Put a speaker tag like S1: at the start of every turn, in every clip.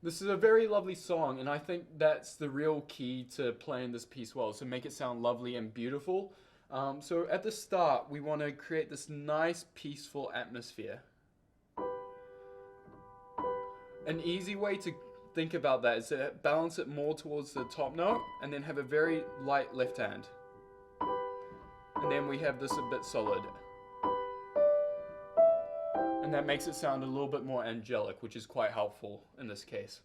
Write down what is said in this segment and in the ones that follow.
S1: This is a very lovely song, and I think that's the real key to playing this piece well, so make it sound lovely and beautiful. So at the start, we want to create this nice, peaceful atmosphere. An easy way to think about that is to balance it more towards the top note, and then have a very light left hand. And then we have this a bit solid. And that makes it sound a little bit more angelic, which is quite helpful in this case.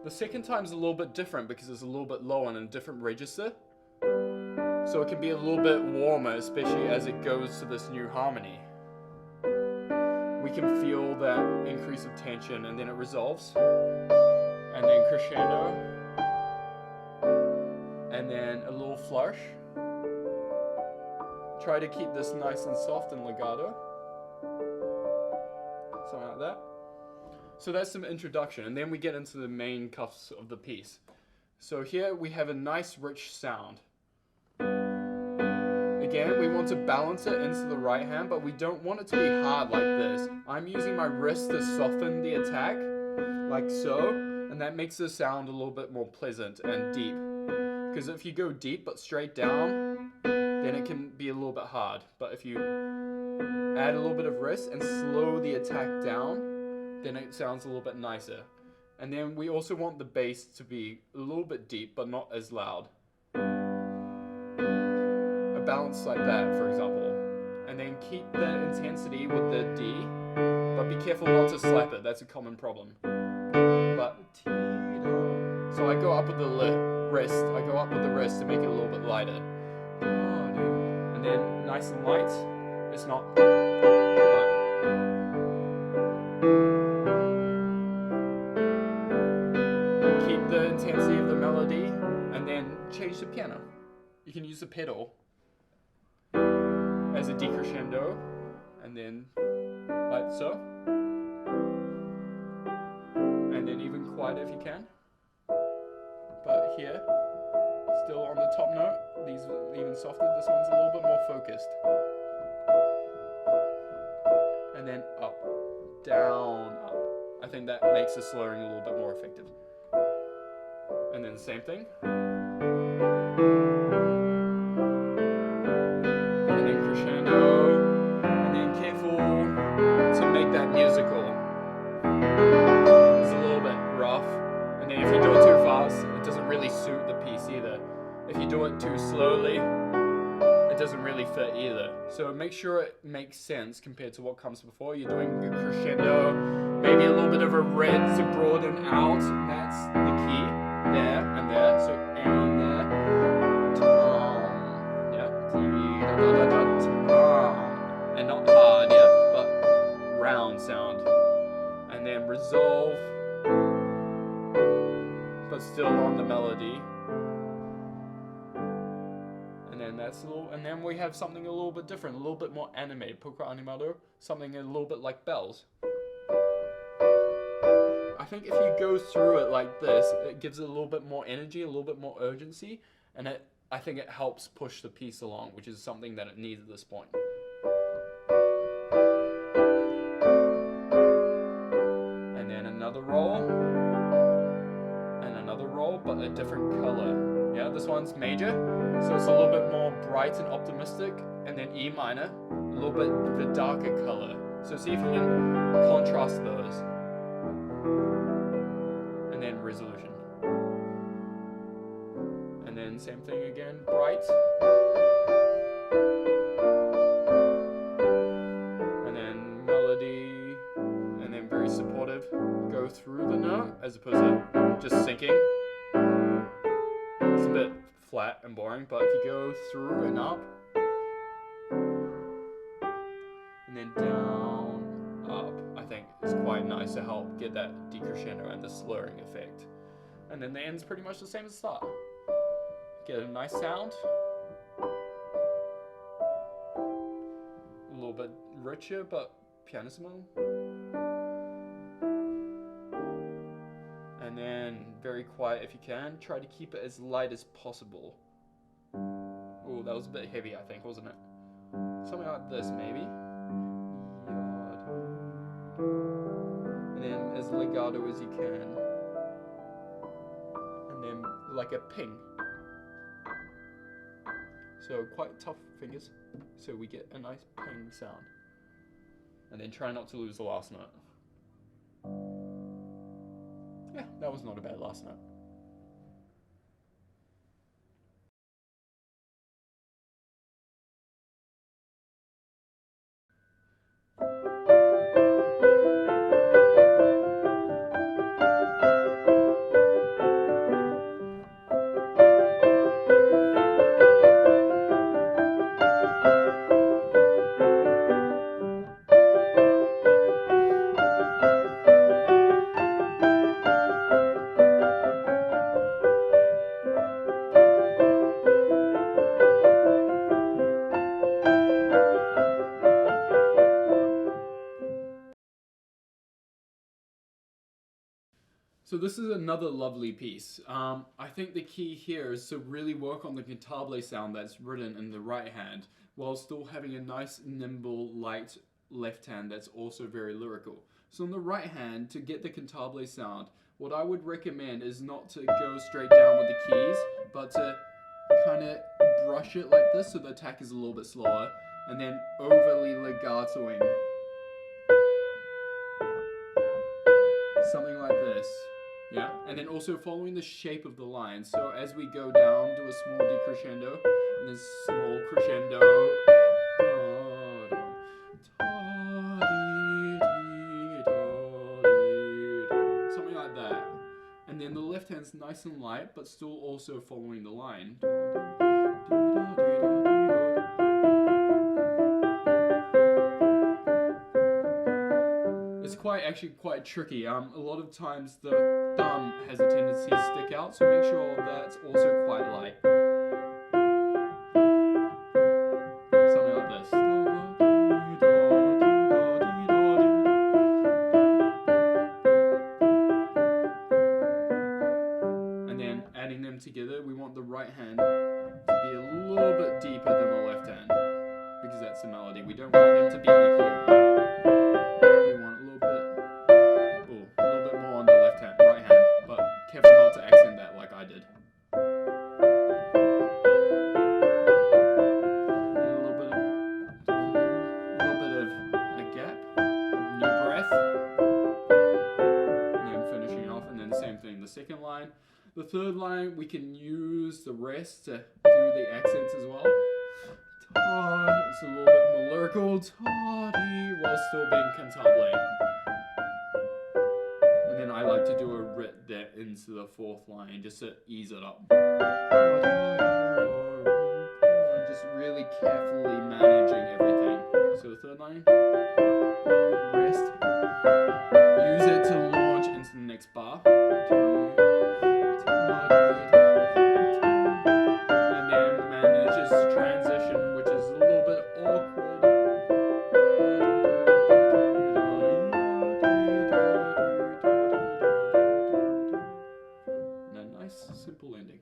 S1: The second time's a little bit different because it's a little bit lower in a different register. So it can be a little bit warmer, especially as it goes to this new harmony. We can feel that increase of tension, and then it resolves. And then crescendo. And then a little flourish. Try to keep this nice and soft and legato. Something like that. So that's some introduction, and then we get into the main cuffs of the piece. So here we have a nice rich sound. Again, we want to balance it into the right hand, but we don't want it to be hard like this. I'm using my wrist to soften the attack, like so, and that makes the sound a little bit more pleasant and deep. Because if you go deep but straight down, then it can be a little bit hard. But if you add a little bit of wrist and slow the attack down, then it sounds a little bit nicer. And then we also want the bass to be a little bit deep, but not as loud. A balance like that, for example. And then keep the intensity with the D, but be careful not to slap it. That's a common problem. But so I go up with the wrist. I go up with the wrist to make it a little bit lighter. And then nice and light. It's not. Keep the intensity of the melody, and then change the piano. You can use the pedal as a decrescendo, and then like so, and then even quieter if you can. But here, still on the top note, these are even softer. This one's a little bit more focused. And then up, down, up. I think that makes the slurring a little bit more effective. And then the same thing. And then crescendo. And then careful to make that musical. It's a little bit rough. And then if you do it too fast, it doesn't really suit the piece either. If you do it too slowly, it doesn't really fit either. So make sure it makes sense compared to what comes before. You're doing a crescendo, maybe a little bit of a red to broaden out. That's the key. There and there. So and there. Yeah. And not hard, yeah, but round sound. And then resolve, but still on the melody. And then that's a little, and then we have something a little bit different, a little bit more animated, poco animado, something a little bit like bells. I think if you go through it like this, it gives it a little bit more energy, a little bit more urgency, and I think it helps push the piece along, which is something that it needs at this point. And then another roll, and another roll, but a different color. Yeah, this one's major, so it's a little bit more bright and optimistic, and then E minor, a little bit the darker color. So see if you can contrast those. And then resolution. And then same thing again, bright. And then melody, and then very supportive. Go through the note as opposed to just sinking. It's a bit flat and boring, but if you go through and up, and then down, up, I think it's quite nice to help get that decrescendo and the slurring effect. And then the end's pretty much the same as the start. Get a nice sound. A little bit richer, but pianissimo. And then very quiet if you can. Try to keep it as light as possible. Oh, that was a bit heavy, I think, wasn't it? Something like this, maybe. as legato as you can. And then like a ping. So quite tough fingers. So we get a nice ping sound. And then try not to lose the last note. Yeah, that was not a bad last note. So this is another lovely piece. I think the key here is to really work on the cantabile sound that's written in the right hand, while still having a nice, nimble, light left hand that's also very lyrical. So on the right hand, to get the cantabile sound, what I would recommend is not to go straight down with the keys, but to kind of brush it like this so the attack is a little bit slower, and then overly legatoing. Something like this. Yeah, and then also following the shape of the line. So as we go down, do a small decrescendo, and then small crescendo. Something like that. And then the left hand's nice and light, but still also following the line. It's actually quite tricky. A lot of times the thumb has a tendency to stick out, so make sure that's also quite light. Something like this. And then adding them together, we want the right hand to be a little bit deeper than the left hand, because that's the melody. We don't want them to be equal. Careful not to accent that like I did. And a little bit of a gap, new breath, and then finishing off, and then the same thing, the second line. The third line, we can use the rest to do the accents as well. It's a little bit more lyrical, while still being cantabile. And I like to do a writ there into the fourth line just to ease it up. Just really carefully managing everything. So the third line, rest, use it to launch into the next bar. And then manage this transition, which is a little bit awkward. Simple ending.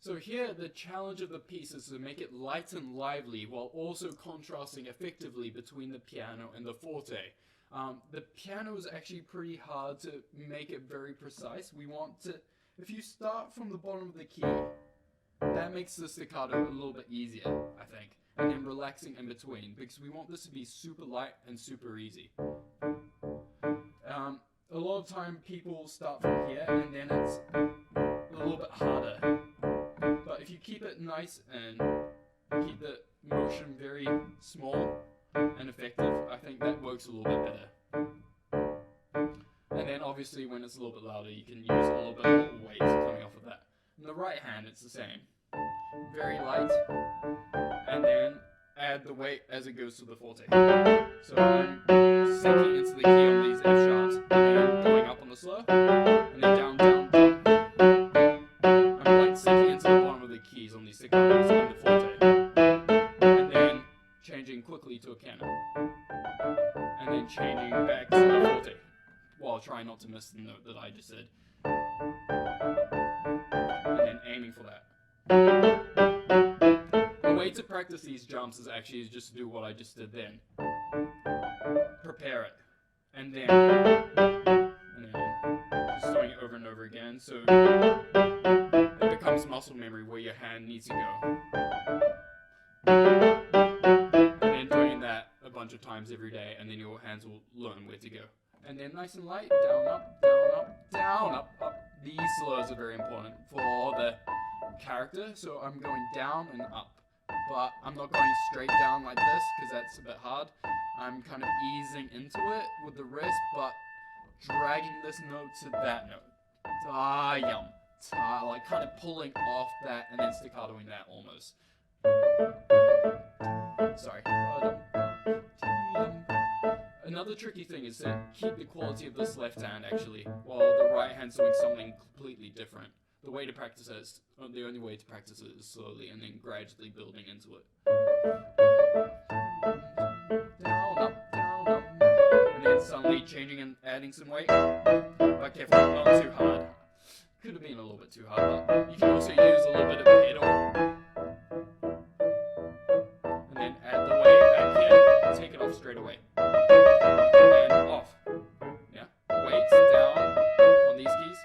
S1: So here, the challenge of the piece is to make it light and lively while also contrasting effectively between the piano and the forte. The piano is actually pretty hard to make it very precise. We want to, if you start from the bottom of the key, that makes the staccato a little bit easier, I think. And then relaxing in between, because we want this to be super light and super easy. A lot of time people start from here and then it's a little bit harder. But if you keep it nice and keep the motion very small, and effective. I think that works a little bit better. And then obviously when it's a little bit louder, you can use a little bit more weight coming off of that. In the right hand, it's the same. Very light, and then add the weight as it goes to the forte. So I'm sinking into the key on these F sharps, and then going up on the slow, and then down, down, down. I'm like sinking into the bottom of the keys on these staccatos on the forte, and then changing quickly to a canon, and then changing back to the forte, while trying not to miss the note that I just said, and then aiming for that. The way to practice these jumps is actually just to do what I just did then. Prepare it, and then just doing it over and over again, so it becomes muscle memory where your hand needs to go. And then doing that a bunch of times every day, and then your hands will learn where to go. And then nice and light, down, up, down, up, down, up, up. These slows are very important for the character, so I'm going down and up. But I'm not going straight down like this, because that's a bit hard. I'm kind of easing into it with the wrist, but dragging this note to that note. Ta-yum. Ta, like kind of pulling off that and then staccatoing that almost. Sorry. Another tricky thing is to keep the quality of this left hand actually, while the right hand's doing something completely different. The way to practice it is, the only way to practice it is slowly and then gradually building into it. Down, up, and then suddenly changing and adding some weight. But careful, not too hard. Could have been a little bit too hard, but you can also use a little bit of pedal. And then add the weight back here, take it off straight away. And off. Yeah, weights down on these keys.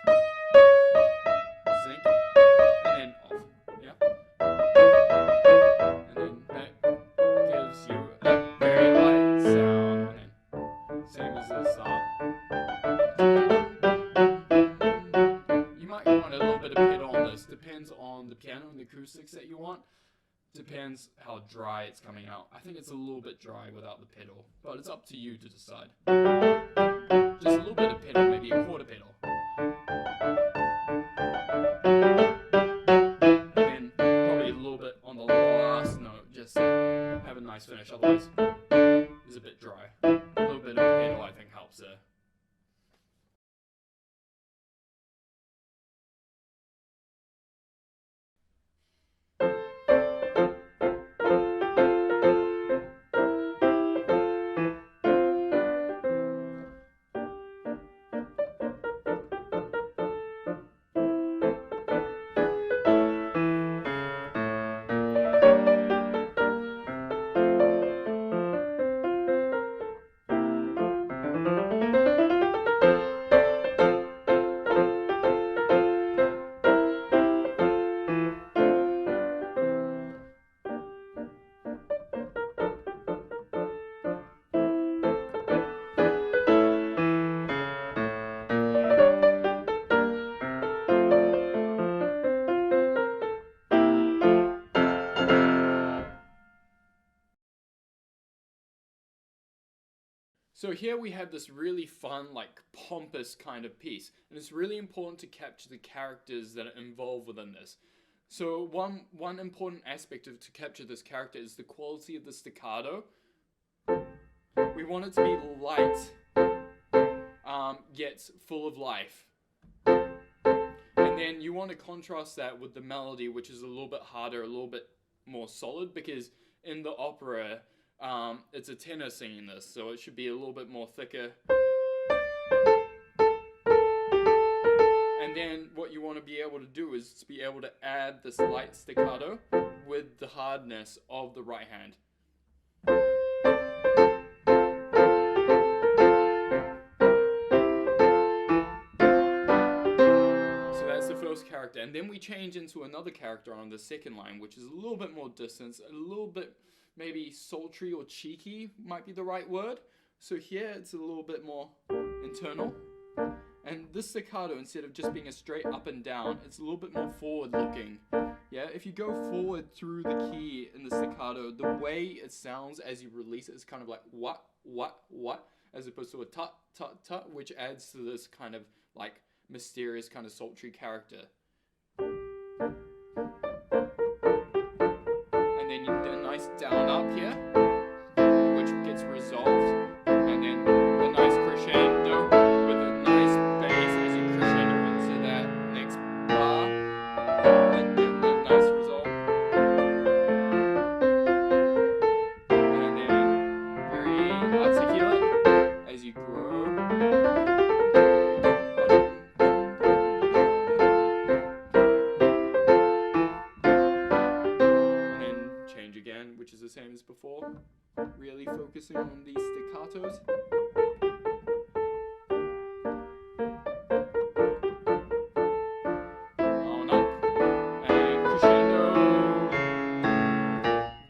S1: Sync, and then off. Yeah. And then that gives you a very light sound. And then same as this side. You might want a little bit of pedal on this. Depends on the piano and the acoustics that you want. Depends how dry it's coming out. I think it's a little bit dry without the pedal, but it's up to you to decide. Just a little bit of pedal, maybe a quarter pedal. And then probably a little bit on the last note, just to have a nice finish. Otherwise, it's a bit dry. A little bit of pedal, I think, helps there. So here we have this really fun, like pompous kind of piece, and it's really important to capture the characters that are involved within this. So one important aspect to capture this character is the quality of the staccato. We want it to be light, yet full of life. And then you want to contrast that with the melody, which is a little bit harder, a little bit more solid, because in the opera, it's a tenor singing this, so it should be a little bit more thicker. And then what you want to be able to do is to be able to add this light staccato with the hardness of the right hand. So that's the first character. And then we change into another character on the second line, which is a little bit more distance, a little bit maybe sultry or cheeky might be the right word. So here it's a little bit more internal. And this staccato, instead of just being a straight up and down, it's a little bit more forward looking. Yeah, if you go forward through the key in the staccato, the way it sounds as you release it is kind of like what, as opposed to a tut, tut, tut, which adds to this kind of like mysterious kind of sultry character. And then you do a nice down up here, which gets resolved, and then a nice crescendo with a nice bass as you crescendo into that next bar, and then a nice resolve, and then very articulate as you grow. Which is the same as before, really focusing on these staccatos. On up, and crescendo.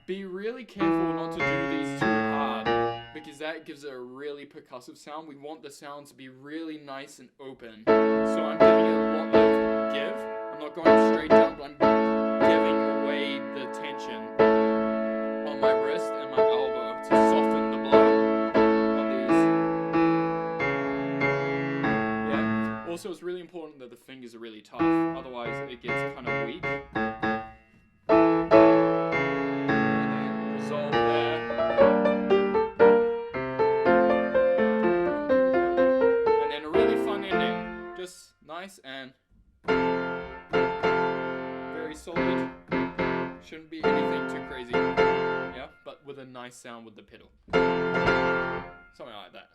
S1: Be really careful not to do these too hard, because that gives it a really percussive sound. We want the sound to be really nice and open. So I'm giving it a lot of give. I'm not going straight down, but I'm giving away the tension on my wrist and my elbow to soften the blow on these. Yeah. Also, it's really important that the fingers are really tough, otherwise it gets kind of weak. And then resolve there. And then a really fun ending. Just nice and very solid. Shouldn't be anything too crazy. Yeah, but with a nice sound with the pedal. Something like that.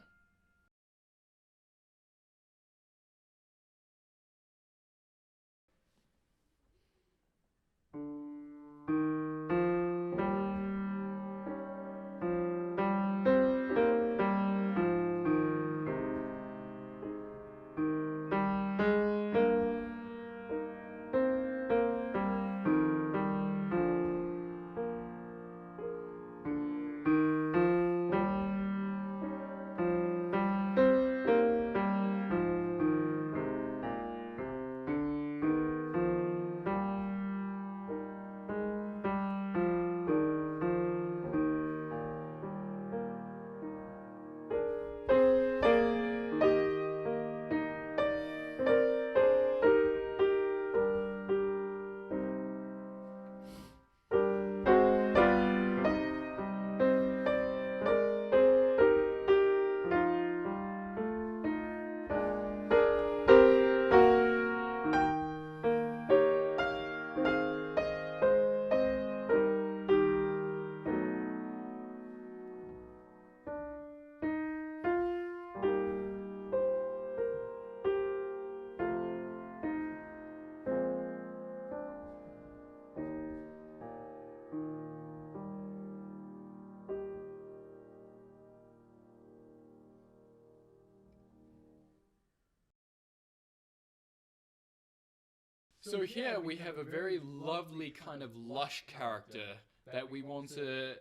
S1: So here we have a very lovely kind of lush character that we want to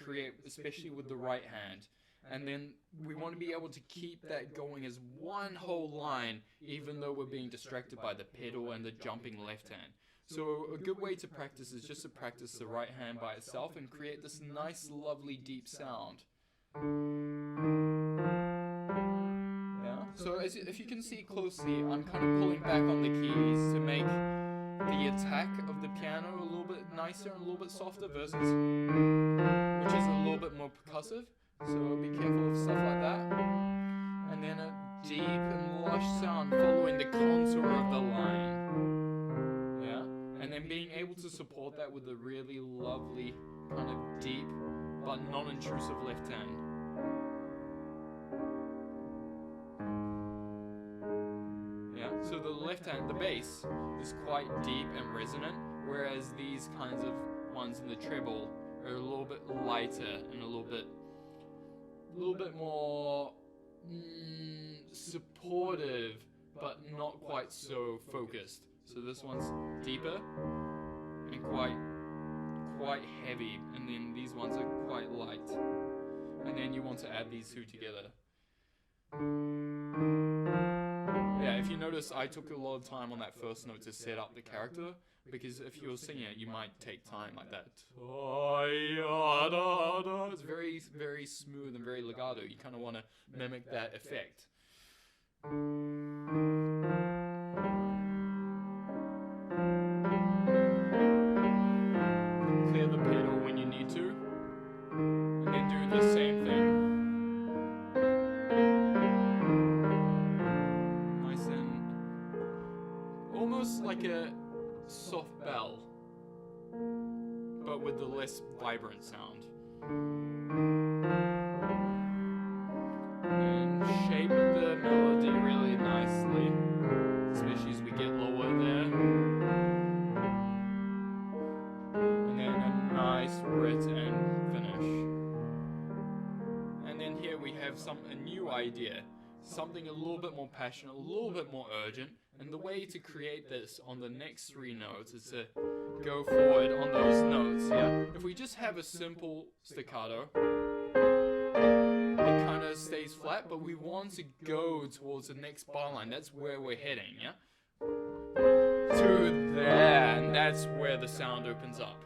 S1: create, especially with the right hand. And then we want to be able to keep that going as one whole line, even though we're being distracted by the pedal and the jumping left hand. So a good way to practice is just to practice the right hand by itself and create this nice, lovely, deep sound. So if you can see closely, I'm kind of pulling back on the keys to make the attack of the piano a little bit nicer and a little bit softer versus, which is a little bit more percussive. So be careful of stuff like that. And then a deep and lush sound following the contour of the line. Yeah. And then being able to support that with a really lovely kind of deep but non-intrusive left hand. So the left hand, the bass, is quite deep and resonant, whereas these kinds of ones in the treble are a little bit lighter and a little bit more supportive, but not quite so focused. So this one's deeper and quite heavy, and then these ones are quite light. And then you want to add these two together. if you notice, I took a lot of time on that first note to set up the character, because if you're singing it, you might take time like that. It's very, very smooth and very legato. You kind of want to mimic that effect. Clear the pedal when you need to, and then do the same thing. Nice and almost like a soft bell, but with the less vibrant sound. And shape the melody really nicely, especially as we get lower there. And then a nice brit and finish. And then here we have a new idea, something a little bit more passionate, a little bit more urgent. And the way to create this on the next 3 notes is to go forward on those notes, yeah? If we just have a simple staccato, it kind of stays flat, but we want to go towards the next bar line. That's where we're heading, yeah? To there, and that's where the sound opens up.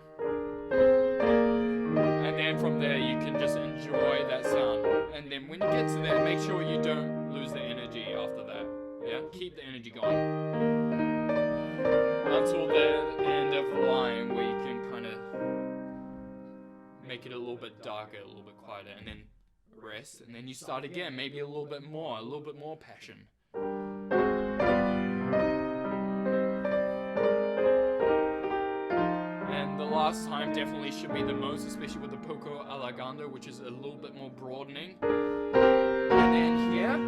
S1: And then from there, you can just enjoy that sound. And then when you get to there, make sure you don't lose the energy after that. Yeah, keep the energy going until the end of the line, where you can kind of make it a little bit darker, a little bit quieter, and then rest, and then you start again, maybe a little bit more passion. And the last time definitely should be the most, especially with the poco allargando, which is a little bit more broadening. And then here,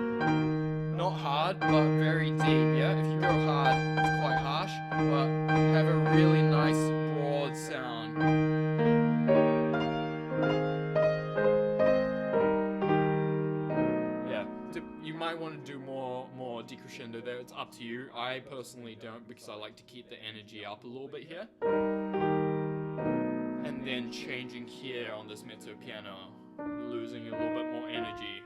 S1: not hard, but very deep, yeah? If you go hard, it's quite harsh, but have a really nice, broad sound. Yeah, you might want to do more decrescendo there, it's up to you. I personally don't, because I like to keep the energy up a little bit here. And then changing here on this mezzo piano, losing a little bit more energy.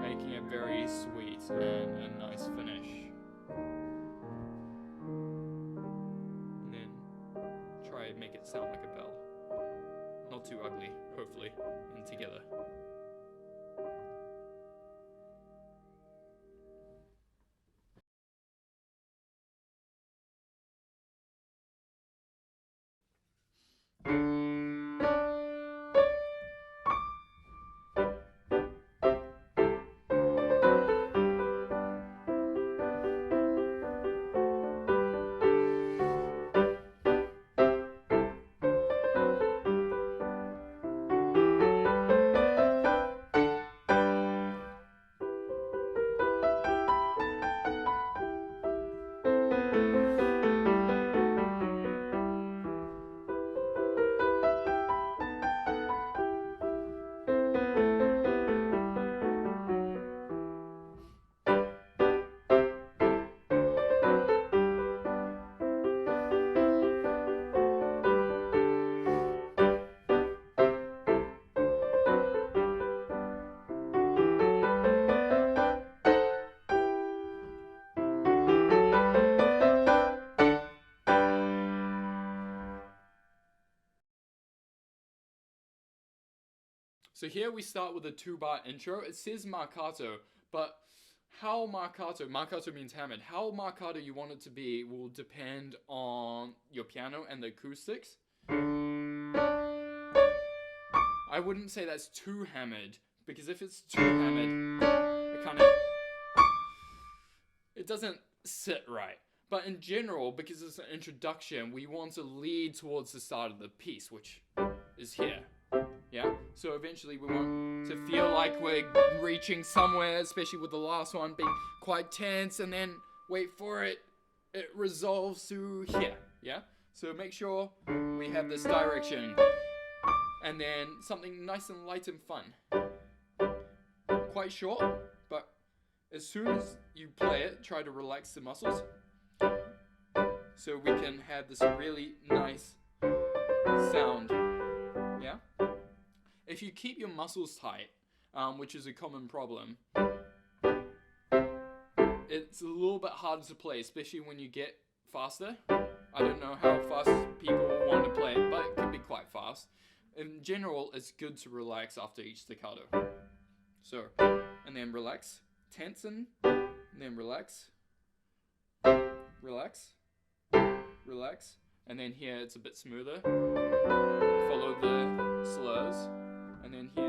S1: Making it very sweet and a nice finish. And then try and make it sound like a bell. Not too ugly, hopefully, and together. So here we start with a 2-bar intro. It says marcato, but how marcato means hammered, how marcato you want it to be will depend on your piano and the acoustics. I wouldn't say that's too hammered, because if it's too hammered, it doesn't sit right. But in general, because it's an introduction, we want to lead towards the start of the piece, which is here. Yeah, so eventually we want to feel like we're reaching somewhere, especially with the last one being quite tense, and then wait for it, it resolves to here, yeah? So make sure we have this direction, and then something nice and light and fun. Quite short, but as soon as you play it, try to relax the muscles, so we can have this really nice sound, yeah? If you keep your muscles tight, which is a common problem, it's a little bit harder to play, especially when you get faster. I don't know how fast people want to play it, but it can be quite fast. In general, it's good to relax after each staccato. So, and then relax, tension, and then relax, relax, relax, and then here it's a bit smoother. Follow the slurs, and then here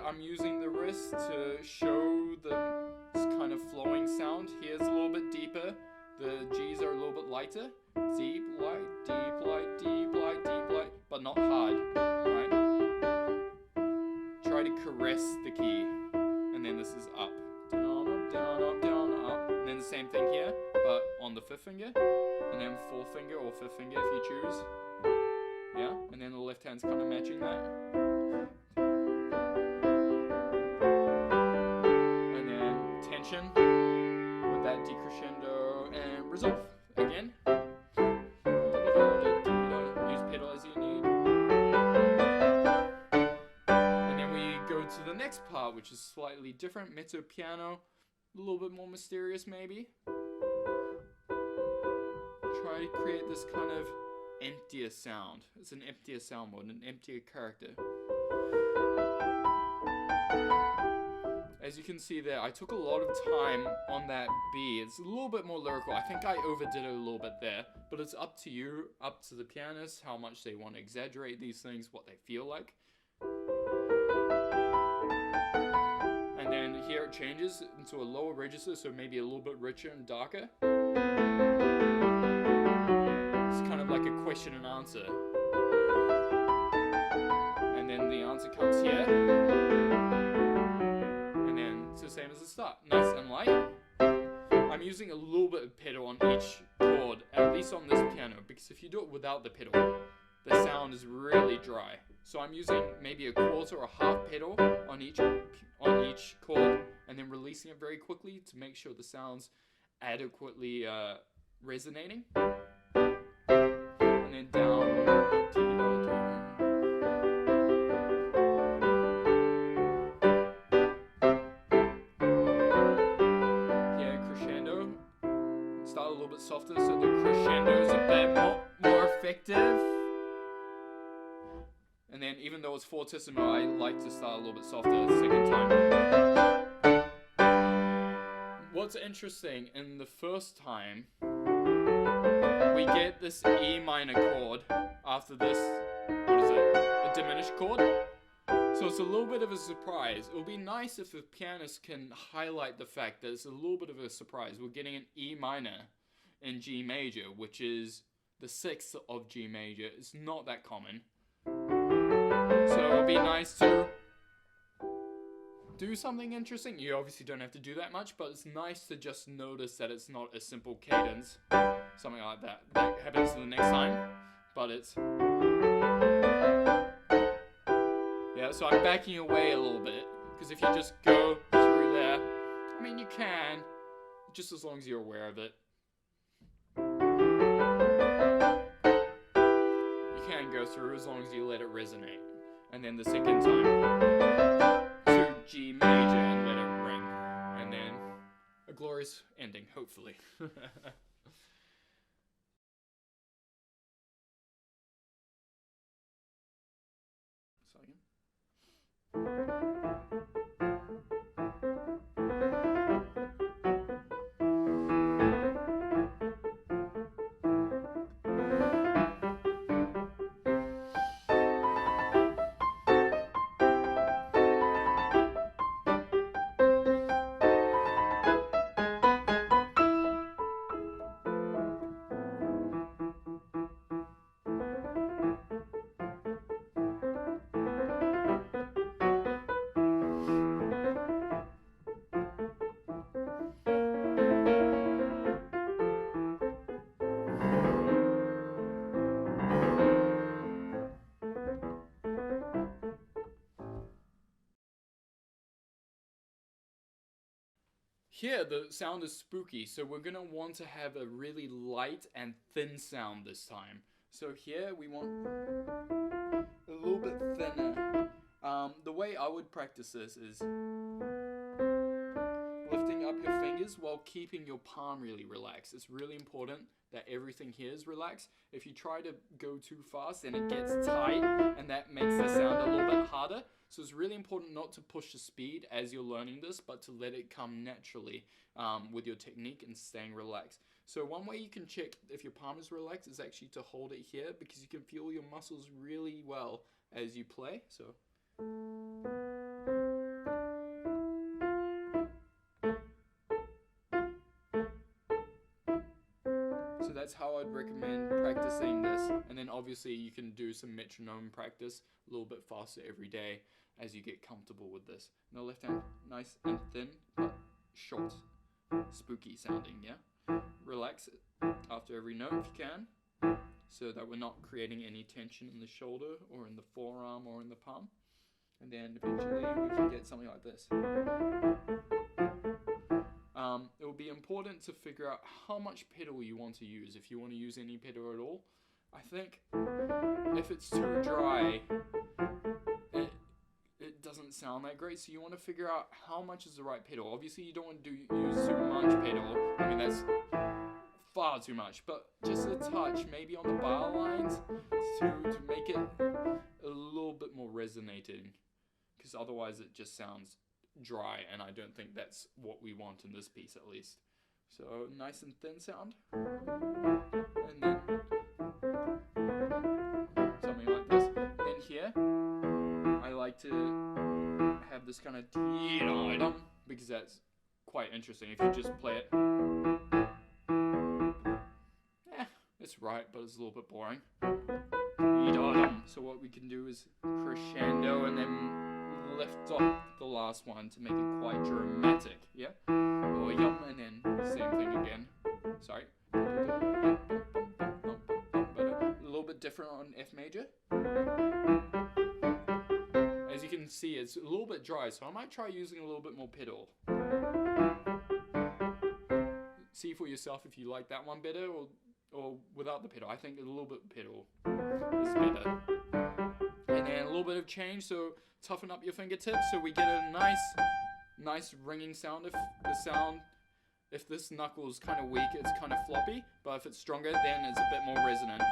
S1: I'm using the wrist to show the kind of flowing sound. Here's a little bit deeper. The G's are a little bit lighter. Deep, light, deep, light, deep, light, deep, light, but not hard, right? Try to caress the key, and then this is up, down, up, down, up, down, up, and then the same thing here, but on the fifth finger, and then fourth finger or fifth finger if you choose. Yeah, and then the left hand's kind of matching that. And then tension with that decrescendo and resolve again. Use pedal as you need. And then we go to the next part, which is slightly different. Mezzo piano, a little bit more mysterious maybe. Try to create this kind of emptier sound. It's an emptier sound mode, an emptier character. As you can see there, I took a lot of time on that B. It's a little bit more lyrical. I think I overdid it a little bit there, but it's up to you, up to the pianist, how much they want to exaggerate these things, what they feel like. And then here it changes into a lower register, so maybe a little bit richer and darker. It's kind of like a question and answer. And then the answer comes here. Same as the start, nice and light. I'm using a little bit of pedal on each chord, at least on this piano, because if you do it without the pedal, the sound is really dry. So I'm using maybe a quarter or half pedal on each chord, and then releasing it very quickly to make sure the sound's adequately resonating. And then down. Softer, so the crescendo is a bit more effective. And then even though it's fortissimo, I like to start a little bit softer the second time. What's interesting, in the first time, we get this E minor chord after this, what is it, a diminished chord? So it's a little bit of a surprise. It would be nice if the pianist can highlight the fact that it's a little bit of a surprise. We're getting an E minor in G major, which is the sixth of G major. It's not that common. So it would be nice to do something interesting. You obviously don't have to do that much, but it's nice to just notice that it's not a simple cadence. Something like that. That happens the next time, but it's... Yeah, so I'm backing away a little bit, because if you just go through there, I mean, you can, just as long as you're aware of it. You can go through as long as you let it resonate. And then the second time, to G major and let it ring. And then a glorious ending, hopefully. Here, the sound is spooky, so we're going to want to have a really light and thin sound this time. So here, we want a little bit thinner. The way I would practice this is fingers while keeping your palm really relaxed. It's really important that everything here is relaxed. If you try to go too fast, then it gets tight, and that makes the sound a little bit harder. So it's really important not to push the speed as you're learning this, but to let it come naturally with your technique and staying relaxed. So one way you can check if your palm is relaxed is actually to hold it here, because you can feel your muscles really well as you play. So that's how I'd recommend practicing this. And then obviously you can do some metronome practice a little bit faster every day as you get comfortable with this. And the left hand, nice and thin, but short, spooky sounding, yeah? Relax it after every note if you can, so that we're not creating any tension in the shoulder or in the forearm or in the palm. And then eventually we can get something like this. It will be important to figure out how much pedal you want to use, if you want to use any pedal at all. I think if it's too dry, it doesn't sound that great, so you want to figure out how much is the right pedal. Obviously you don't want to use too much pedal, I mean that's far too much, but just a touch maybe on the bar lines to make it a little bit more resonating, because otherwise it just sounds dry, and I don't think that's what we want in this piece at least. So nice and thin sound, and then something like this. Then here I like to have this kind of dee-dum, because that's quite interesting. If you just play it, it's right, but it's a little bit boring. Dee-dum. So what we can do is crescendo and then lift off the last one to make it quite dramatic, yeah? Or yum, and then same thing again. Sorry. A little bit different on F major. As you can see, it's a little bit dry, so I might try using a little bit more pedal. See for yourself if you like that one better or without the pedal. I think a little bit of pedal is better. And then a little bit of change, so toughen up your fingertips so we get a nice ringing sound. If this knuckle is kind of weak, it's kind of floppy, but if it's stronger, then it's a bit more resonant.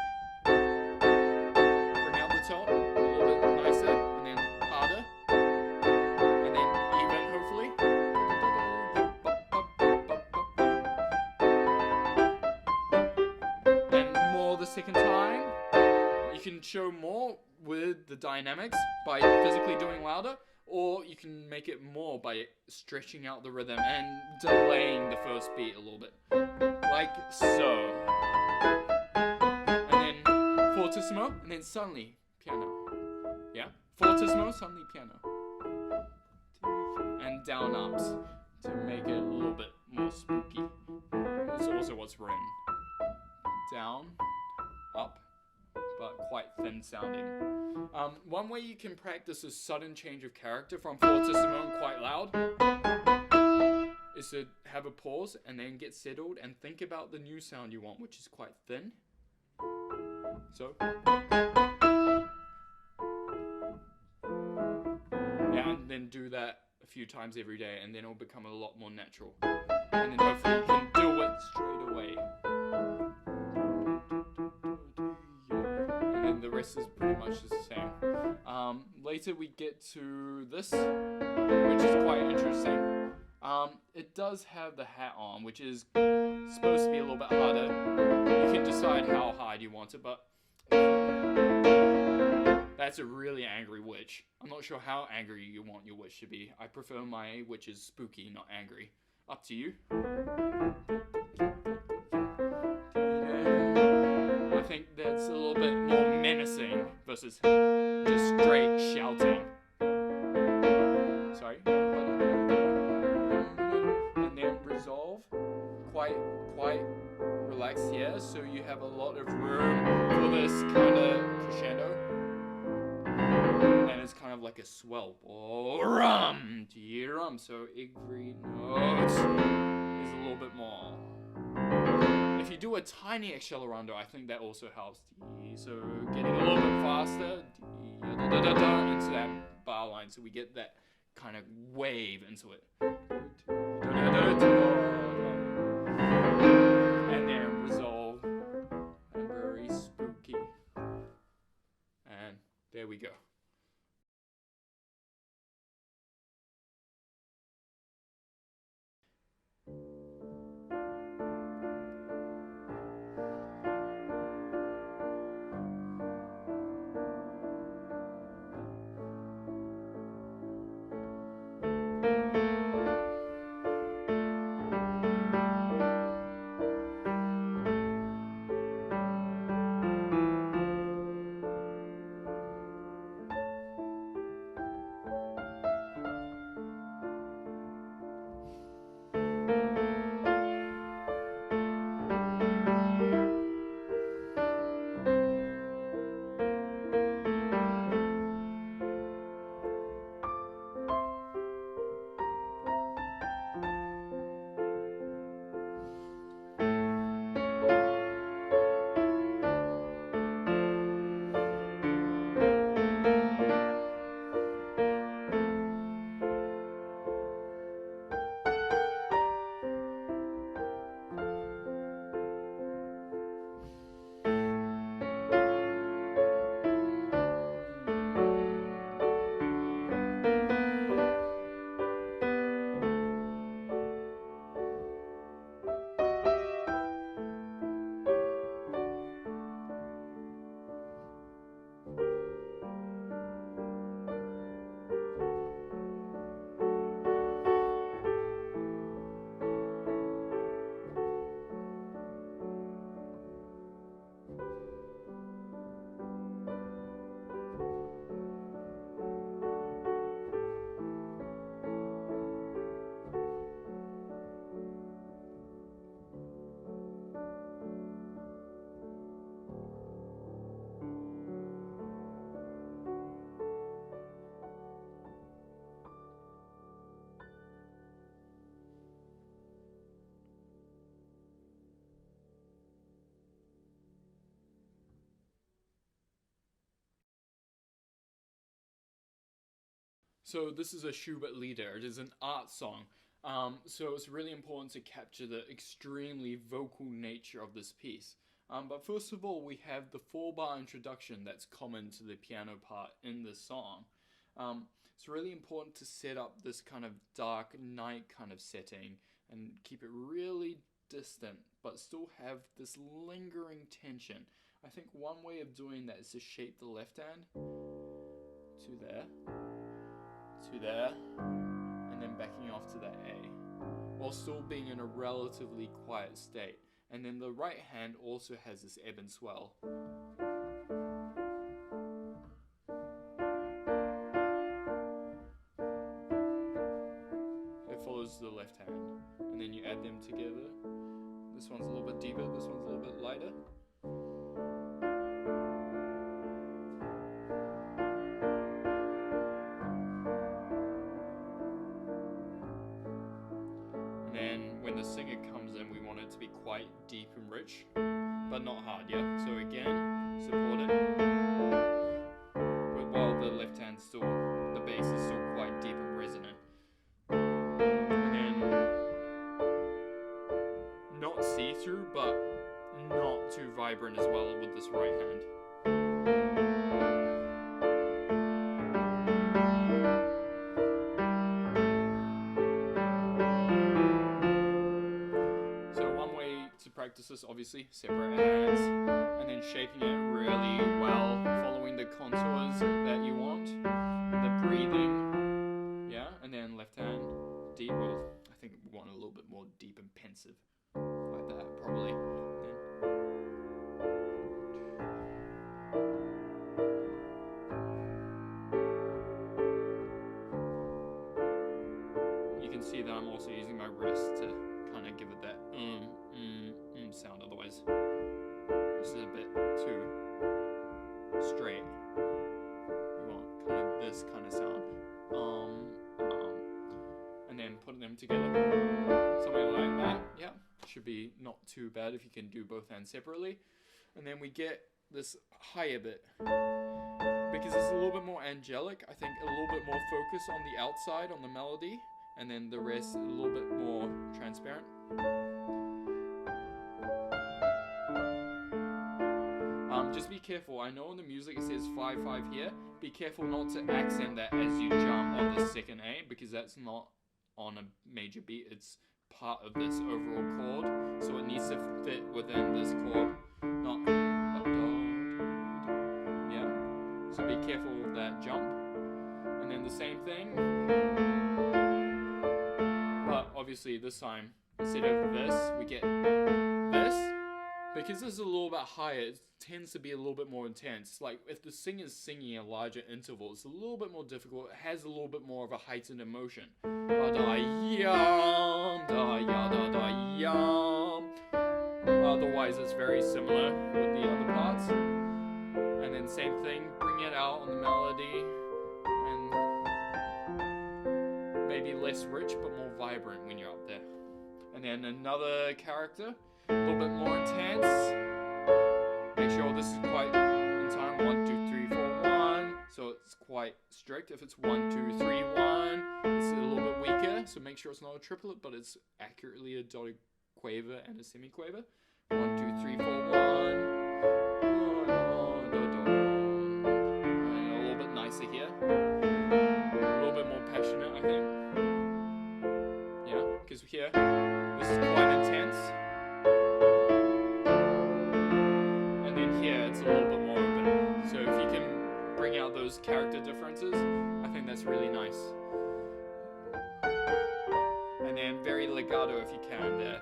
S1: Bring out the top a little bit nicer, and then harder, and then even, hopefully. And more the second time. You can show more with the dynamics by physically doing louder, or you can make it more by stretching out the rhythm and delaying the first beat a little bit, like so. And then fortissimo, and then suddenly piano, yeah? Fortissimo, suddenly piano, and down ups to make it a little bit more spooky. It's also what's written. Down, up, but quite thin sounding. One way you can practice a sudden change of character from fortissimo and quite loud is to have a pause and then get settled and think about the new sound you want, which is quite thin. So, yeah, and then do that a few times every day, and then it'll become a lot more natural. And then hopefully you can do it straight away. The rest is pretty much the same. Later we get to this, which is quite interesting. It does have the hat on, which is supposed to be a little bit harder. You can decide how hard you want it, but that's a really angry witch. I'm not sure how angry you want your witch to be. I prefer my witches spooky, not angry. Up to you. I think that's a little bit more menacing versus just straight shouting. Sorry. And then resolve. Quite relaxed here, so you have a lot of room for this kind of crescendo. And it's kind of like a swell. Rum, rum. So every note is a little bit more. If you do a tiny accelerando, I think that also helps. So getting a little bit faster into that bar line, so we get that kind of wave into it. There we go. So this is a Schubert Lieder. It is an art song. So it's really important to capture the extremely vocal nature of this piece. But first of all, we have the 4-bar introduction that's common to the piano part in this song. It's really important to set up this kind of dark night kind of setting and keep it really distant, but still have this lingering tension. I think one way of doing that is to shape the left hand to there, to there, and then backing off to the A, while still being in a relatively quiet state. And then the right hand also has this ebb and swell. It follows the left hand, and then you add them together. This one's a little bit deeper, this one's a little bit lighter. The singer comes in, we want it to be quite deep and rich, but not hard, yeah? So again, support it. But while the left hand still, the bass is still quite deep and resonant. And then, not see-through, but not too vibrant as well with this right hand. Practice this, obviously, separate hands, and then shaping it really well, following the contours that you want, the breathing, yeah, and then left hand, deep, well, I think we want a little bit more deep and pensive, like that, probably, You can see that I'm also using my wrist to kind of give it that sound, otherwise this is a bit too straight. We want kind of this kind of sound. And then putting them together, something like that. Yeah, should be not too bad if you can do both hands separately. And then we get this higher bit, because it's a little bit more angelic. I think a little bit more focus on the outside, on the melody, and then the rest a little bit more transparent. just be careful. I know in the music it says 5/5 here. Be careful not to accent that as you jump on the second A, because that's not on a major beat. It's part of this overall chord, so it needs to fit within this chord, not yeah. So be careful with that jump. And then the same thing, but obviously this time instead of this we get this. Because this is a little bit higher, it tends to be a little bit more intense. Like, if the singer's singing a larger interval, it's a little bit more difficult. It has a little bit more of a heightened emotion. Otherwise, it's very similar with the other parts. And then same thing, bring it out on the melody. And maybe less rich, but more vibrant when you're up there. And then another character. A little bit more intense. Make sure this is quite in time. 1, 2, 3, 4, 1. So it's quite strict. If it's 1, 2, 3, 1, it's a little bit weaker. So make sure it's not a triplet, but it's accurately a dotted quaver and a semiquaver. 1, 2, 3, 4, 1. And a little bit nicer here. A little bit more passionate, I think. Yeah, because here, this is quite intense. It's a little bit more open. So if you can bring out those character differences, I think that's really nice. And then very legato if you can there.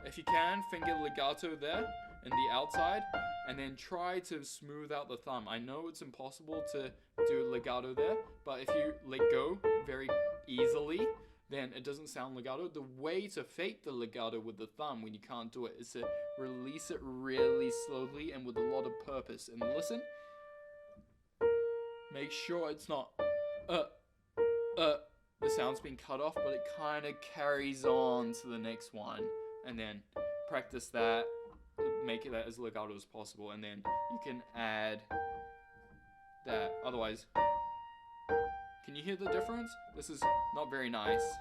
S1: If you can, finger legato there in the outside, and then try to smooth out the thumb. I know it's impossible to do legato there, but if you let go very easily, then it doesn't sound legato. The way to fake the legato with the thumb when you can't do it is to release it really slowly and with a lot of purpose. And listen, make sure it's not the sound's been cut off, but it kind of carries on to the next one. And then practice that, make it that as legato as possible, and then you can add that. Otherwise, can you hear the difference? This is not very nice,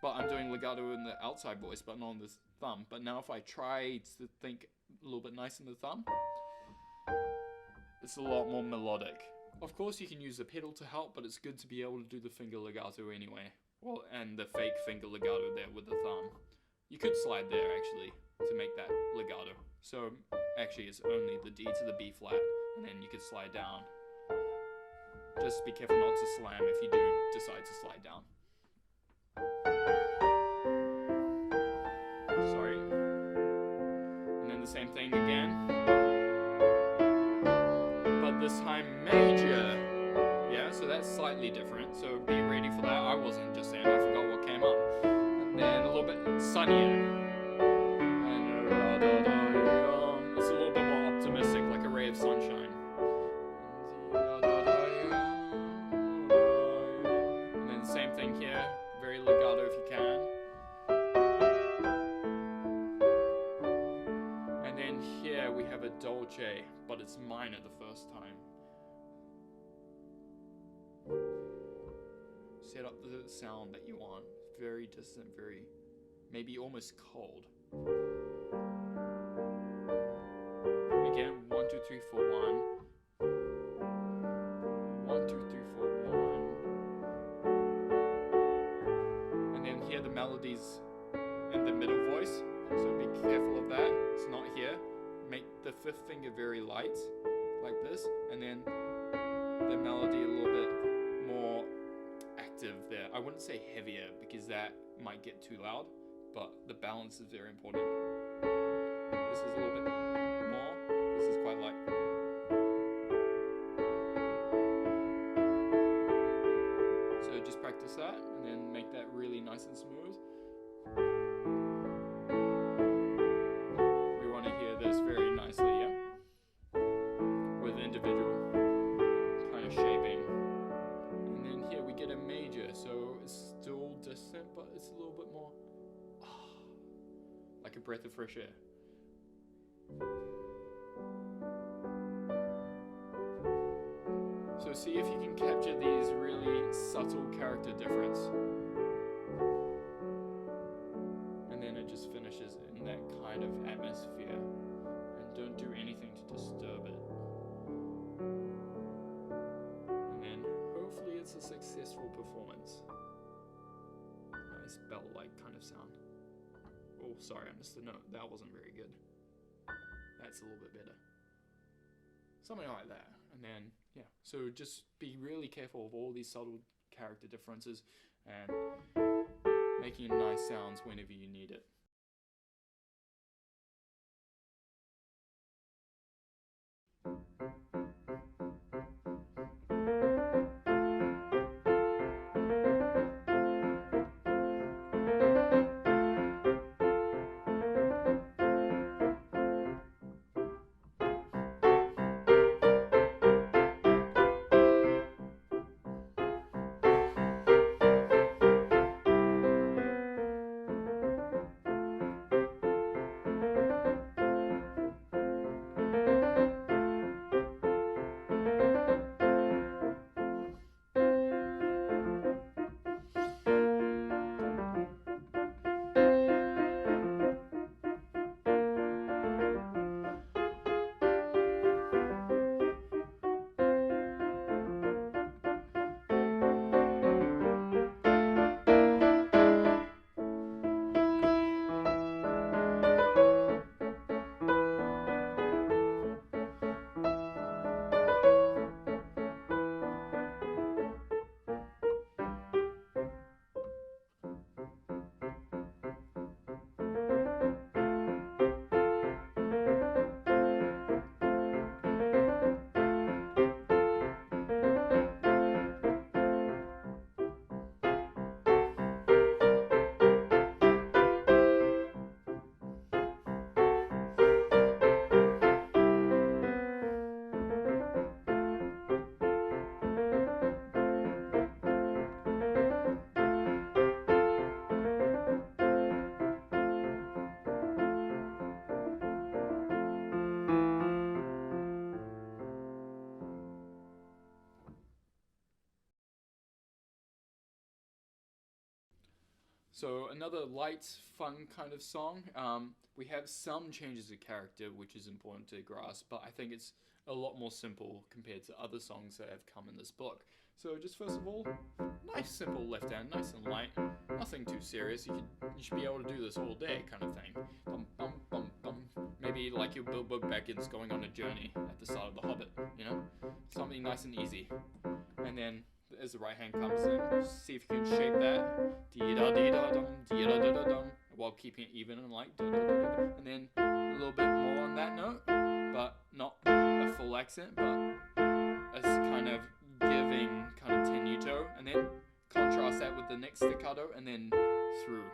S1: but I'm doing legato in the outside voice, but not on the thumb. But now if I try to think a little bit nice in the thumb, it's a lot more melodic. Of course you can use the pedal to help, but it's good to be able to do the finger legato anyway. Well, and the fake finger legato there with the thumb. You could slide there actually to make that legato. So actually it's only the D to the B flat, and then you could slide down. Just be careful not to slam if you do decide to slide down. Sorry. And then the same thing again. But this time major. Yeah, so that's slightly different. So be ready for that. I wasn't just saying, I forgot what came up. And then a little bit sunnier. And it's a little bit more optimistic, like a ray of sunshine. Same thing here, very legato if you can. And then here we have a dolce, but it's minor the first time. Set up the sound that you want. Very distant, very, maybe almost cold. Again, 1, 2, 3, 4, 1. 1, 2, 3, 4, 1. And then here the melodies in the middle voice, so be careful of that. It's not here. Make the fifth finger very light, like this, and then the melody a little bit more active there. I wouldn't say heavier because that might get too loud, but the balance is very important. This is a little bit more. This is quite light. So just practice that and then make that really nice and smooth. We want to hear this very nicely, yeah? With individual kind of shaping. And then here we get a major, so it's still distant, but it's a little bit more like a breath of fresh air. So see if you can capture these really subtle character difference. And then it just finishes in that kind of atmosphere. And don't do any performance. Nice bell-like kind of sound. Oh, sorry, I missed a note. That wasn't very good. That's a little bit better. Something like that. And then, yeah. So just be really careful of all these subtle character differences and making nice sounds whenever you need it. So another light, fun kind of song. We have some changes of character, which is important to grasp, but I think it's a lot more simple compared to other songs that have come in this book. So just first of all, nice simple left hand, nice and light, nothing too serious. You should be able to do this all day, kind of thing. Bum, bum, bum, bum. Maybe like your Bilbo Baggins going on a journey at the start of The Hobbit, you know, something nice and easy. And then as the right hand comes in, see if you can shape that, dee-da-dee-da-dum, dee-da-da-da-dum, while keeping it even and light, da-da-da-da-da. And then a little bit more on that note, but not a full accent, but a kind of giving kind of tenuto, and then contrast that with the next staccato, and then through.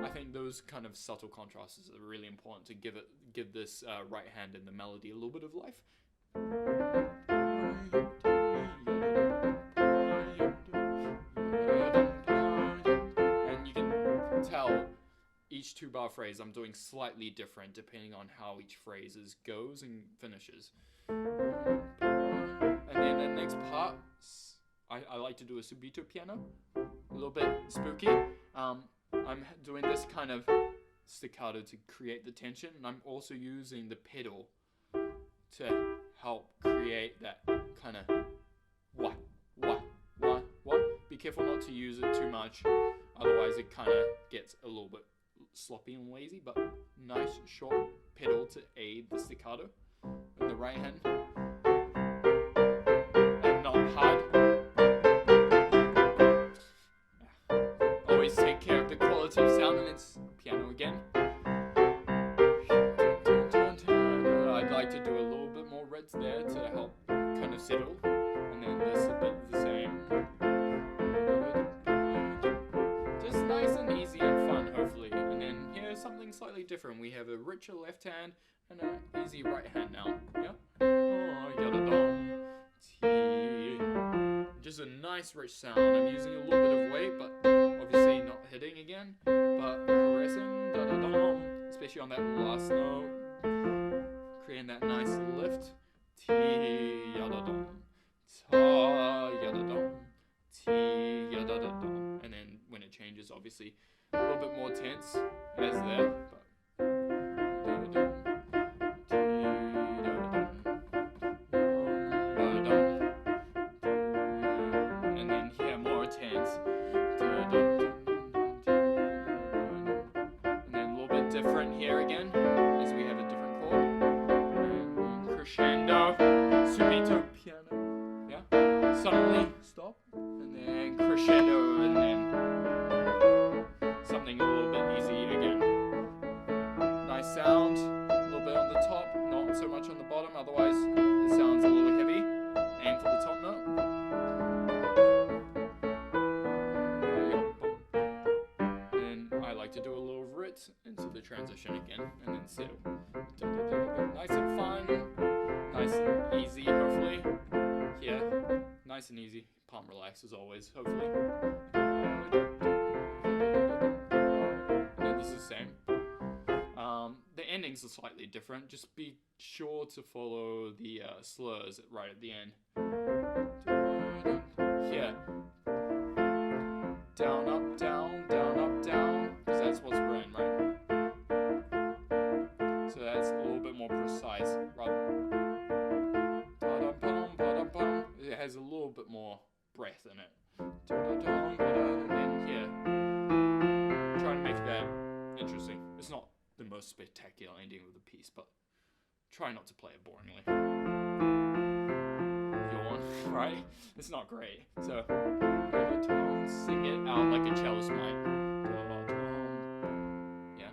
S1: I think those kind of subtle contrasts are really important to give this right hand in the melody a little bit of life. And you can tell each 2-bar phrase I'm doing slightly different depending on how each phrase goes and finishes. And then the next part, I like to do a subito piano, a little bit spooky. I'm doing this kind of staccato to create the tension, and I'm also using the pedal to help create that kind of wah. Be careful not to use it too much, otherwise it kind of gets a little bit sloppy and lazy, but nice short pedal to aid the staccato in the right hand. And not hard. Always take care of the quality of sound, and it's piano again. I'd like to do a little bit more reds there to help kind of settle, and then this a bit the same. Just nice and easy and fun, hopefully. And then here's something slightly different. We have a richer left hand and an easy right hand now. Yeah. Just a nice rich sound. I'm using a little bit of weight, but obviously not hitting again, but caressing, especially on that last note, creating that nice lift. And then when it changes, obviously a little bit more tense as there, but too. Nice and fun, nice and easy, hopefully. Yeah, nice and easy. Palm relax as always, hopefully. And then this is the same. The endings are slightly different. Just be sure to follow the slurs right at the end. Here. Down, up, down, because that's what's written, right? So that's a little bit more precise. It has a little bit more breath in it. And then here. Try to make that interesting. It's not the most spectacular ending of the piece, but try not to play it boringly. Yawn, right? It's not great. So, sing it out like a cellist might. Yeah.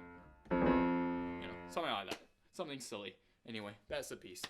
S1: You know, something like that. Something silly. Anyway, that's the piece.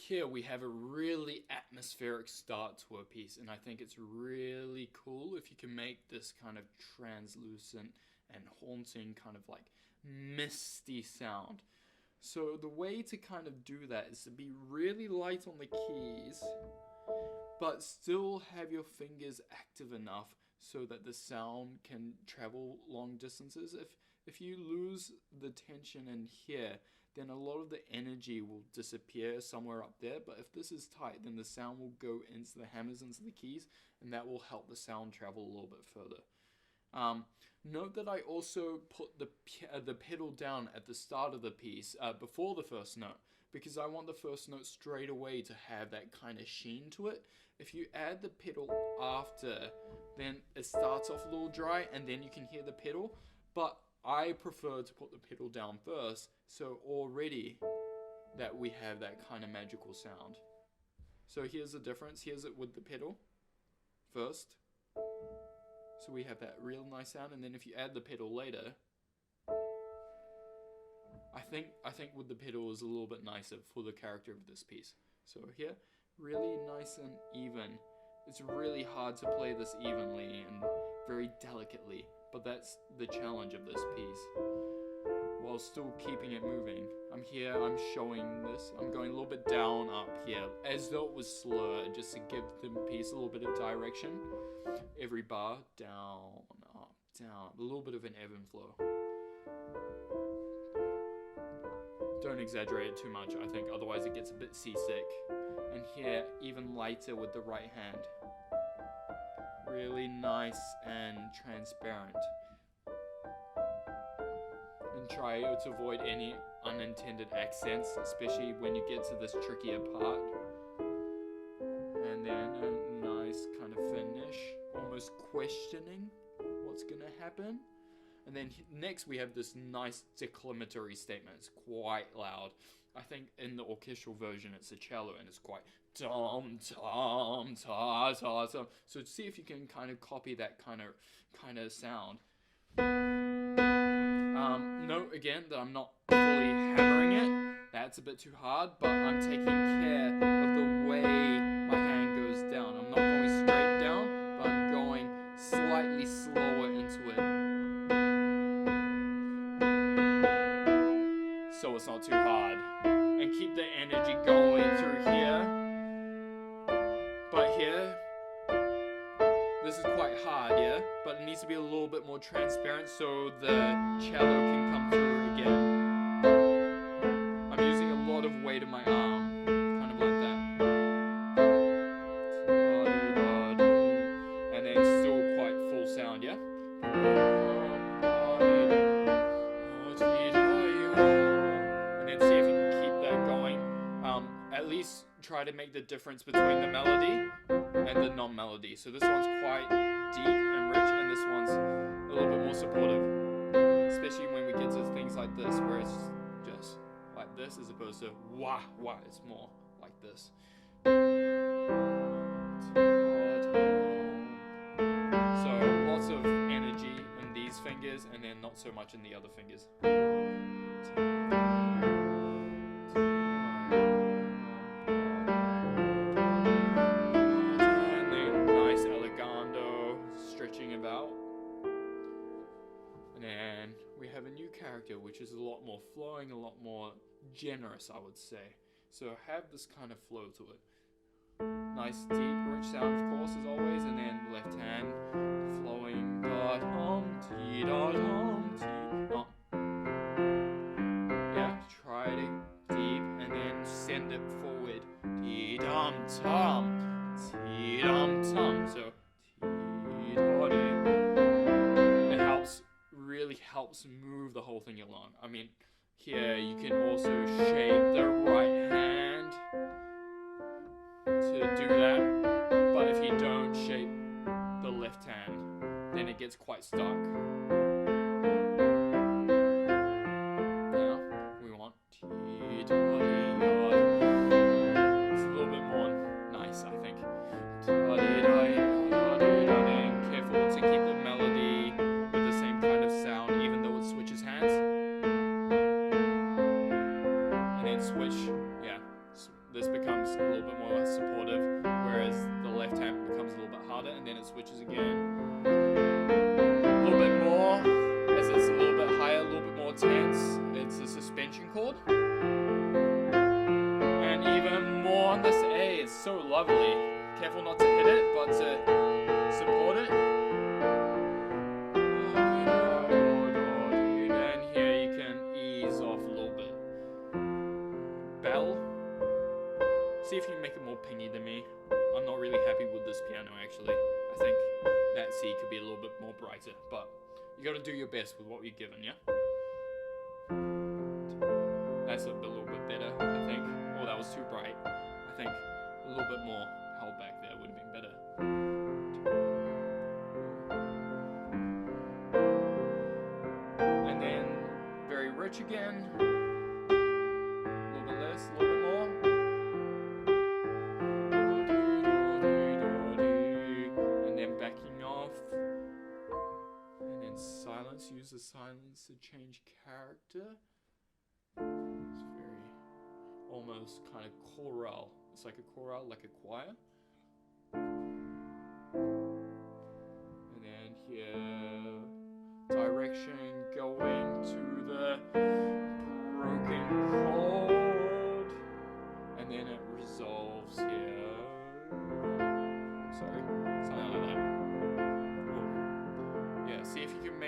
S1: Here we have a really atmospheric start to a piece, and I think it's really cool if you can make this kind of translucent and haunting, kind of like misty sound. So the way to kind of do that is to be really light on the keys, but still have your fingers active enough so that the sound can travel long distances. If you lose the tension in here, then a lot of the energy will disappear somewhere up there. But if this is tight, then the sound will go into the hammers, into the keys, and that will help the sound travel a little bit further. Note that I also put the pedal down at the start of the piece, before the first note, because I want the first note straight away to have that kind of sheen to it. If you add the pedal after, then it starts off a little dry, and then you can hear the pedal. But I prefer to put the pedal down first, so already that we have that kind of magical sound. So here's the difference. Here's it with the pedal first. So we have that real nice sound, and then if you add the pedal later, I think with the pedal is a little bit nicer for the character of this piece. So here, really nice and even. It's really hard to play this evenly and very delicately, but that's the challenge of this piece. while still keeping it moving. I'm here, I'm showing this. I'm going a little bit down, up here, as though it was slurred, just to give the piece a little bit of direction. Every bar, down, up, down. A little bit of an ebb and flow. Don't exaggerate it too much, I think, otherwise it gets a bit seasick. And here, even lighter with the right hand. Really nice and transparent. And try to avoid any unintended accents, especially when you get to this trickier part. And then a nice kind of finish, almost questioning what's gonna happen. And then next we have this nice declamatory statement. It's quite loud. I think in the orchestral version it's a cello and it's quite dum dum ta ta ta. So see if you can kind of copy that kind of sound. Note again that I'm not fully hammering it. That's a bit too hard, but I'm taking care of the way my hand goes down. I'm not going straight down, but I'm going slightly slower into it. So it's not too hard. And keep the energy going through here. But here, this is quite hard, yeah? But it needs to be a little bit more transparent so the cello can come through again. I'm using a lot of weight in my arm, kind of like that. And then still quite full sound, yeah? At least try to make the difference between the melody and the non-melody. So this one's quite deep and rich, and this one's a little bit more supportive. Especially when we get to things like this, where it's just like this as opposed to wah wah. It's more like this. So lots of energy in these fingers, and then not so much in the other fingers. About, and then we have a new character which is a lot more flowing, a lot more generous, I would say. So have this kind of flow to it. Nice deep rich sound, of course, as always, and then left hand flowing da dum ti da dum ti. Yeah, try it deep and then send it forward. Ti dum tum ti dum tum. So really helps move the whole thing along. I mean, here you can also shape the right hand to do that, but if you don't shape the left hand, then it gets quite stuck. Now we want it's a little bit more nice, I think. Careful to keep the melody with the same kind of sound, even though it switches hands. And then switch, yeah. This becomes a little bit more supportive, whereas the left hand becomes a little bit harder, and then it switches again. A little bit more, as it's a little bit higher, a little bit more tense. It's a suspension chord. And even more on this A, it's so lovely. Careful not to hit it, but to support it. And here you can ease off a little bit. Bell. See if you can make it more pingy than me. I'm not really happy with this piano, actually. I think that C could be a little bit more brighter, but you gotta do your best with what you're given, yeah? That's a little bit better, I think. Oh, that was too bright. I think a little bit more held back there would have been better. And then very rich again. A little bit less, a little bit more. And then backing off. And then silence. Use the silence to change character. It's very almost kind of choral. It's like a chorale, like a choir. And then here, direction going to the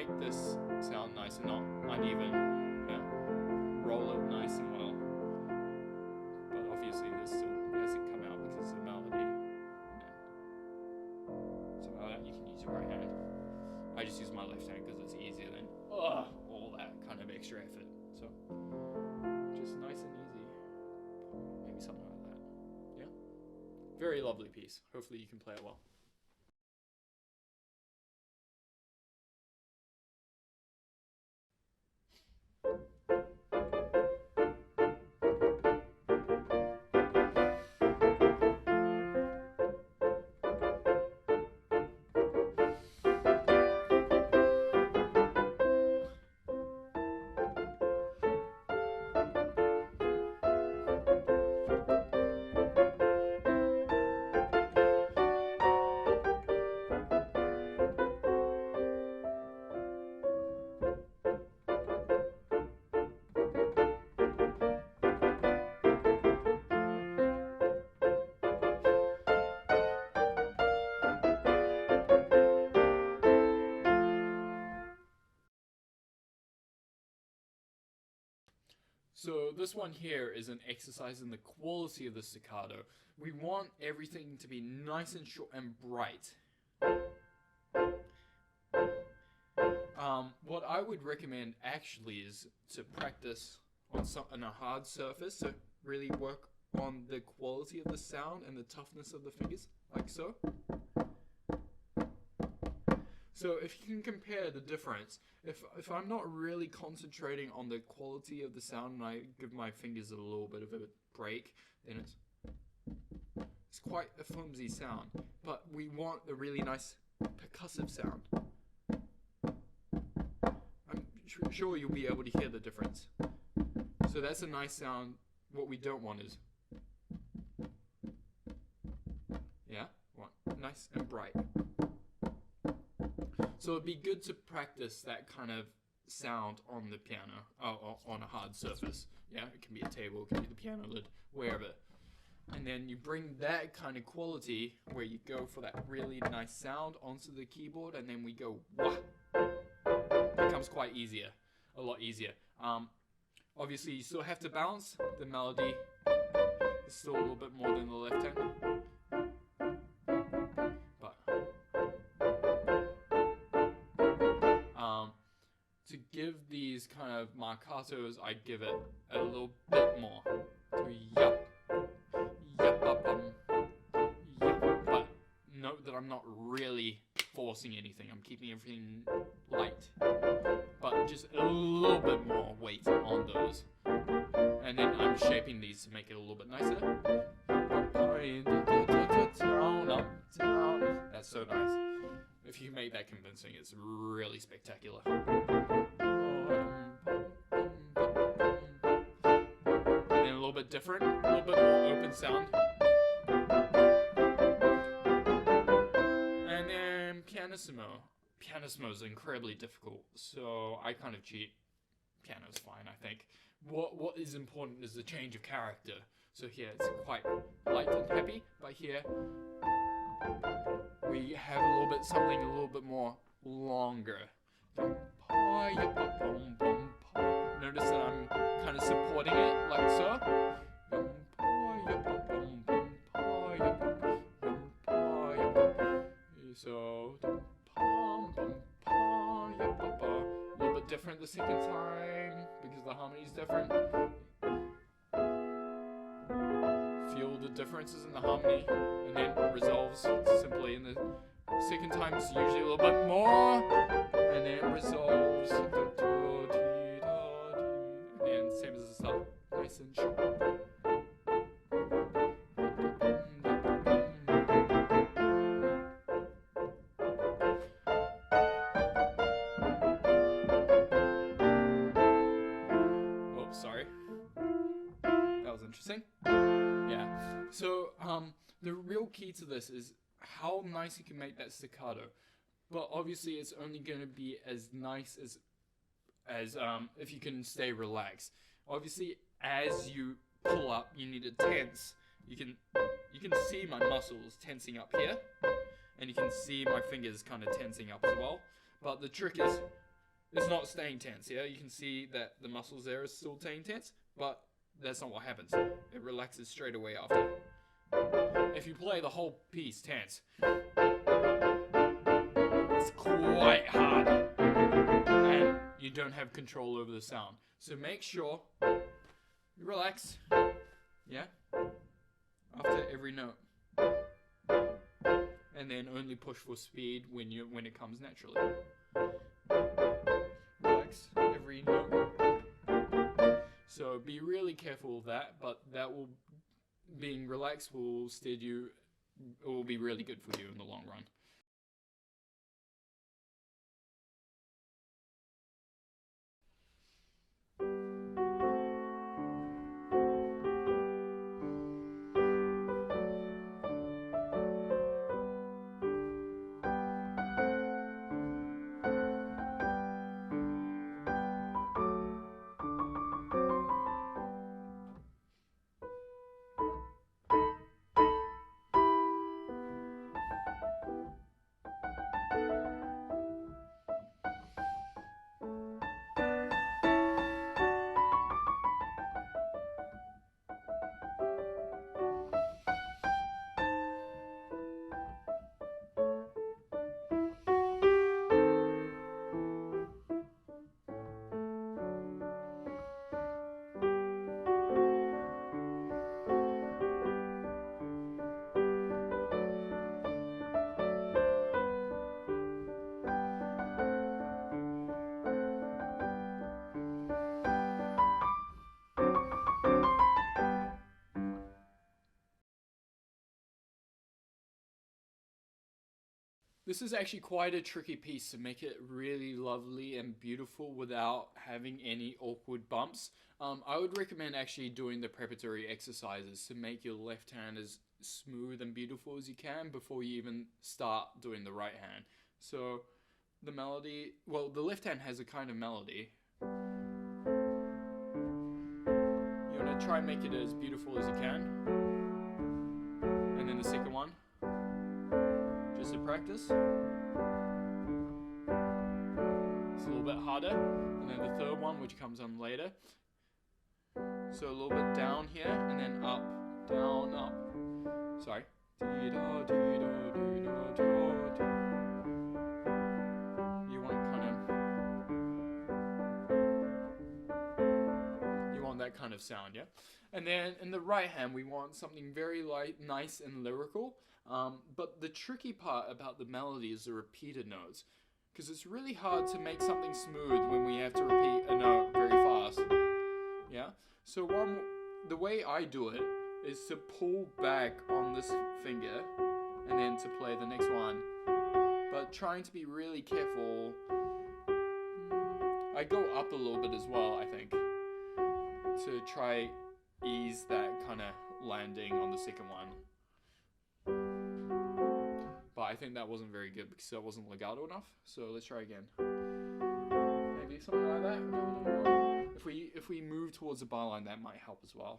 S1: make this sound nice and not uneven, roll it nice and well. But obviously this still hasn't come out because it's a melody. Something like that, you can use your right hand. I just use my left hand because it's easier than all that kind of extra effort. So just nice and easy. Maybe something like that. Yeah. Very lovely piece. Hopefully you can play it well. So this one here is an exercise in the quality of the staccato. We want everything to be nice and short and bright. What I would recommend actually is to practice on a hard surface, so really work on the quality of the sound and the toughness of the fingers, like so. So if you can compare the difference, if I'm not really concentrating on the quality of the sound and I give my fingers a little bit of a break, then it's quite a flimsy sound. But we want a really nice percussive sound. I'm sure you'll be able to hear the difference. So that's a nice sound. What we don't want is, nice and bright. So it'd be good to practice that kind of sound on the piano, on a hard surface. Yeah, it can be a table, it can be the piano lid, wherever. And then you bring that kind of quality where you go for that really nice sound onto the keyboard, and then we go wah. It becomes quite easier, a lot easier. Obviously, you still have to balance. The melody is still a little bit more than the left hand. To give these kind of marcatos, I give it a little bit more. So yup, yup, yup. But note that I'm not really forcing anything. I'm keeping everything light, but just a little bit more weight on those. And then I'm shaping these to make it a little bit nicer. That's so nice. If you make that convincing, it's really spectacular. And then a little bit different, a little bit more open sound. And then pianissimo. Pianissimo is incredibly difficult, so I kind of cheat. Piano's fine, I think. What is important is the change of character. So here it's quite light and happy, but here we have a little bit something a little bit more longer. Notice that I'm kind of supporting it like so. So a little bit different the second time because the harmony is different. Feel the differences in the harmony, and then it resolves simply in the second time. It's usually a little bit more, and then it resolves, and then same as the start, nice and short. Oh, sorry. That was interesting. Yeah. So, the real key to this is how nice you can make that staccato. But obviously it's only going to be as nice as if you can stay relaxed. Obviously, as you pull up, you need to tense. You can see my muscles tensing up here, and you can see my fingers kind of tensing up as well. But the trick is it's not staying tense. Yeah, you can see that the muscles there are still staying tense, but that's not what happens. It relaxes straight away after. If you play the whole piece tense, it's quite hard, and you don't have control over the sound. So make sure you relax, yeah, after every note, and then only push for speed when it comes naturally. Relax every note. So be really careful of that, but being relaxed will steady you. It will be really good for you in the long run. This is actually quite a tricky piece to make it really lovely and beautiful without having any awkward bumps. I would recommend actually doing the preparatory exercises to make your left hand as smooth and beautiful as you can before you even start doing the right hand. So the melody, well, the left hand has a kind of melody. You want to try and make it as beautiful as you can. And then the second one, just to practice. It's a little bit harder. And then the third one, which comes on later. So a little bit down here, and then up, down, up. Sorry. You want that kind of sound, yeah? And then in the right hand, we want something very nice and lyrical. But the tricky part about the melody is the repeated notes, because it's really hard to make something smooth when we have to repeat a note very fast. Yeah. So the way I do it is to pull back on this finger and then to play the next one. But trying to be really careful. I go up a little bit as well, I think, to try ease that kind of landing on the second one. But I think that wasn't very good because that wasn't legato enough. So let's try again. Maybe something like that. If we move towards the bar line, that might help as well.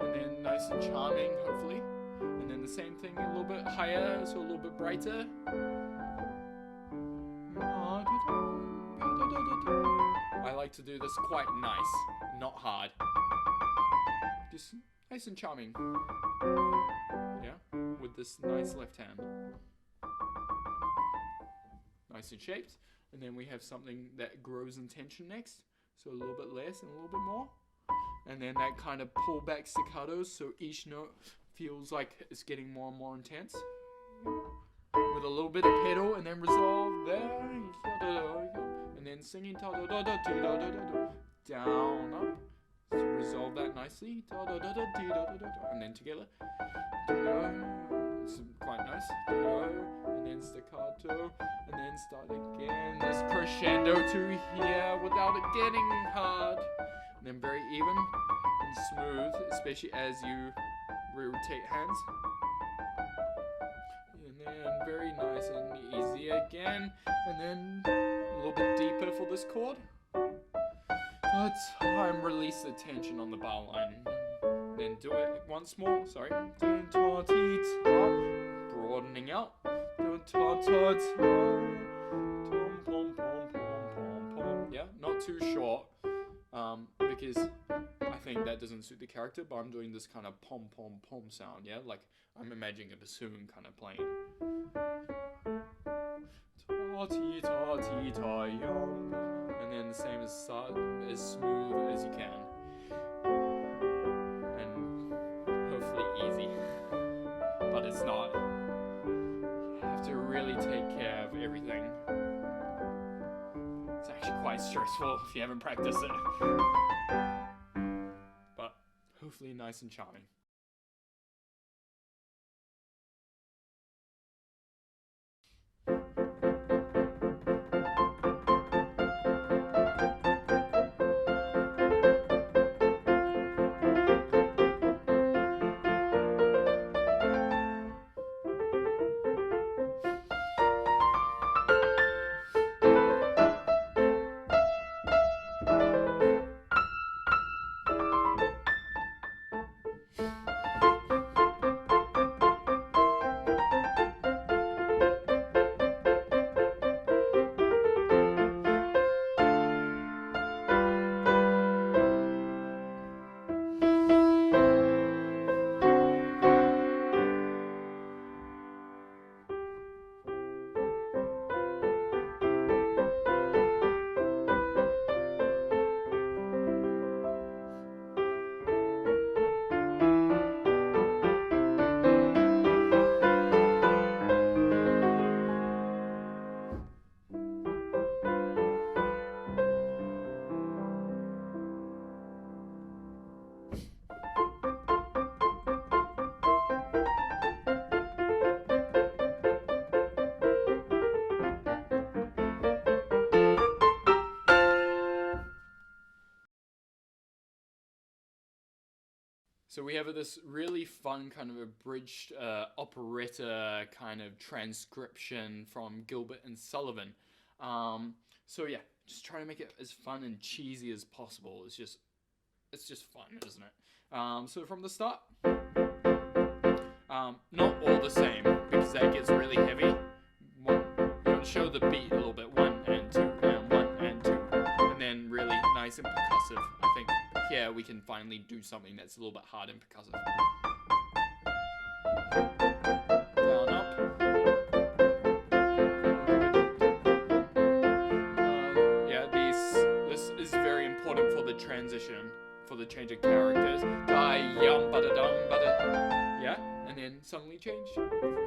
S1: And then nice and charming, hopefully. And then the same thing a little bit higher, so a little bit brighter. I like to do this quite nice, not hard. Just nice and charming. Yeah, with this nice left hand. Nice and shaped. And then we have something that grows in tension next. So a little bit less and a little bit more. And then that kind of pull back staccato, so each note feels like it's getting more and more intense. With a little bit of pedal and then resolve there. And then singing down, up. So resolve that nicely. And then together. It's quite nice. And then staccato. And then start again. This crescendo to here without it getting hard. And then very even and smooth, especially as you rotate hands. And then very nice and easy again. And then a little bit deeper for this chord. Time release the tension on the bar line. Then do it once more. Sorry. Broad broadening out. Yeah, not too short, because I think that doesn't suit the character, but I'm doing this kind of pom pom pom sound, yeah, like I'm imagining a bassoon kind of playing. And then the same as smooth as you can, and hopefully easy, but it's not. You have to really take care of everything. It's actually quite stressful if you haven't practiced it, but hopefully nice and charming. So we have this really fun kind of abridged operetta kind of transcription from Gilbert and Sullivan. So yeah, just trying to make it as fun and cheesy as possible. It's just fun, isn't it? So from the start, not all the same, because that gets really heavy. You want to show the beat a little bit, 1 and 2 and 1 and 2, and then really nice and percussive. I think here we can finally do something that's a little bit hard and percussive. Down, up. Yeah, this is very important for the transition, for the change of characters. Yeah, and then suddenly change.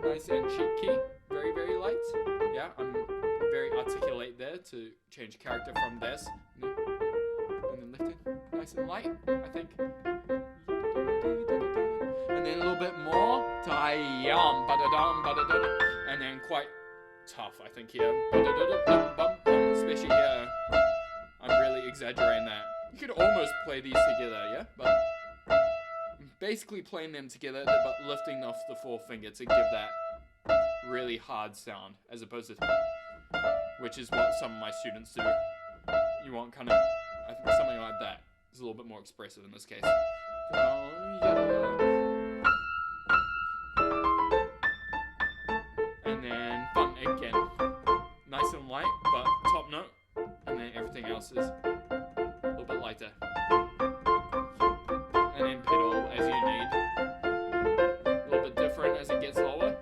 S1: Nice and cheap key. Very, very light. Yeah, I'm very articulate there to change character from this. And then lift it. Nice and light, I think. And then a little bit more. And then quite tough, I think, here. Especially here. I'm really exaggerating that. You could almost play these together, yeah? But I'm basically playing them together, but lifting off the forefinger to give that really hard sound, as opposed to, which is what some of my students do. You want kind of, I think something like that is a little bit more expressive in this case. And then fun again. Nice and light, but top note. And then everything else is a little bit lighter. And then pedal as you need. A little bit different as it gets lower.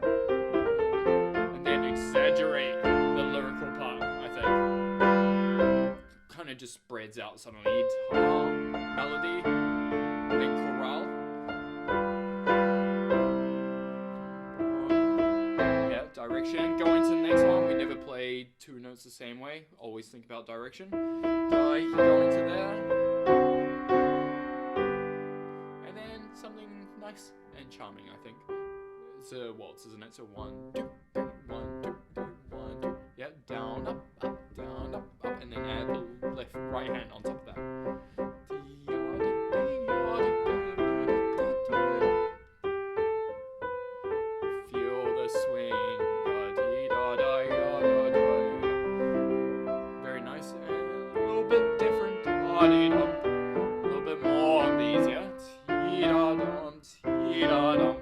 S1: And then exaggerate the lyrical part, I think. Kind of just spreads out suddenly. Melody, then chorale. Yeah, direction. Going to the next one. We never play 2 notes the same way. Always think about direction. Going to there. And then something nice and charming, I think. It's a waltz, isn't it? So 1, 2, 3, 1, 2, 3, 1, 2. Yeah, down, up, down, up, up, and then add the left, right hand on top of that. Feel the swing. Very nice and a little bit different. A little bit more on these, yeah. T-da-dum, t-da-dum,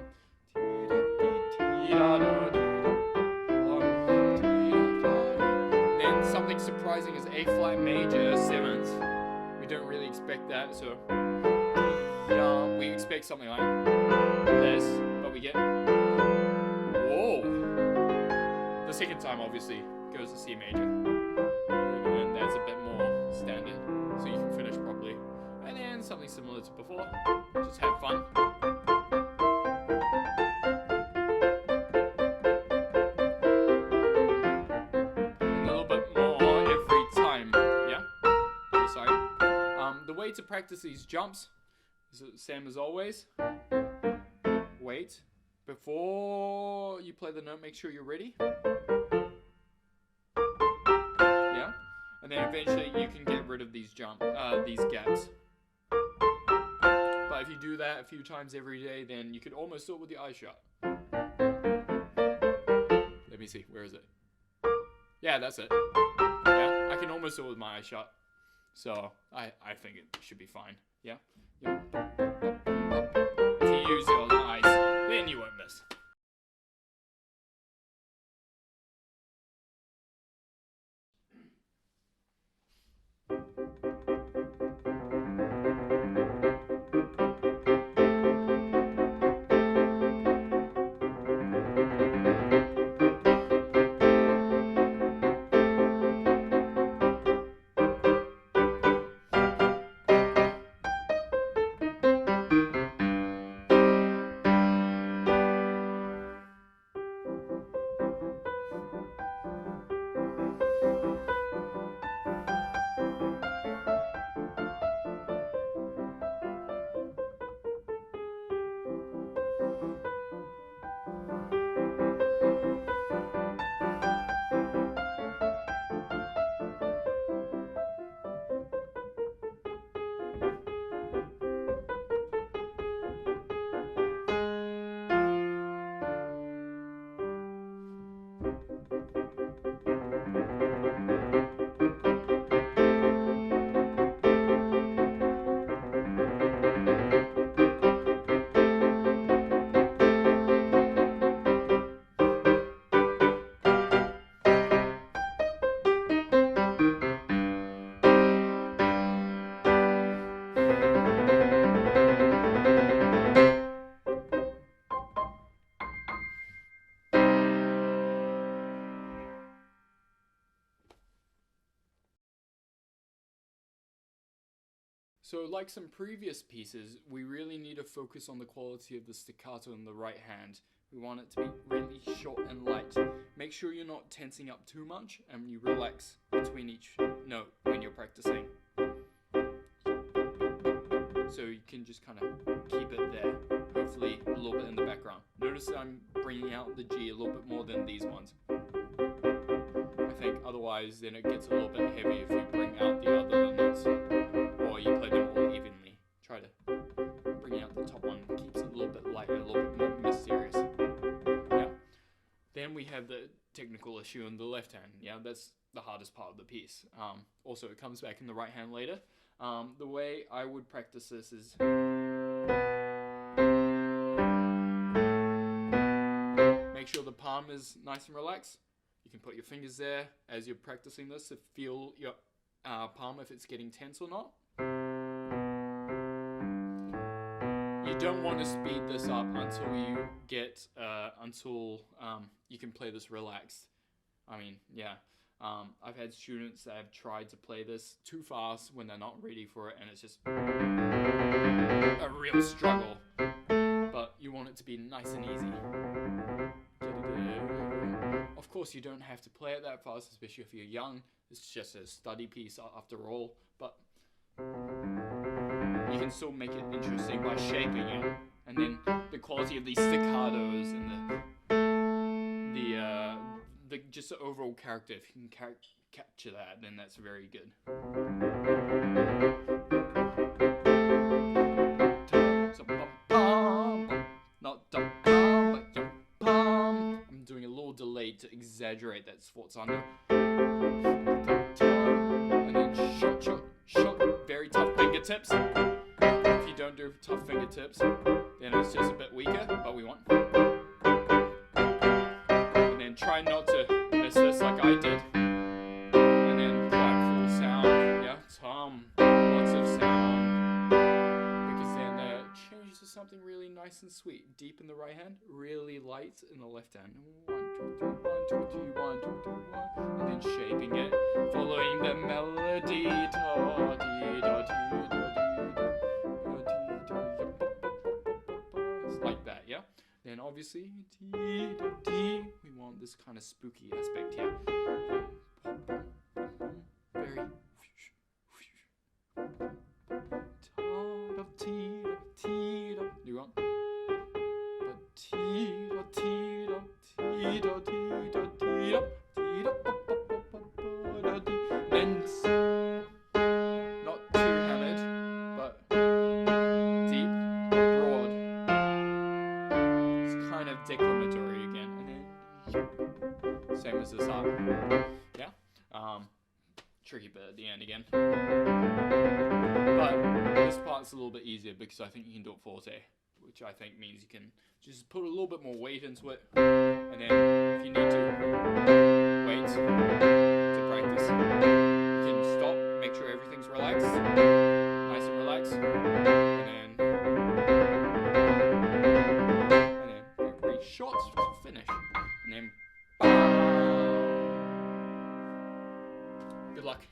S1: t-da-dum. that. So yeah, we expect something like this, but we get whoa. The second time obviously goes to C major, and that's a bit more standard, so you can finish properly. And then something similar to before, just have fun. And a little bit more every time, yeah? Oh, sorry. The way to practice these jumps is the same as always. Wait. Before you play the note, make sure you're ready. Yeah? And then eventually you can get rid of these gaps. But if you do that a few times every day, then you could almost do it with your eyes shut. Let me see, where is it? Yeah, that's it. Yeah, I can almost do it with my eyes shut. So, I think it should be fine. Yeah? Yeah. If you use your eyes, then you won't miss. So like some previous pieces, we really need to focus on the quality of the staccato in the right hand. We want it to be really short and light. Make sure you're not tensing up too much and you relax between each note when you're practicing. So you can just kind of keep it there, hopefully a little bit in the background. Notice that I'm bringing out the G a little bit more than these ones. I think otherwise then it gets a little bit heavy if you bring out the other notes. Or you play them all evenly. Try to bring out the top one, keeps it a little bit lighter, a little bit more mysterious. Yeah. Then we have the technical issue in the left hand. Yeah, that's the hardest part of the piece. Also, it comes back in the right hand later. The way I would practice this is make sure the palm is nice and relaxed. You can put your fingers there as you're practicing this to feel your palm if it's getting tense or not. You don't want to speed this up until you get you can play this relaxed. I mean, yeah. I've had students that have tried to play this too fast when they're not ready for it, and it's just a real struggle. But you want it to be nice and easy. Of course, you don't have to play it that fast, especially if you're young. It's just a study piece after all, but you can still make it interesting by shaping it. And then the quality of these staccatos and the just the overall character, if you can capture that, then that's very good. I'm doing a little delay to exaggerate that sforzando. And then shot, very tough fingertips. If you don't do tough fingertips, then it's just a bit weaker, but we want. And then try not to miss this like I did. And then quite full sound, yeah, lots of sound. something really nice and sweet. Deep in the right hand, really light in the left hand. 1, 2, 3, 1, 2, 3, 1, 2, 3, 1. And then shaping it, following the melody. It's like that, yeah? Then obviously, we want this kind of spooky aspect here. Very. You want? Then not too hammered, but deep, but broad. It's kind of declamatory again, and then same as this arm. Yeah. Tricky bit at the end again. But this part's a little bit easier because I think you can do it forte, which I think means you can just put a little bit more weight into it, and then if you need to wait to practice, you can stop, make sure everything's relaxed, nice and relaxed, and then very short to finish, and then good luck.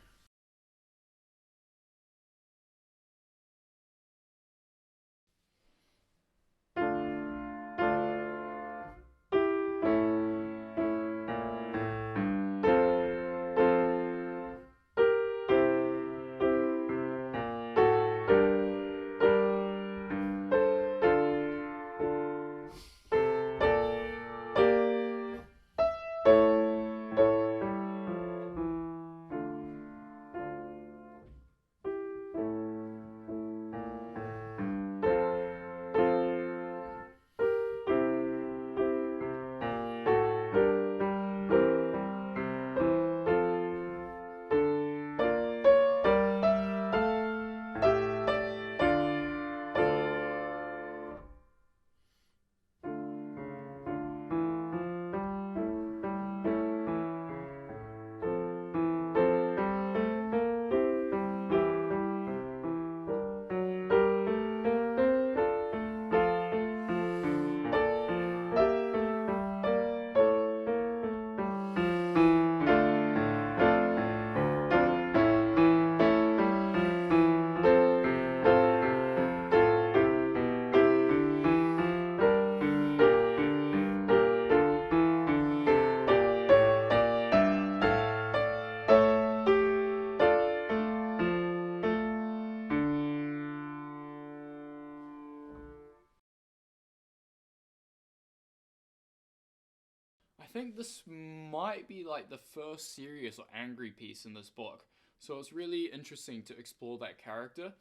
S1: I think this might be like the first serious or angry piece in this book. So it's really interesting to explore that character.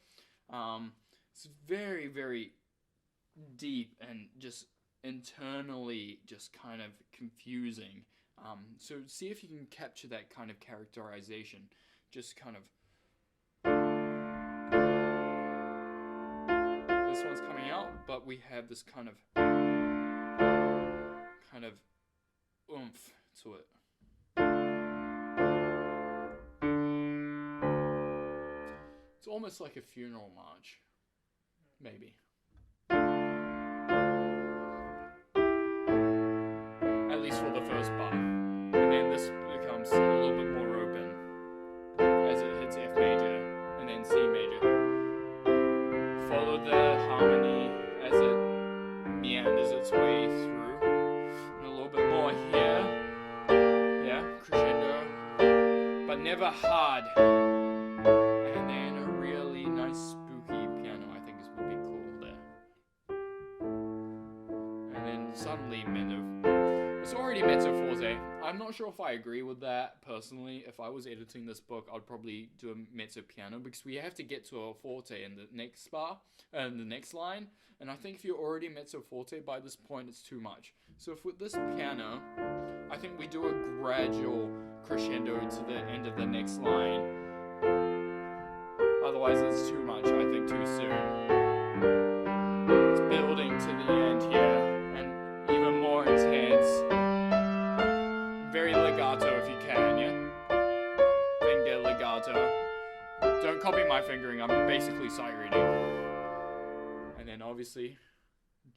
S1: It's very, very deep and just internally just kind of confusing. So see if you can capture that kind of characterization. Just kind of... This one's coming out, but we have this kind of oomph to it. It's almost like a funeral march, maybe. At least for the first bar. And then this becomes a little bit more open as it hits F major and then C major. Follow the harmony as it meanders its way through. More here, yeah, crescendo, but never hard, and then a really nice spooky piano, I think is would be cool there, and then suddenly mezzo. It's already mezzo forte. I'm not sure if I agree with that personally. If I was editing this book, I'd probably do a mezzo piano because we have to get to a forte in the next bar, and the next line. And I think if you're already mezzo forte by this point, it's too much. So if with this piano, I think we do a gradual crescendo to the end of the next line. Otherwise, it's too much, I think, too soon. It's building to the end here, and even more intense. Very legato if you can, yeah? Finger legato. Don't copy my fingering, I'm basically sight reading. And then obviously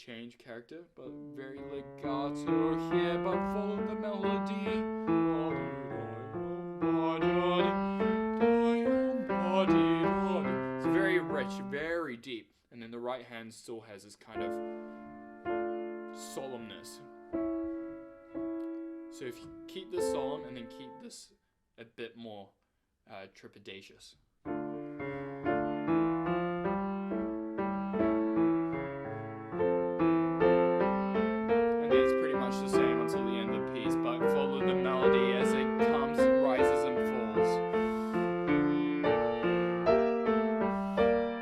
S1: change character, but very legato here, but follow the melody. It's very rich, very deep, and then the right hand still has this kind of solemnness. So if you keep this solemn and then keep this a bit more trepidatious. And then it's pretty much the same until the end of the piece, but follow the melody as it comes, rises and falls.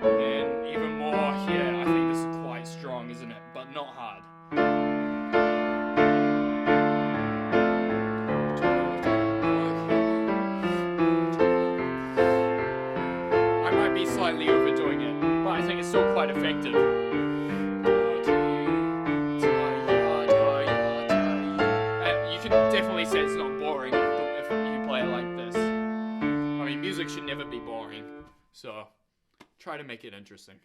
S1: And even more here, I think this is quite strong, isn't it? But not hard. Slightly overdoing it, but I think it's still quite effective. And you can definitely say it's not boring if you play it like this. I mean, music should never be boring, so try to make it interesting.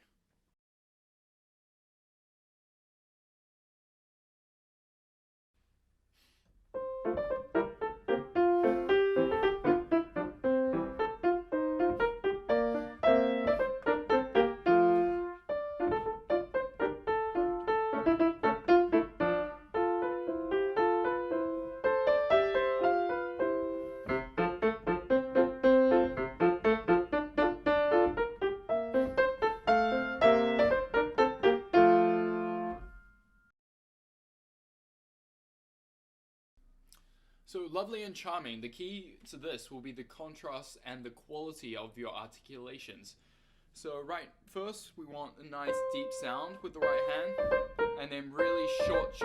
S1: So lovely and charming, the key to this will be the contrast and the quality of your articulations. So right, first we want a nice deep sound with the right hand, and then really short,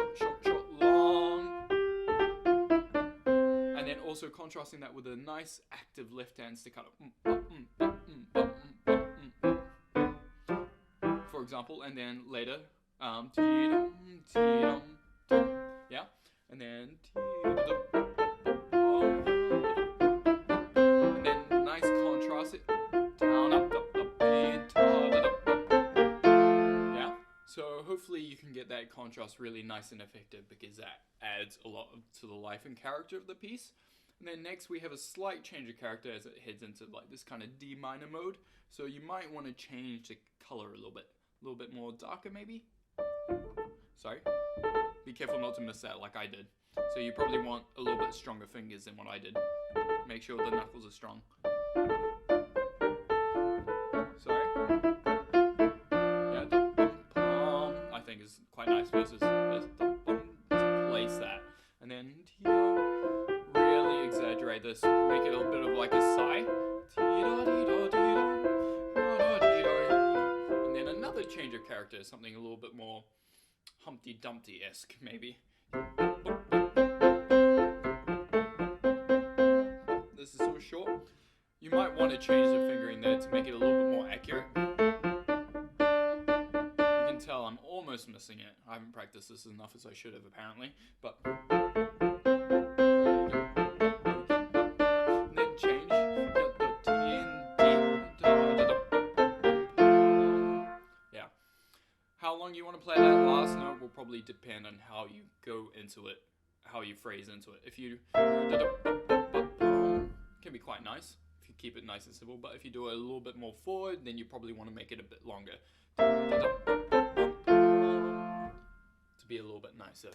S1: long. And then also contrasting that with a nice active left hand staccato. For example, and then later, yeah, and then nice contrast it down, up, yeah. So hopefully you can get that contrast really nice and effective, because that adds a lot to the life and character of the piece. And then next we have a slight change of character as it heads into like this kind of D minor mode. So you might want to change the color a little bit more darker maybe. Sorry. Be careful not to miss that like I did. So you probably want a little bit stronger fingers than what I did. Make sure the knuckles are strong. Sorry. Yeah, I think is quite nice versus this. To place that. And then really exaggerate this. Make it a bit of like a sigh. And then another change of character, something a little bit more Humpty Dumpty-esque maybe. This is so short. You might want to change the fingering there to make it a little bit more accurate. You can tell I'm almost missing it. I haven't practiced this as enough as I should have apparently, but and then change. Yeah. How long you want to play that last note will probably depend on how you go into it, how you phrase into it. If you can be quite nice if you keep it nice and simple, but if you do it a little bit more forward, then you probably want to make it a bit longer to be a little bit nicer.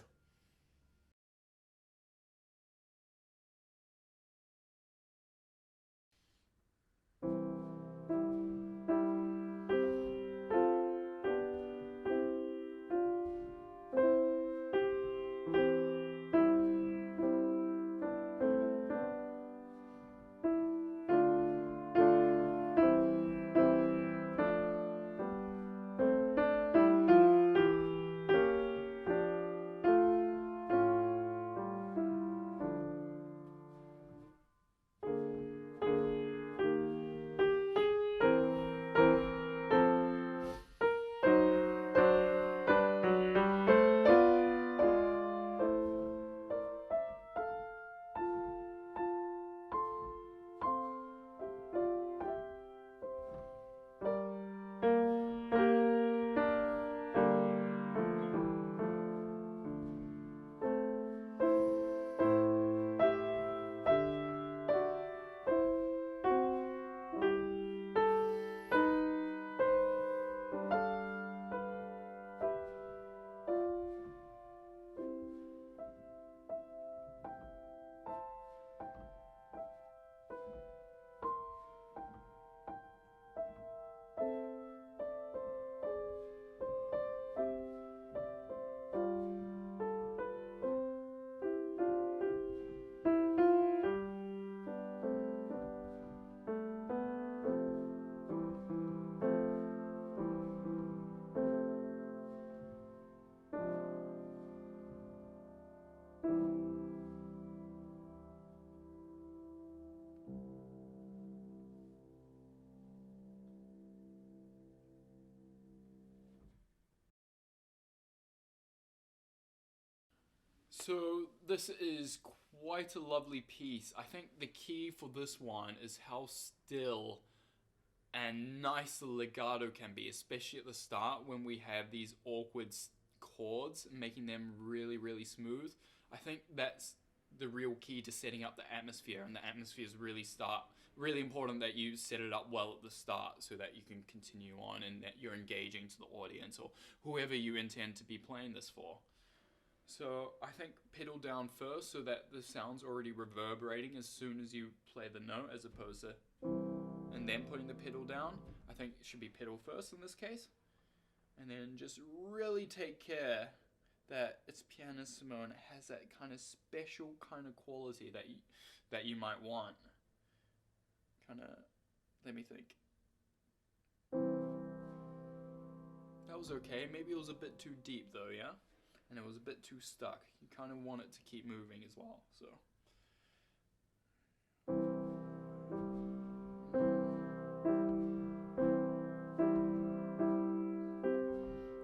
S1: So this is quite a lovely piece. I think the key for this one is how still and nice the legato can be, especially at the start when we have these awkward chords, making them really, really smooth. I think that's the real key to setting up the atmosphere, and the atmosphere is really important that you set it up well at the start so that you can continue on and that you're engaging to the audience or whoever you intend to be playing this for. So I think pedal down first so that the sound's already reverberating as soon as you play the note, as opposed to and then putting the pedal down. I think it should be pedal first in this case. And then just really take care that it's pianissimo and it has that kind of special kind of quality that you might want. Kind of, let me think. That was okay. Maybe it was a bit too deep though, yeah? And it was a bit too stuck. You kind of want it to keep moving as well, so.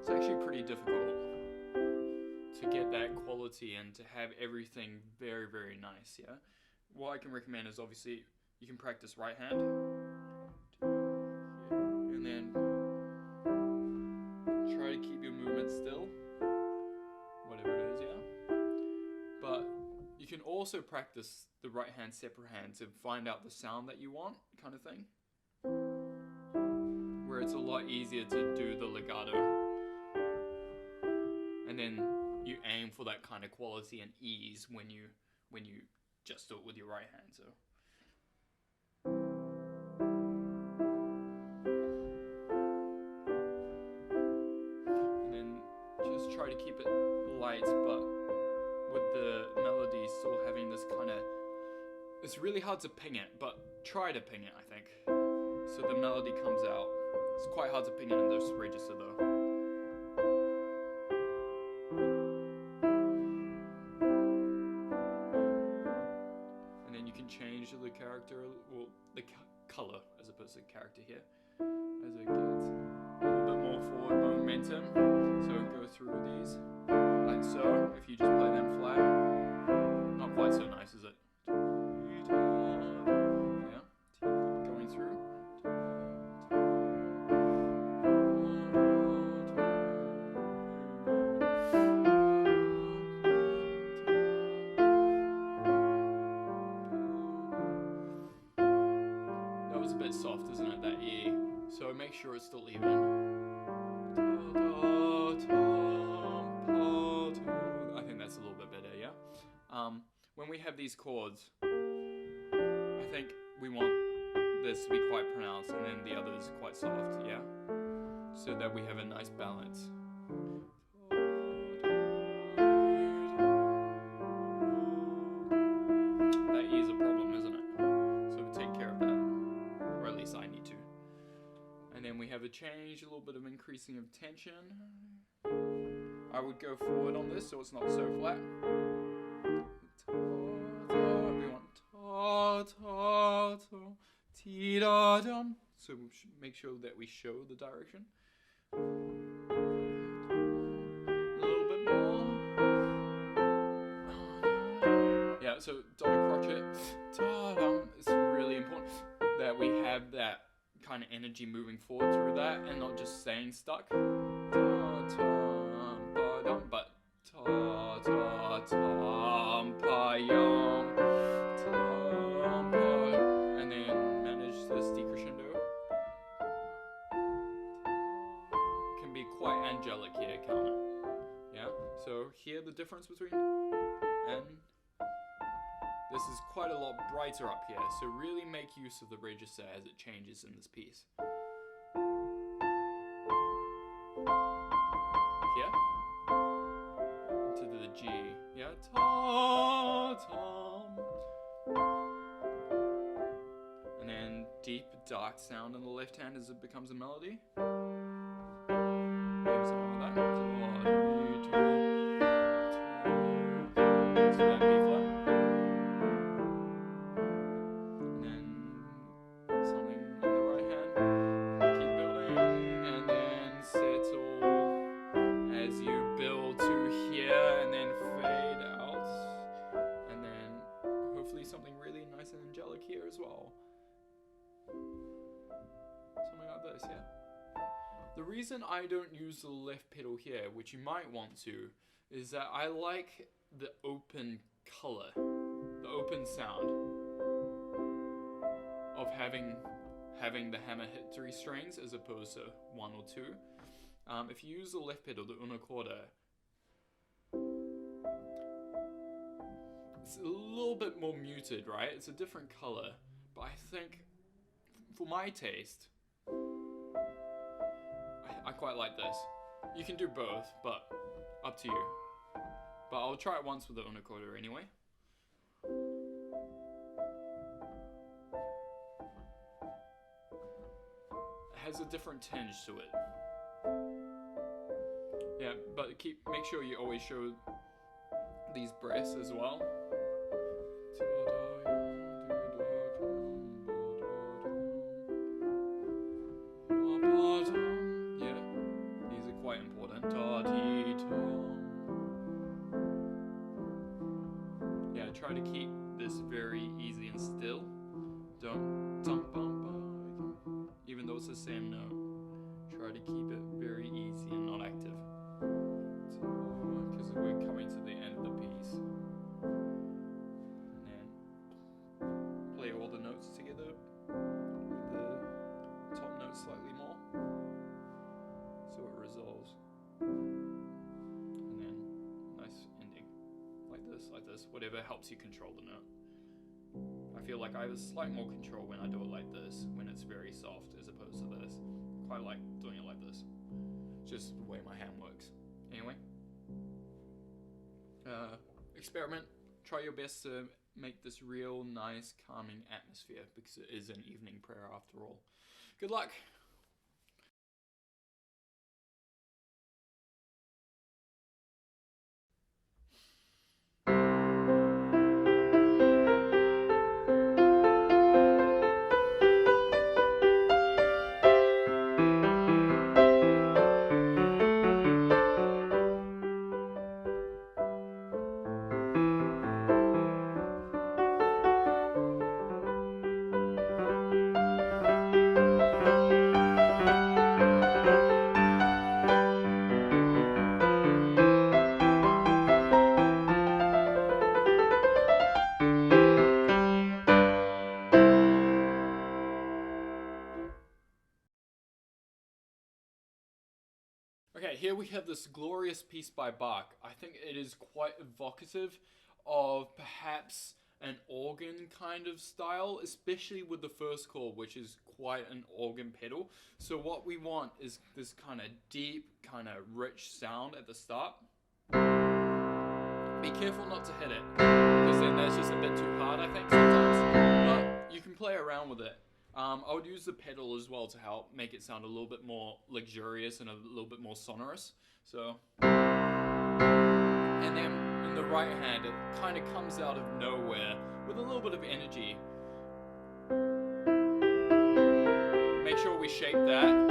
S1: It's actually pretty difficult to get that quality and to have everything very, very nice, yeah? What I can recommend is obviously you can practice right hand. And then try to keep your movement still. Whatever it is, yeah? But you can also practice the right hand, separate hand to find out the sound that you want, kind of thing. Where it's a lot easier to do the legato. And then you aim for that kind of quality and ease when you just do it with your right hand, so. And then just try to keep it light, but with the melody still having this kind of, it's really hard to ping it, but try to ping it, I think. So the melody comes out. It's quite hard to ping it in this register though. And then you can change the character, well, the color as opposed to character here, as it gets a little bit more forward momentum. So go through these. Like so, if you just play them flat, not quite so nice, is it? Yeah, going through. That was a bit soft, isn't it, that E? So make sure it's still even. I think that's a little bit better, yeah? When we have these chords, I think we want this to be quite pronounced and then the others quite soft, yeah? So that we have a nice balance. That E is a problem, isn't it? So we take care of that, or at least I need to. And then we have a change, a little bit of increasing of tension. I would go forward on this so it's not so flat. We want ta ta ta ti da dum. So we should make sure that we show the direction. A little bit more. Yeah, so Dona crochet. Ta dum. It's really important that we have that kind of energy moving forward through that and not just staying stuck. Ta ta ba dum, but ta ta tam pa yum tam pa, and then manage this decrescendo. Can be quite angelic here, can't it? Yeah. So here the difference between and. This is quite a lot brighter up here, so really make use of the register as it changes in this piece. Here, into the G, yeah, ta tam, and then deep, dark sound in the left hand as it becomes a melody. Maybe something like that. So that B flat. Settle as you build to here and then fade out. The reason I don't use the left pedal here, which you might want to, is that I like the open color, the open sound of having the hammer hit 3 strings as opposed to 1 or 2. If you use the left pedal, the una corda, it's a little bit more muted, right? It's a different color, but I think for my taste, I quite like this. You can do both, but up to you. But I'll try it once with the una corda anyway. It has a different tinge to it. Yeah, but make sure you always show these breaths as well. Try to keep this very easy and still. Don't even though it's the same note. Try to keep it very easy and not active. Because we're coming to the end of the piece. And then play all the notes together with the top note slightly more. So it resolves. And then nice ending. Like this, whatever helps you control the note. I feel like I have a slight more control when I do it like this, when it's very soft as opposed to this. Quite like doing it like this. Just the way my hand works. Anyway, experiment. Try your best to make this real nice, calming atmosphere because it is an evening prayer after all. Good luck. Okay, here we have this glorious piece by Bach. I think it is quite evocative of perhaps an organ kind of style, especially with the first chord, which is quite an organ pedal. So what we want is this kind of deep, kind of rich sound at the start. Be careful not to hit it, because then that's just a bit too hard, I think, sometimes. But you can play around with it. I would use the pedal as well to help make it sound a little bit more luxurious and a little bit more sonorous. So, and then in the right hand, it kind of comes out of nowhere with a little bit of energy. Make sure we shape that,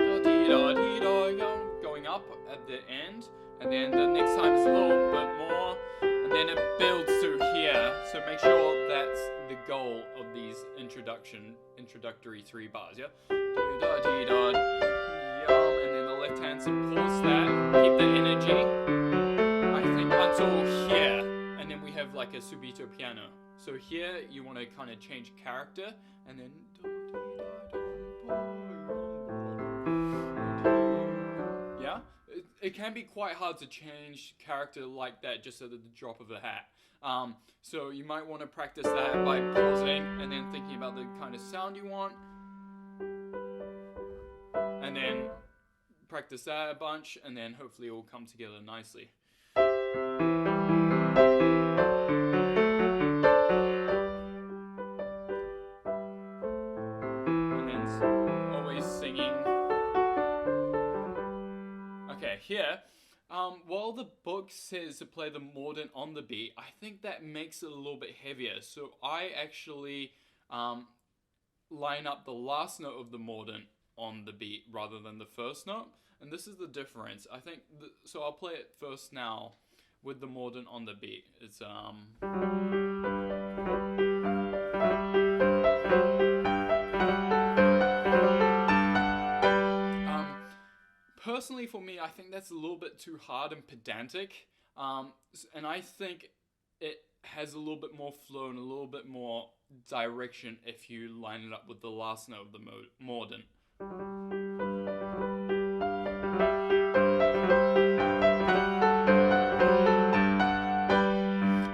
S1: going up at the end, and then the next time is a little bit more, and then it builds to here. So make sure that's the goal of these introductory 3 bars, yeah? And then the left hand supports that, keep the energy, I think, until here. And then we have like a subito piano. So here you want to kind of change character, and then yeah? It can be quite hard to change character like that just at the drop of a hat. So you might want to practice that by pausing and then thinking about the kind of sound you want. And then practice that a bunch, and then hopefully it will come together nicely. And then always singing. Okay, here. While the book says to play the mordent on the beat, I think that makes it a little bit heavier. So I actually line up the last note of the mordent on the beat rather than the first note. And this is the difference. I think, so I'll play it first now with the mordent on the beat. It's personally, for me, I think that's a little bit too hard and pedantic. And I think it has a little bit more flow and a little bit more direction if you line it up with the last note of the mordent.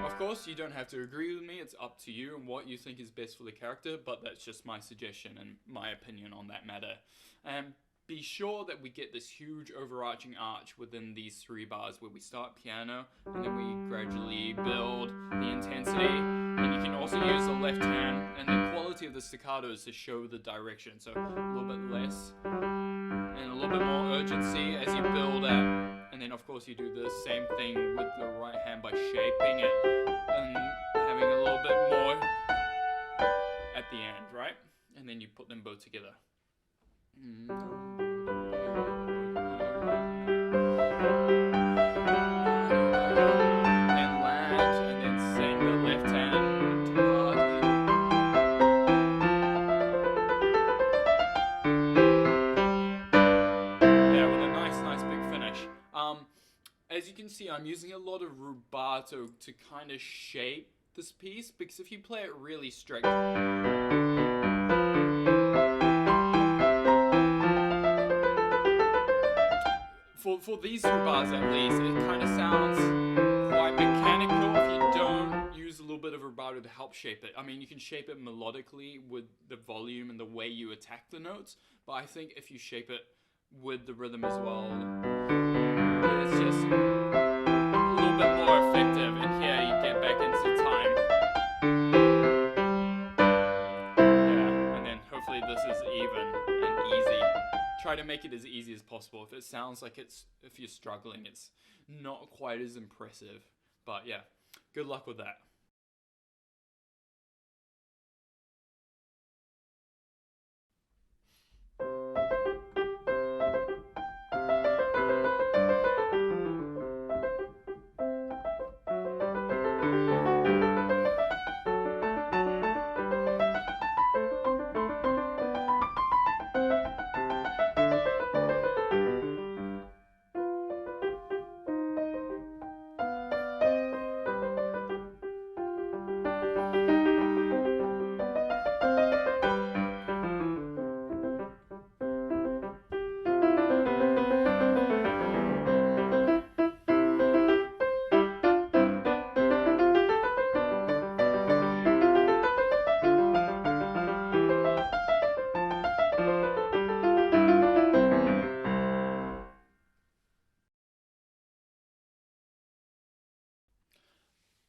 S1: Of course, you don't have to agree with me. It's up to you and what you think is best for the character, but that's just my suggestion and my opinion on that matter. Be sure that we get this huge overarching arch within these 3 bars where we start piano and then we gradually build the intensity. And you can also use the left hand, and the quality of the staccato is to show the direction. So a little bit less and a little bit more urgency as you build up. And then of course you do the same thing with the right hand by shaping it and having a little bit more at the end, right? And then you put them both together. And land, and then sing the left hand. Yeah, with a nice big finish. As you can see, I'm using a lot of rubato to kind of shape this piece, because if you play it really strict, for these 2 bars at least, it kind of sounds quite mechanical if you don't use a little bit of rubato to help shape it. I mean, you can shape it melodically with the volume and the way you attack the notes, but I think if you shape it with the rhythm as well, it's just a little bit more effective, and here you get back into time. Yeah, and then hopefully this is even and easy. Try to make it as easy as possible. If it sounds like if you're struggling, it's not quite as impressive. But yeah, good luck with that.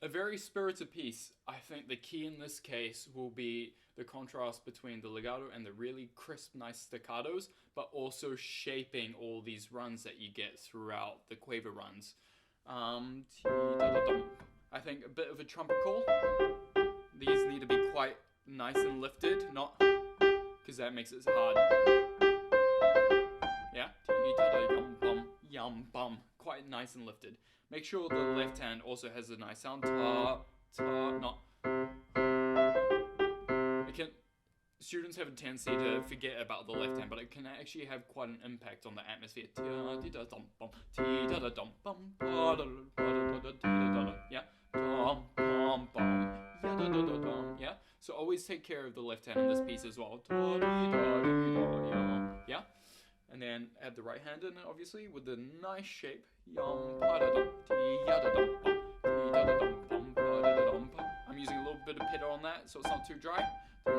S1: A very spirited piece. I think the key in this case will be the contrast between the legato and the really crisp, nice staccatos, but also shaping all these runs that you get throughout the quaver runs. I think a bit of a trumpet call. These need to be quite nice and lifted, not because that makes it hard. Yeah, yum bum, quite nice and lifted. Make sure the left hand also has a nice sound. Ta, not. Students have a tendency to forget about the left hand, but it can actually have quite an impact on the atmosphere. Yeah. Yeah. So always take care of the left hand in this piece as well. Yeah. And then add the right hand in, obviously, with the nice shape. I'm using a little bit of pitter on that, so it's not too dry. Yeah,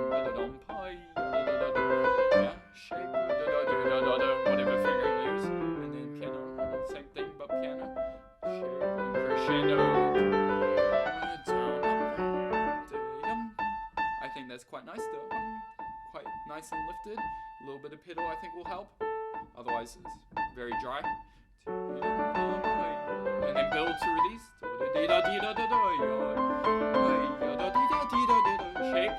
S1: shape, whatever finger you use. And then piano, same thing, but piano. Shape, crescendo. I think that's quite nice, though. Quite nice and lifted. A little bit of piddle, I think, will help. Otherwise, it's very dry. And then build through these. Shape.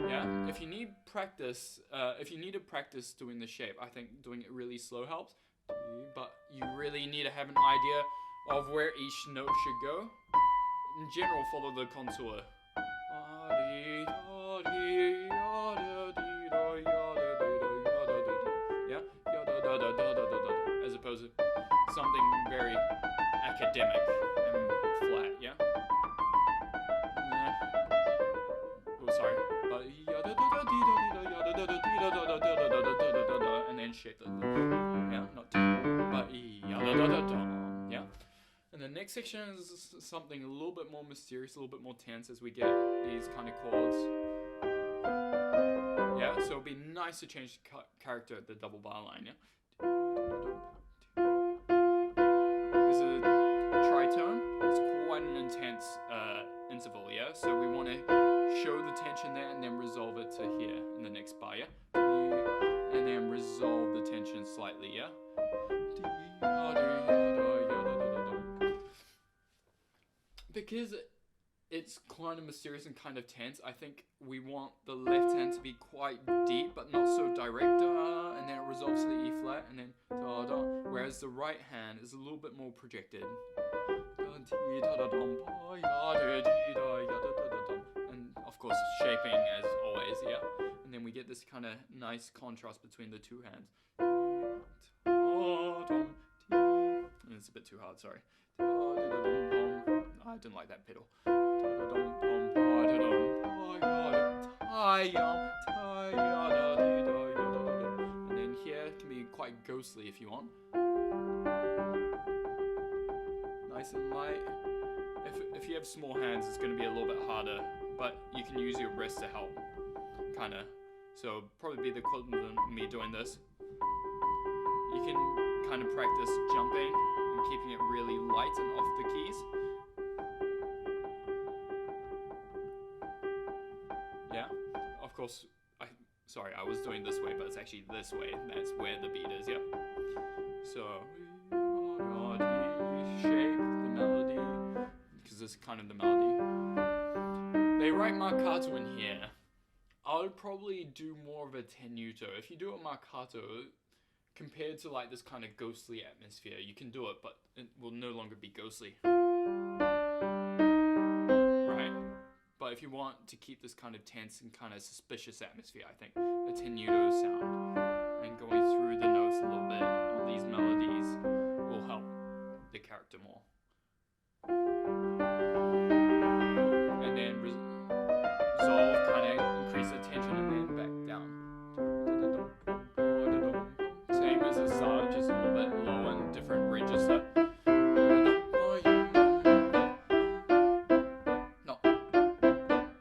S1: Yeah. If you need practice, if you need to practice doing the shape, I think doing it really slow helps. But you really need to have an idea of where each note should go. In general, follow the contour. Yeah, suppose something very academic and flat, yeah? Oh, sorry. And then shape it. Yeah, not but yeah. And the next section is something a little bit more mysterious, a little bit more tense as we get these kind of chords. Yeah, so it'd be nice to change the character at the double bar line, yeah? This is a tritone. It's quite an intense interval, yeah? So we want to show the tension there and then resolve it to here in the next bar, yeah? And then resolve the tension slightly, yeah? Because it's kind of mysterious and kind of tense, I think we want the left hand to be quite deep but not so direct, and then it resolves to the E flat, and then da da, whereas the right hand is a little bit more projected. And of course shaping as always, yeah? And then we get this kind of nice contrast between the two hands. And it's a bit too hard, sorry. I didn't like that pedal. And then here it can be quite ghostly if you want. Nice and light. If you have small hands, it's going to be a little bit harder, but you can use your wrist to help, kind of. So probably be the equivalent of me doing this. You can kind of practice jumping and keeping it really light and off the keys. Yeah, of course, sorry, I was doing this way, but it's actually this way. That's where the beat is, yeah. So, shape the melody, because this is kind of the melody. They write marcato in here. I would probably do more of a tenuto. If you do a marcato, compared to like this kind of ghostly atmosphere, you can do it, but it will no longer be ghostly. Right? But if you want to keep this kind of tense and kind of suspicious atmosphere, I think a tenuto sound and going through the notes a little bit on these melodies will help the character more. And then resolve, kind of increase the tension and then back down. Same as the start, just a little bit low and different register. No.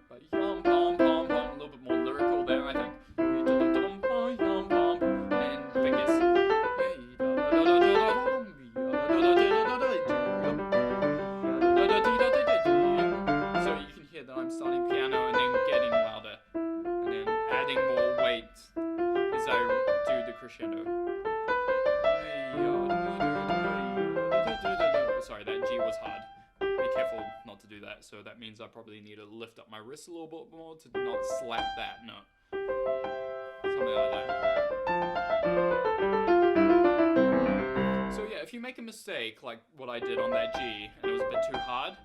S1: But yum pom pom pom, a little bit more lyrical there, I think. And fingers. So you can hear that I'm starting piano and then getting louder. And then adding more weight as I do the crescendo. Sorry, that G was hard. Be careful not to do that. So that means I probably need to lift up my wrist a little bit more to not slap that note. Something like that. So yeah, if you make a mistake like what I did on that G and it was a bit too hard,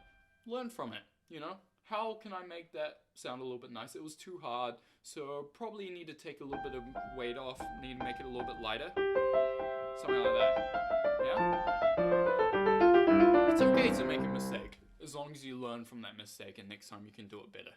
S1: learn from it, you know? How can I make that sound a little bit nicer? It was too hard, so probably need to take a little bit of weight off, need to make it a little bit lighter. Something like that. Yeah? It's okay to make a mistake, as long as you learn from that mistake and next time you can do it better.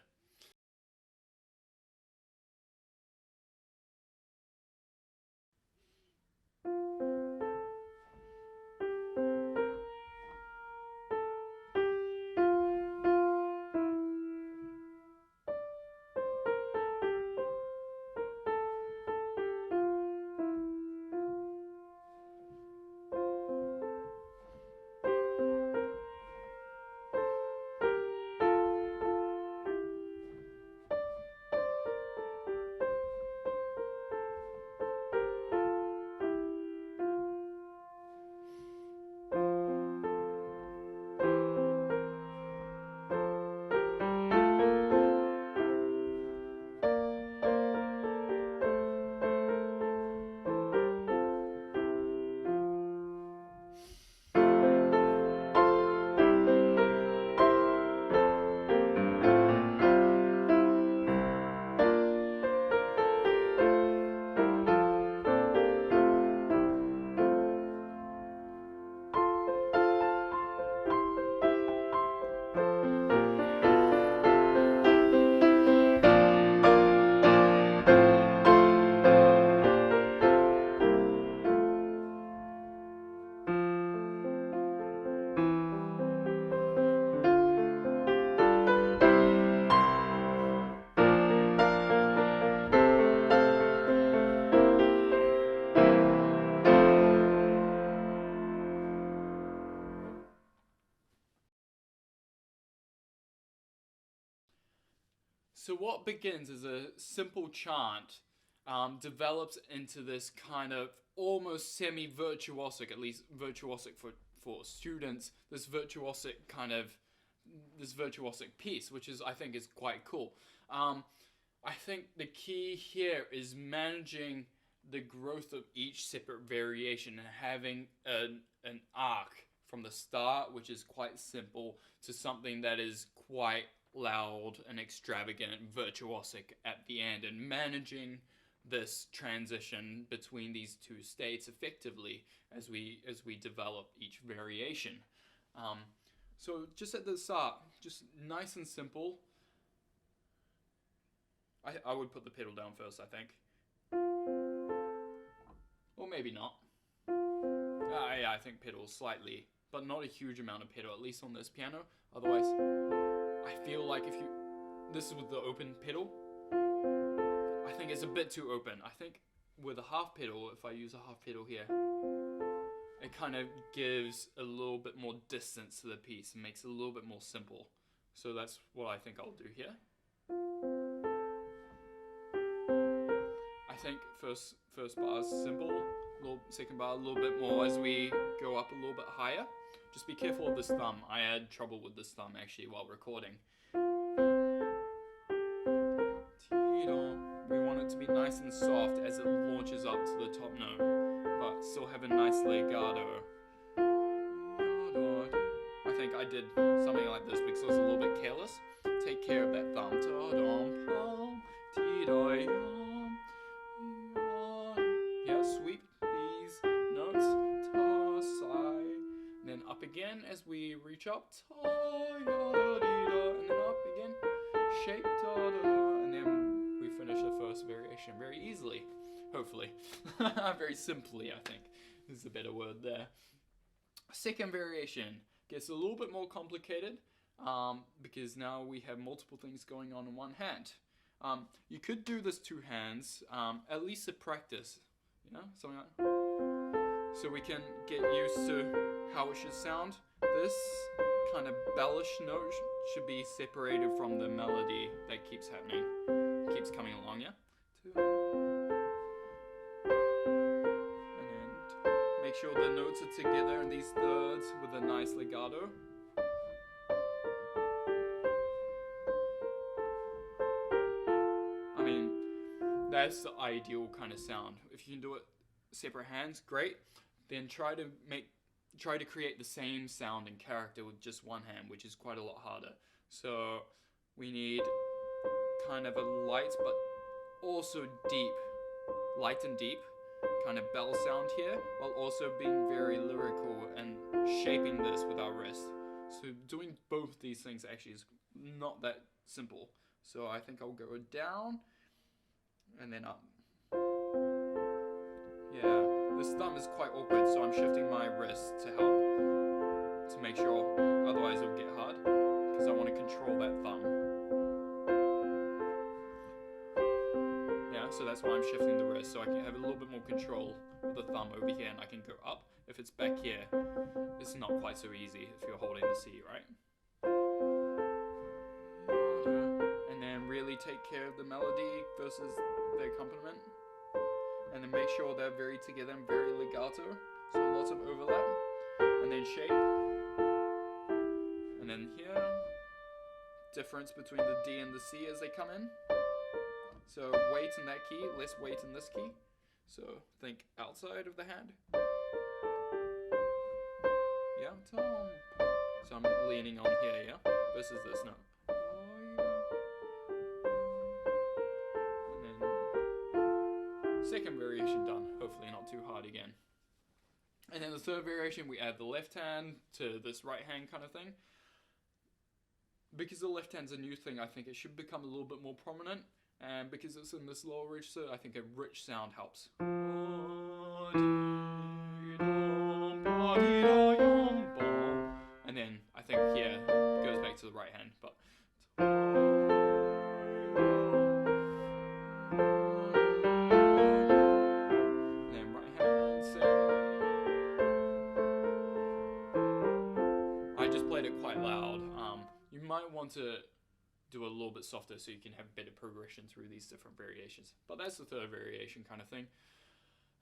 S1: So what begins as a simple chant develops into this kind of almost semi-virtuosic, at least virtuosic for students, this virtuosic piece, which is, I think, is quite cool. I think the key here is managing the growth of each separate variation and having an arc from the start, which is quite simple, to something that is quite loud and extravagant and virtuosic at the end, and managing this transition between these two states effectively as we develop each variation. So just at the start, just nice and simple. I would put the pedal down first, I think. Or maybe not. Yeah, I think pedal slightly, but not a huge amount of pedal, at least on this piano. Otherwise, I feel like this is with the open pedal, I think it's a bit too open. I think with a half pedal, if I use a half pedal here, it kind of gives a little bit more distance to the piece and makes it a little bit more simple. So that's what I think I'll do here. I think first bar is simple, second bar a little bit more as we go up a little bit higher. Just be careful of this thumb. I had trouble with this thumb actually while recording. We want it to be nice and soft as it launches up to the top note, but still have a nice legato. I think I did something like this because I was a little bit careless. Take care of that thumb. Yeah, sweep these notes. And then up again as we reach up. And then up again. Shape. And then we finish the first variation very easily. Hopefully. Very simply, I think is a better word there. Second variation gets a little bit more complicated because now we have multiple things going on in one hand. You could do this two hands, at least to practice, something like that. So we can get used to how it should sound. This kind of bellish note should be separated from the melody that keeps happening, keeps coming along, yeah? And then make sure the notes are together in these thirds with a nice legato. I mean, that's the ideal kind of sound. If you can do it separate hands, great. Then try to create the same sound and character with just one hand, which is quite a lot harder. So we need kind of a light but also deep, light and deep kind of bell sound here, while also being very lyrical and shaping this with our wrist. So doing both these things actually is not that simple. So I think I'll go down and then up. Yeah, this thumb is quite awkward, so I'm shifting my wrist to help, to make sure, otherwise it'll get hard, because I want to control that thumb. Yeah, so that's why I'm shifting the wrist, so I can have a little bit more control of the thumb over here, and I can go up. If it's back here, it's not quite so easy if you're holding the C, right? And then really take care of the melody versus the accompaniment. And then make sure they're very together and very legato, so lots of overlap. And then shape. And then here, difference between the D and the C as they come in. So weight in that key, less weight in this key. So think outside of the hand. Yeah, tom. So I'm leaning on here, yeah, versus this note. Second variation done, hopefully not too hard again. And then the third variation, we add the left hand to this right hand kind of thing. Because the left hand's a new thing, I think it should become a little bit more prominent. And because it's in this lower register, I think a rich sound helps. And then I think here it goes back to the right hand, but want to do it a little bit softer so you can have better progression through these different variations. But that's the third variation kind of thing.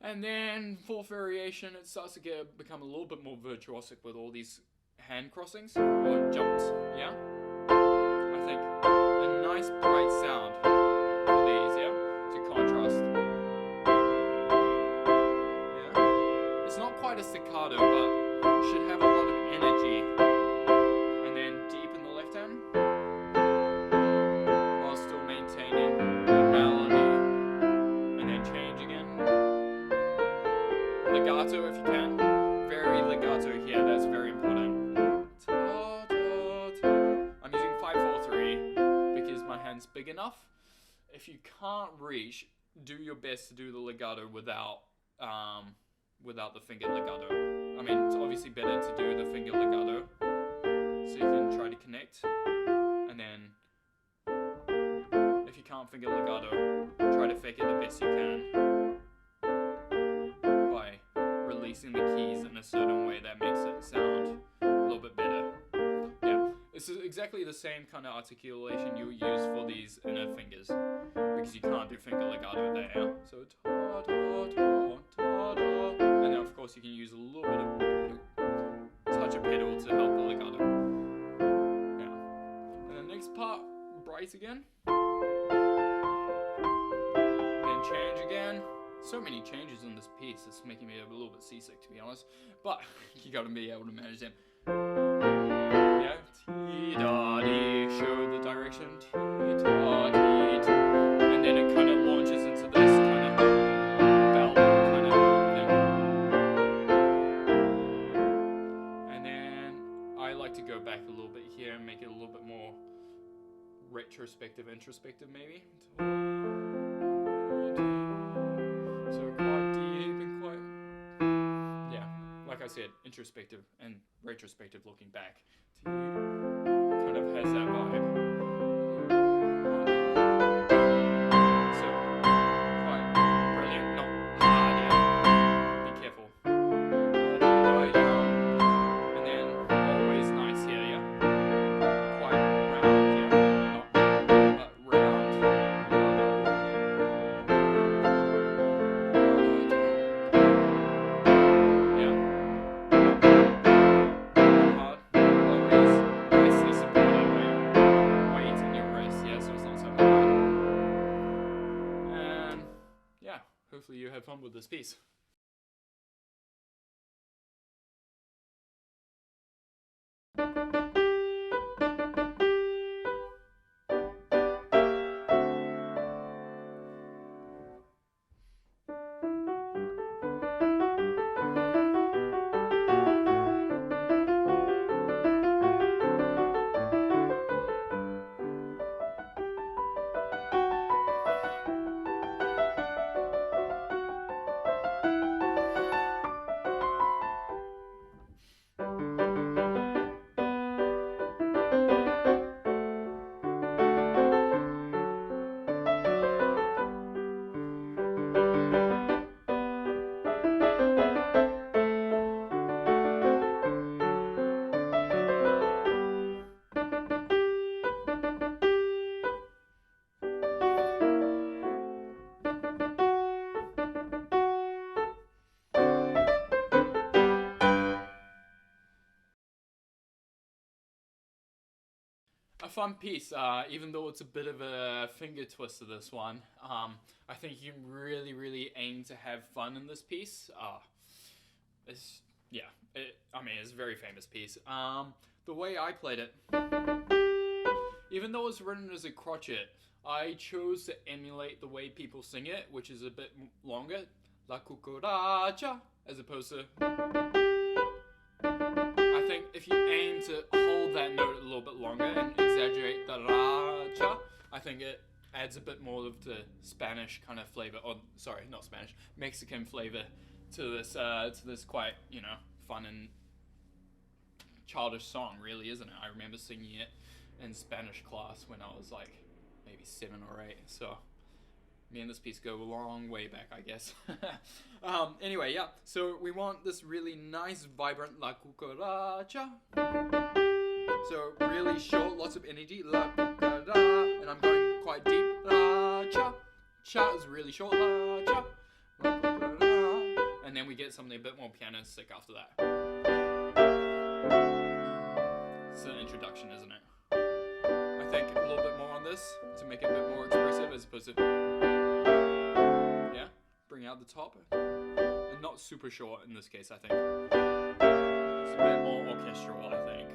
S1: And then fourth variation, it starts to become a little bit more virtuosic with all these hand crossings or jumps, yeah? I think a nice bright sound for these, yeah? To contrast. Yeah? It's not quite a staccato, but should have a lot of energy. And then deep in the left hand, while still maintaining the melody. And then change again. Legato if you can. Very legato here, that's very important. I'm using 5-4-3 because my hand's big enough. If you can't reach, do your best to do the legato without the finger legato. I mean, it's obviously better to do the finger legato so you can try to connect. And then if you can't finger legato, try to fake it the best you can by releasing the keys in a certain way that makes it sound a little bit better. Yeah, this is exactly the same kind of articulation you use for these inner fingers because you can't do finger legato there. So ta ta ta ta ta, and then of course you can use a little bit of touch a pedal to help the legato. Yeah, and the next part, bright again, then change again. So many changes in this piece, it's making me a little bit seasick to be honest, but you gotta be able to manage them. Yeah, T-da-dee, show the direction, T-da-dee, and then it kind of launches into this kind of bell kind of thing. And then I like to go back a little bit here and make it a little bit more retrospective, introspective maybe. I said, introspective and retrospective looking back. Kind of has that vibe. So, quite brilliant, not hard, yeah. Be careful. And then, always nice here, yeah. Quite round, yeah. Not, but round. Hopefully you have fun with this piece. A fun piece, even though it's a bit of a finger twister, this one. I think you can really aim to have fun in this piece. It's a very famous piece. The way I played it, even though it's written as a crotchet, I chose to emulate the way people sing it, which is a bit longer, la cucaracha, as opposed to. I think if you aim to hold that note a little bit longer and exaggerate the racha, I think it adds a bit more of the Spanish kind of flavor, or sorry, not Spanish, Mexican flavor to this quite, fun and childish song, really, isn't it? I remember singing it in Spanish class when I was like maybe 7 or 8, so me and this piece go a long way back, I guess. Anyway, yeah, so we want this really nice, vibrant La Cucaracha. So really short, lots of energy. La, da, da, and I'm going quite deep. La, cha. Cha is really short. La, cha. La, da, da, and then we get something a bit more pianistic after that. It's an introduction, isn't it? I think a little bit more on this to make it a bit more expressive as opposed to, yeah, bring out the top. And not super short in this case, I think. It's a bit more orchestral, I think.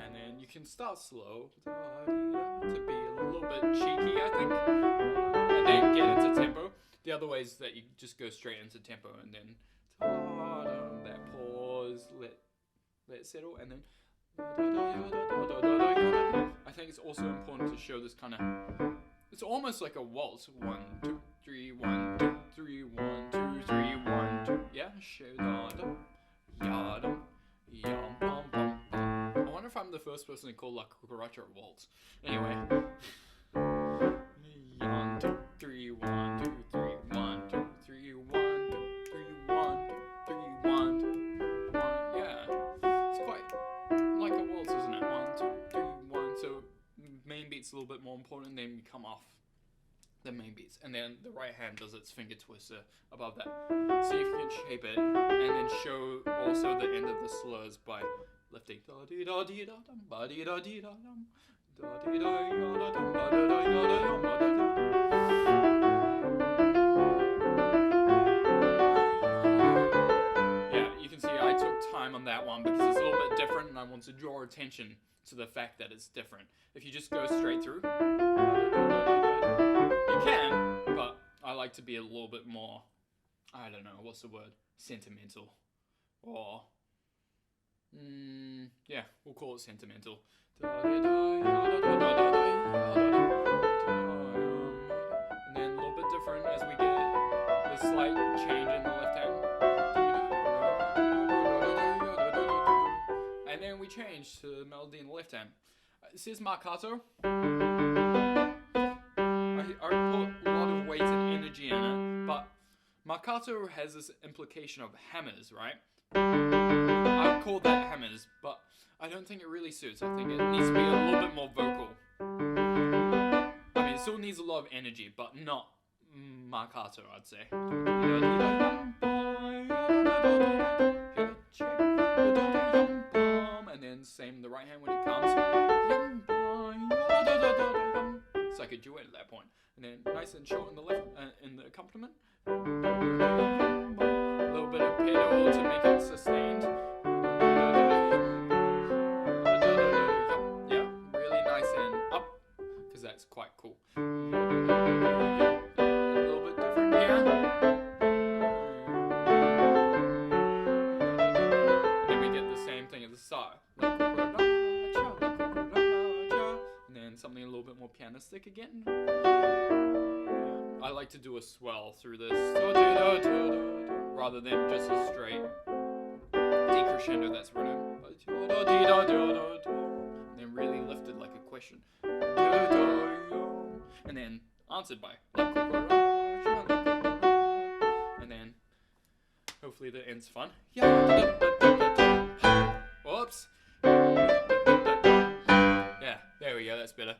S1: And then you can start slow to be a little bit cheeky, I think. And then get into tempo. The other way is that you just go straight into tempo and then that pause, let it settle, and then I think it's also important to show this kind of, it's almost like a waltz. 1, 2, 3, 1, 2, 3, 1, 2, 3, 1, 2. Yeah, yum, bum, bum. I wonder if I'm the first person to call La Cucaracha a waltz. Anyway. 1, 2, 3, 1, 2, 3, 1, 2, 3, 1, 2, 3, 1, 2, 3, 1, 2, 1. Yeah. It's quite like a waltz, isn't it? 1, 2, 3, 1. So main beat's a little bit more important, then we come off the main beats. And then the right hand does its finger twister above that. See if you can shape it, and then show also the end of the slurs by lifting. Yeah, you can see I took time on that one because it's a little bit different and I want to draw attention to the fact that it's different. If you just go straight through, you can, but I like to be a little bit more, I don't know, what's the word? Sentimental. Or, yeah, we'll call it sentimental. And then a little bit different as we get the slight change in the left hand. And then we change to the melody in the left hand. This is marcato. I put a lot of weight and energy in it, but marcato has this implication of hammers, right? I would call that hammers, but I don't think it really suits. I think it needs to be a little bit more vocal. I mean, it still needs a lot of energy, but not marcato, I'd say. And then same the right hand when it comes. It's like a duet at that point. And then nice and short in the left, in the accompaniment. A little bit of pedal to make it sustained. Yeah, really nice and up, because that's quite cool. A little bit different here. And then we get the same thing at the start. And then something a little bit more pianistic again. I like to do a swell through this rather than just a straight decrescendo that's written. And then really lifted like a question. And then answered by. And then hopefully the end's fun. Whoops. Yeah, there we go, that's better.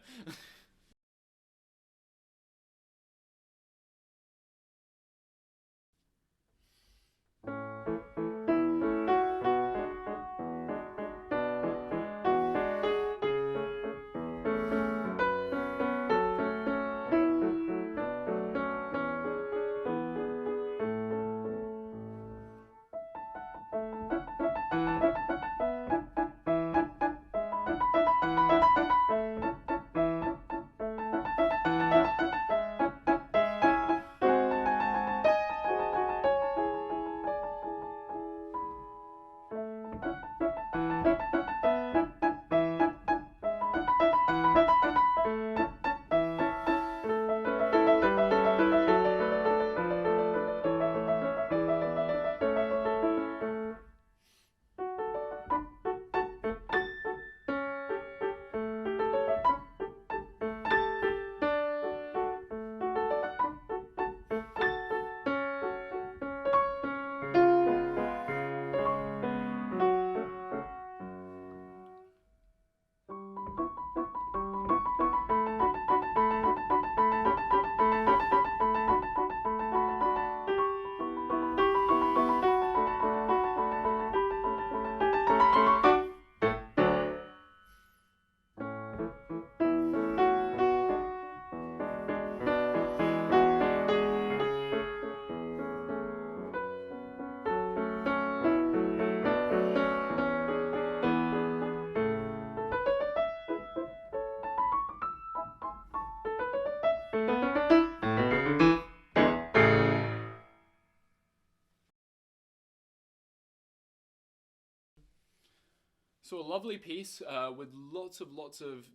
S1: So a lovely piece with lots of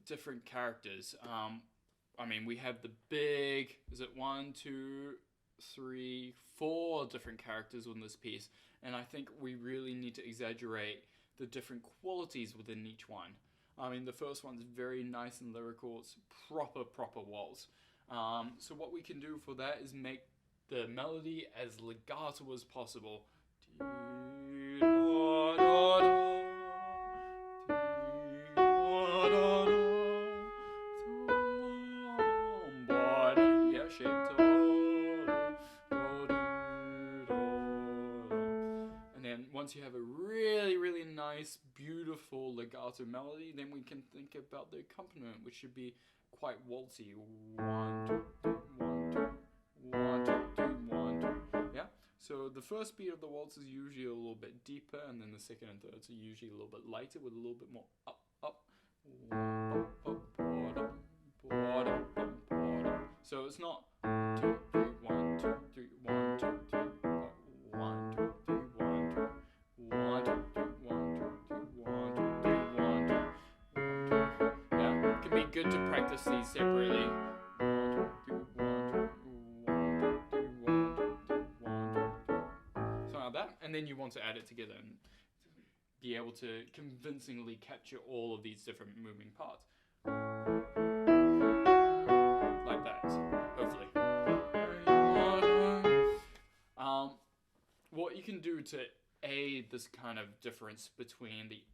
S1: different characters. I mean, we have the big, is it 1, 2, 3, 4 different characters on this piece, and I think we really need to exaggerate the different qualities within each one. I mean, the first one's very nice and lyrical. It's proper waltz. So what we can do for that is make the melody as legato as possible. Yeah, shape. And then once you have a really nice, beautiful legato melody, then we can think about the accompaniment, which should be quite waltzy. 1, 2, 3, 1, 2, 1, 2, 3, 1, 2. Yeah. So the first beat of the waltz is usually a little bit deeper, and then the second and thirds are usually a little bit lighter with a little bit more up. So it's not 2, 3, 1, 2, 3, 1, 2, 3, 1, 2, 3, 1, 2, 1, 2, 3, 1, 2, 3, 1, 2, 3, 1, 2. Yeah, it can be good to practice these separately. 1, 2, 3, 1, 2, 1, 2, 3, 1, 2, 1, 2, 3. Something like that, and then you want to add it together and be able to convincingly capture all of these different moving parts. Like that, hopefully. What you can do to aid this kind of difference between the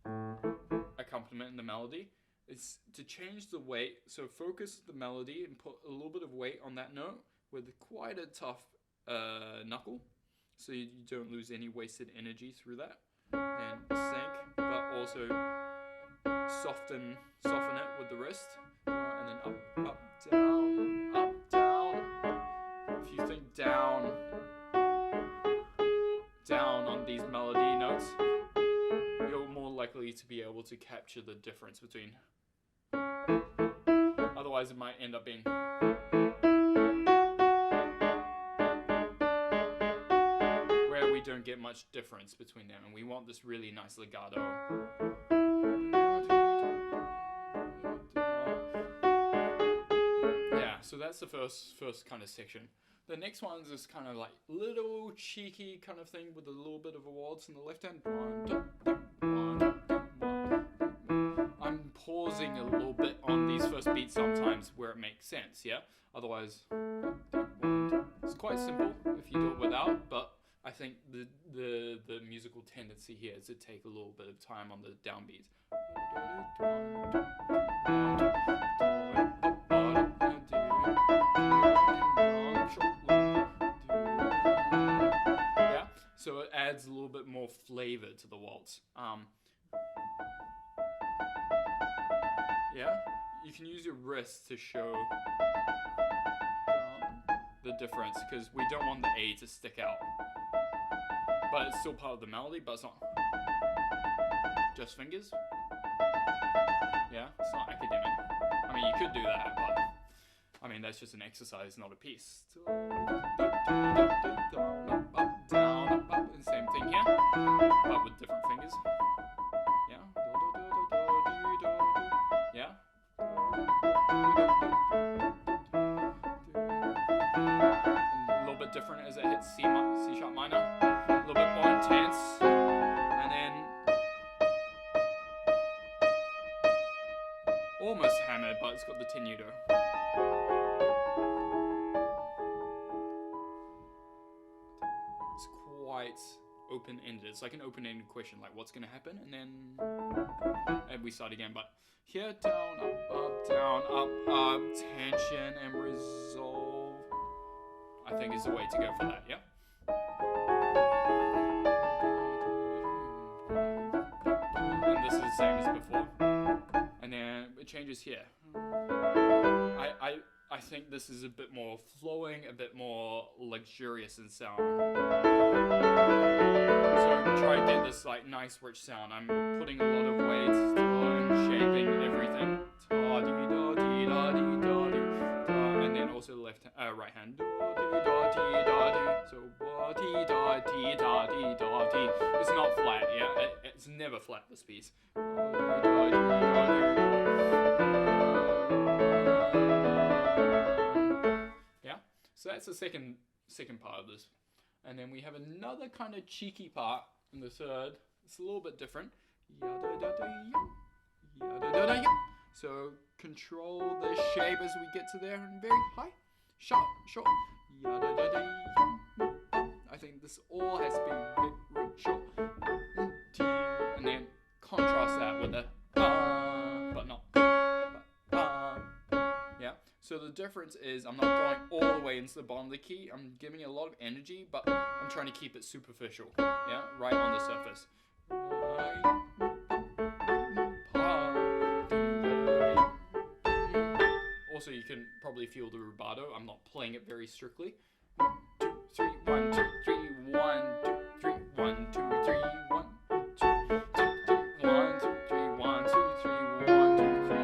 S1: accompaniment and the melody is to change the weight. So focus the melody and put a little bit of weight on that note with quite a tough knuckle, so you don't lose any wasted energy through that. Then sink, but also soften it with the wrist, and then up, down. If you think down on these melody notes, you're more likely to be able to capture the difference between. Otherwise, it might end up being. Where we don't get much difference between them, and we want this really nice legato. Yeah, so that's the first kind of section. The next one is this kind of like little cheeky kind of thing with a little bit of a waltz in the left hand. 1, 2, 1. I'm pausing a little bit on these first beats sometimes where it makes sense, yeah? Otherwise, it's quite simple if you do it without, but I think the musical tendency here is to take a little bit of time on the downbeats. Yeah, so it adds a little bit more flavor to the waltz. Yeah, you can use your wrist to show the difference, because we don't want the A to stick out. But it's still part of the melody, but it's not just fingers. Yeah, it's not academic. I mean, you could do that, but I mean, that's just an exercise, not a piece. Up, down, up, and same thing here, but with different fingers. Yeah. Yeah. And a little bit different as it hits C sharp minor. A little bit more intense. And then almost hammered, but it's got the tenuto. It's quite open-ended. It's like an open-ended question, like what's going to happen, and then we start again. But here, down, up, tension and resolve, I think is the way to go for that. Yeah. And this is the same as before. And then it changes here. I think this is a bit more flowing, a bit more luxurious in sound. So try to get this like nice rich sound. I'm putting a lot of weight and shaping everything. And then also the right hand. Do, di, da, di, da, di. So wa, di, da, di, da, di, da, di. It's not flat, yeah. It's never flat, this piece. Yeah. So that's the second part of this. And then we have another kind of cheeky part in the third. It's a little bit different. So control the shape as we get to there, and very high, sharp, short. I think this all has to be very short. And then contrast that with a but not. Yeah. So the difference is I'm not going all the way into the bottom of the key. I'm giving it a lot of energy, but I'm trying to keep it superficial. Yeah, right on the surface. Also, you can probably feel the rubato. I'm not playing it very strictly. 1, 2, 3, 1, 2, 3, 1, 2, 3, 1, 2, 3, 1, 2, 1, 2, 3, 1, 2, 3, 1, 2, 3,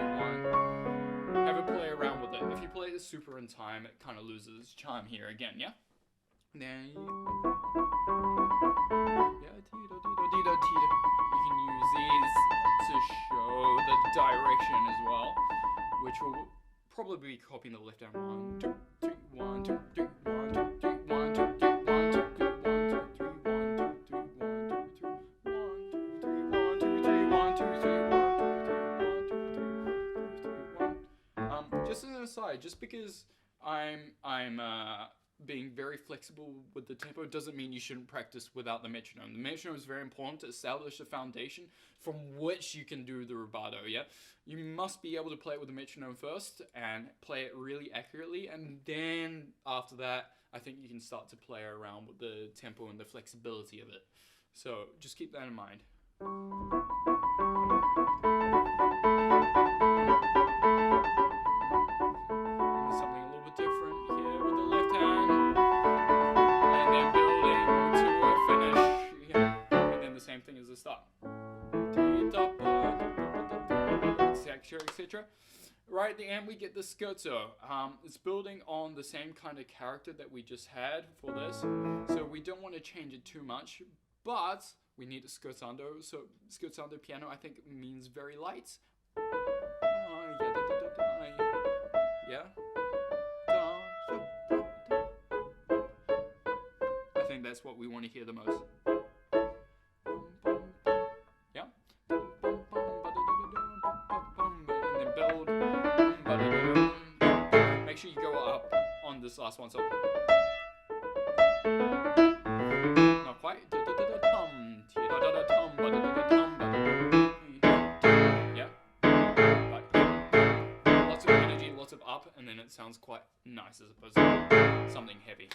S1: 1. Have a play around with it. If you play it super in time, it kind of loses its charm here again, yeah? Then you can use these to show the direction as well, which will probably be copying the left hand. 1, 2, 3, 1, 2, 3, 1, 2, 3, 1, 2, 3, 1, 2, 3, 1, 2, 3, 1, 2, 3, 1, 2, 3, 1, 2, 3, 1, 2, 3, 1, 2, 3, 1, 2, 3, 1, 2, 3, 1. Just as an aside, just because I'm being very flexible with the tempo doesn't mean you shouldn't practice without the metronome. The metronome is very important to establish a foundation from which you can do the rubato, yeah? You must be able to play it with the metronome first and play it really accurately, and then after that, I think you can start to play around with the tempo and the flexibility of it. So just keep that in mind. Etc. Right at the end, we get the scherzo. It's building on the same kind of character that we just had for this, so we don't want to change it too much, but we need a scherzando. So scherzando piano, I think, means very light. Yeah. I think that's what we want to hear the most. Make sure you go up on this last one, so not quite. Yeah. Lots of energy, lots of up, and then it sounds quite nice as opposed to something heavy.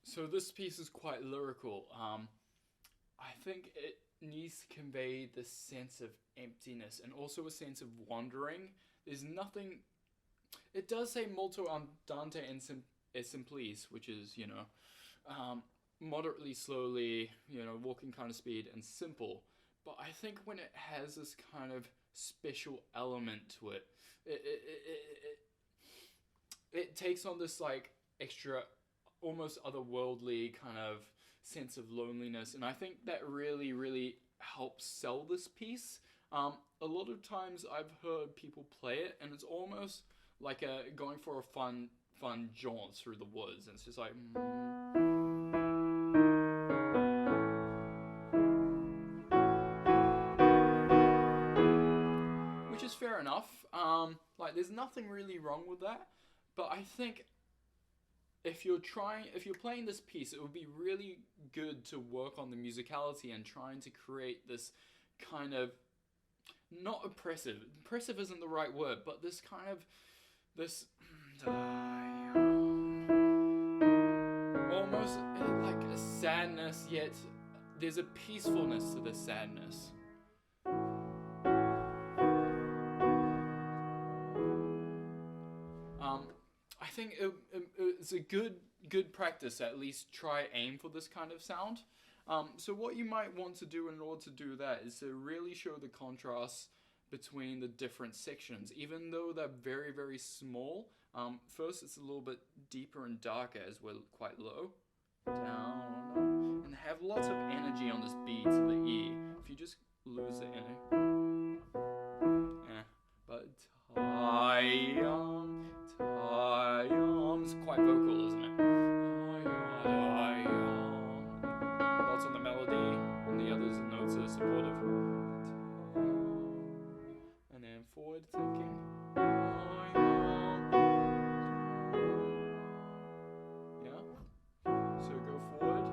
S1: So this piece is quite lyrical. I think it needs to convey this sense of emptiness and also a sense of wandering. There's nothing. It does say molto andante e simplice, which is, moderately slowly, walking kind of speed and simple. But I think when it has this kind of special element to it, it takes on this like extra, almost otherworldly kind of sense of loneliness, and I think that really, really helps sell this piece. A lot of times I've heard people play it, and it's almost like going for a fun jaunt through the woods, and it's just like. Which is fair enough. There's nothing really wrong with that, but I think if you're playing this piece, it would be really good to work on the musicality and trying to create this kind of, not oppressive isn't the right word, but this kind of, this almost like a sadness, yet there's a peacefulness to this sadness. I think it's a good practice to at least aim for this kind of sound. So what you might want to do in order to do that is to really show the contrast between the different sections, even though they're very, very small. First, it's a little bit deeper and darker as we're quite low. Down, and have lots of energy on this B to the E. If you just lose the energy. But it's quite vocal, isn't it? Lots on the melody, and the others notes are supportive. And then forward thinking. Yeah. So go forward.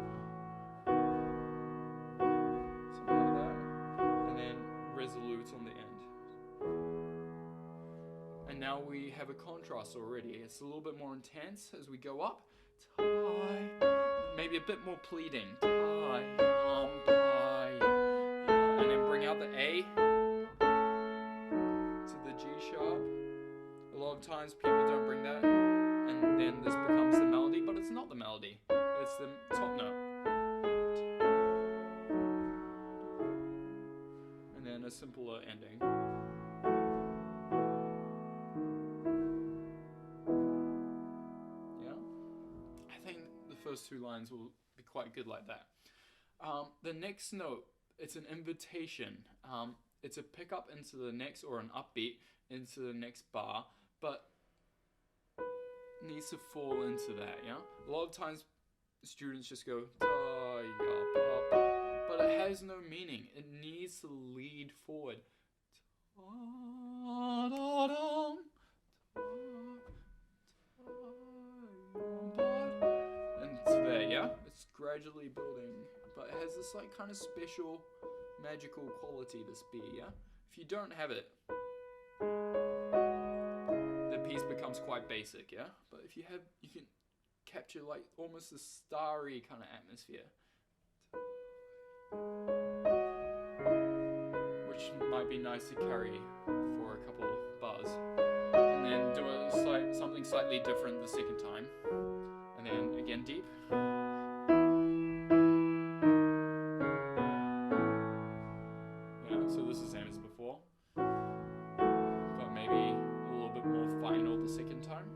S1: Something like that. And then resolute on the end. And now we have a contrast already. It's a little bit more intense as we go up. Maybe a bit more pleading. And then bring out the A to the G sharp. A lot of times people don't bring that, and then this becomes the melody, but it's not the melody. It's the top note. And then a simpler ending. First two lines will be quite good like that. The next note, it's an invitation. It's a pickup into the next, or an upbeat into the next bar, but needs to fall into that, yeah? A lot of times students just go, but it has no meaning. It needs to lead forward. Yeah, it's gradually building, but it has this like kind of special magical quality, this B, yeah? If you don't have it, the piece becomes quite basic, yeah? But if you have, you can capture like almost a starry kind of atmosphere, which might be nice to carry for a couple bars, and then do something slightly different the second time, and then again deep. So this is the same as before, but maybe a little bit more final the second time.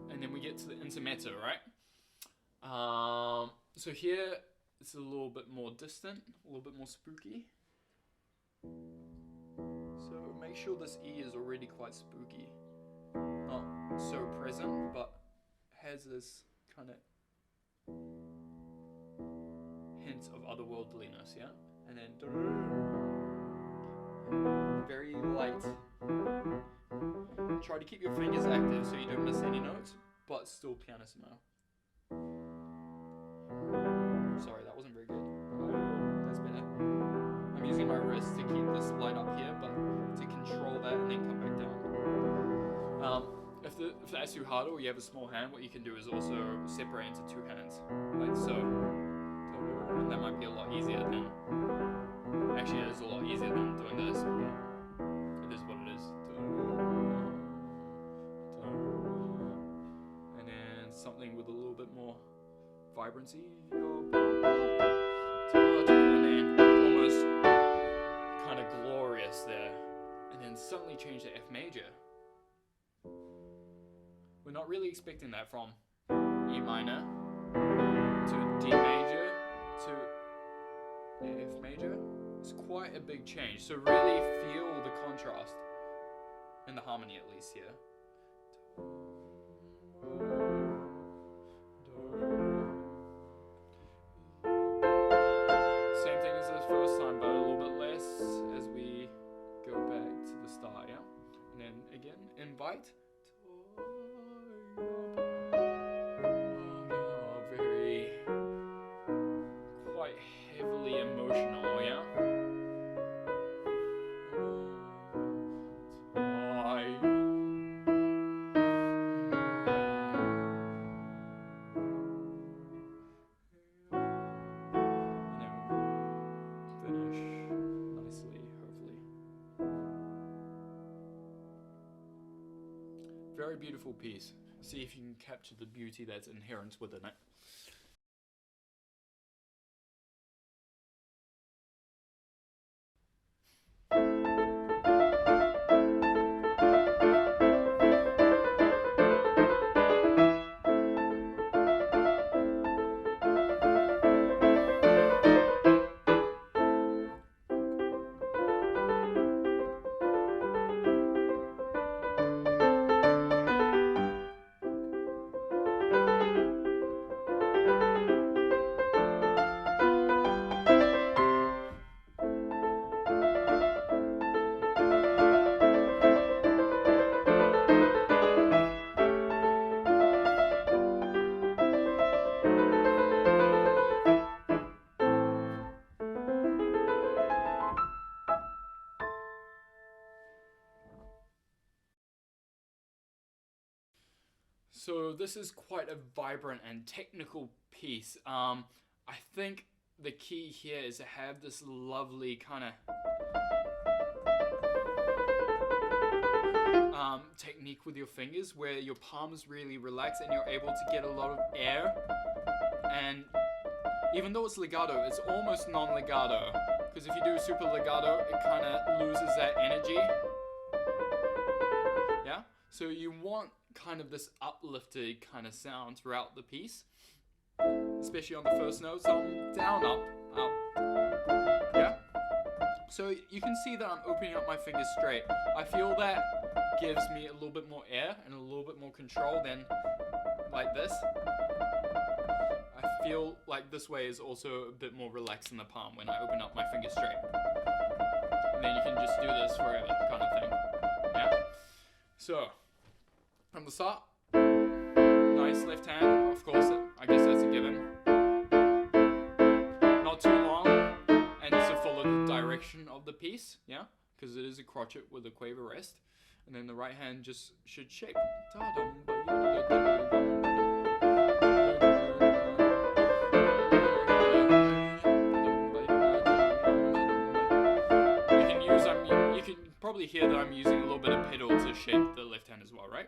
S1: And then we get to the intermezzo, right? So here it's a little bit more distant, a little bit more spooky. So make sure this E is already quite spooky. Not so present, but has this kind of hint of otherworldliness, yeah? And then very light. Try to keep your fingers active so you don't miss any notes, but still pianissimo. Sorry, that wasn't very good. That's better. I'm using my wrist to keep this light up here, but to control that and then come back down. If if that's too hard or you have a small hand, what you can do is also separate into two hands, like so. And that might be a lot easier than, actually it is a lot easier than doing this, but it is what it is. And then something with a little bit more vibrancy. And then almost kind of glorious there. And then suddenly change to F major. We're not really expecting that from E minor to D major to F major. It's quite a big change. So really feel the contrast in the harmony, at least here. Same thing as the first time, but a little bit less as we go back to the start, yeah? And then again, invite. Very, quite heavily emotional, yeah? Very beautiful piece. See if you can capture the beauty that's inherent within it. So this is quite a vibrant and technical piece. I think the key here is to have this lovely kind of technique with your fingers where your palms really relax and you're able to get a lot of air. And even though it's legato, it's almost non-legato. Because if you do super legato, it kind of loses that energy. Yeah? So you want kind of this uplifted kind of sound throughout the piece, especially on the first note. So I'm down, up, up. Yeah? So you can see that I'm opening up my fingers straight. I feel that gives me a little bit more air and a little bit more control than like this. I feel like this way is also a bit more relaxed in the palm when I open up my fingers straight. And then you can just do this forever kind of thing. Yeah? So, from the start, nice left hand, of course, I guess that's a given. Not too long, and to follow the direction of the piece, yeah? Because it is a crotchet with a quaver rest. And then the right hand just should shape. You can probably hear that I'm using a little bit of pedal to shape the left hand as well, right?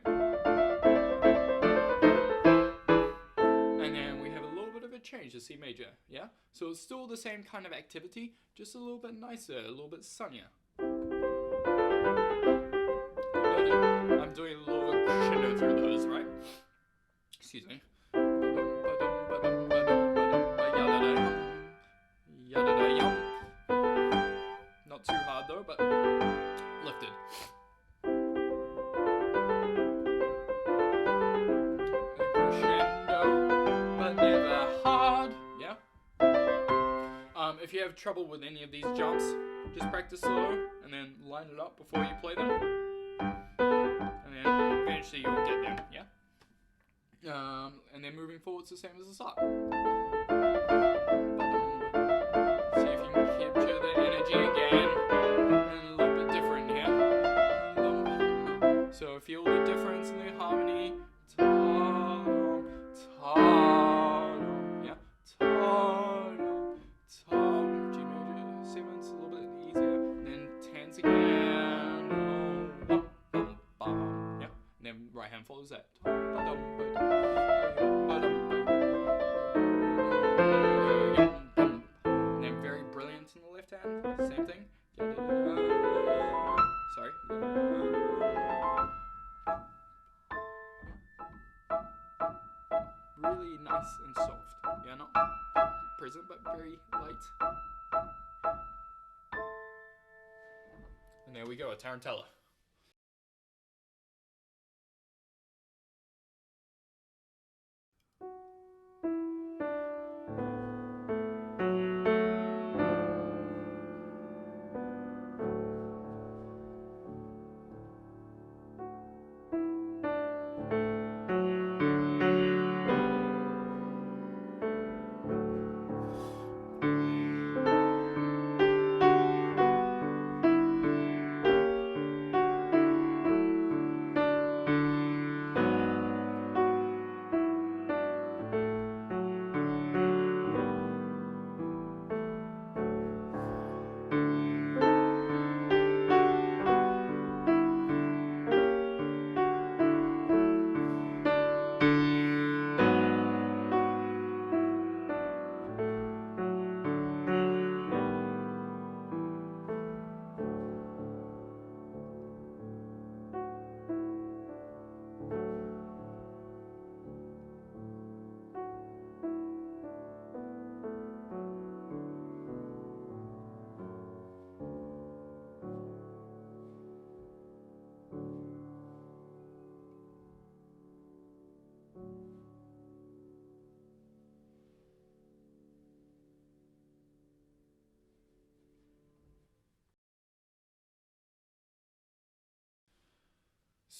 S1: And then we have a little bit of a change to C major, yeah? So it's still the same kind of activity, just a little bit nicer, a little bit sunnier. I'm doing a little bit crescendo through those, right? Excuse me. Not too hard though, but lifted. Crescendo, but never hard. Yeah? If you have trouble with any of these jumps, just practice slow and then line it up before you play them. And then eventually you'll get them, yeah? And then moving forward, it's the same as the start. See if you can capture the energy again. And a little bit different here. So feel the difference in the harmony And then very brilliant in the left hand, same thing. Sorry. Really nice and soft. Yeah, not present, but very light. And there we go, a Tarantella.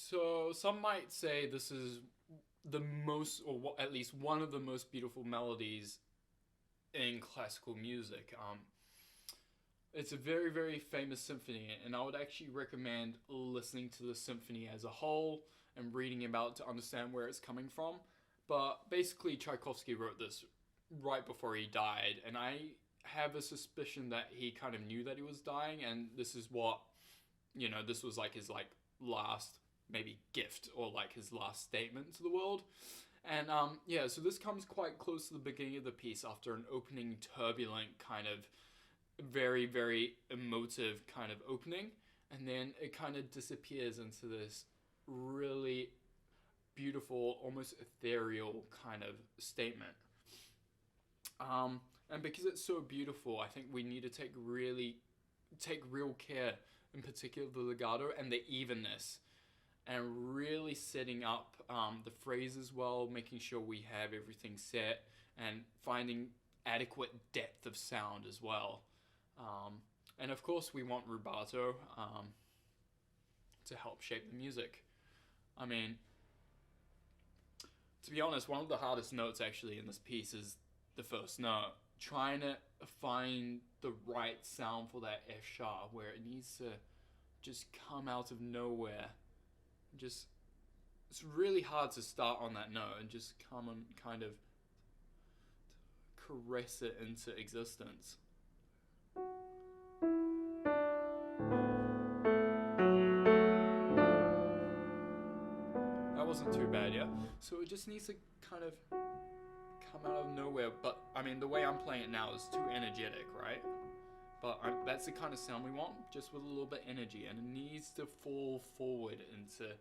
S1: So some might say this is the most, or at least one of the most beautiful melodies in classical music. It's a very, very famous symphony, and I would actually recommend listening to the symphony as a whole and reading about it to understand where it's coming from. But basically, Tchaikovsky wrote this right before he died, and I have a suspicion that he kind of knew that he was dying, and this is what, this was like his last maybe gift or like his last statement to the world. And yeah, so this comes quite close to the beginning of the piece after an opening turbulent kind of very, very emotive kind of opening, and then it kind of disappears into this really beautiful, almost ethereal kind of statement. And because it's so beautiful, I think we need to take real care, in particular the legato and the evenness, and really setting up the phrases well, making sure we have everything set, and finding adequate depth of sound as well. And of course we want rubato to help shape the music. I mean, to be honest, one of the hardest notes actually in this piece is the first note. Trying to find the right sound for that F sharp, where it needs to just come out of nowhere. It's really hard to start on that note and just come and kind of caress it into existence. That wasn't too bad, yeah? So it just needs to kind of come out of nowhere, but I mean, the way I'm playing it now is too energetic, right? But that's the kind of sound we want, just with a little bit of energy, and it needs to fall forward into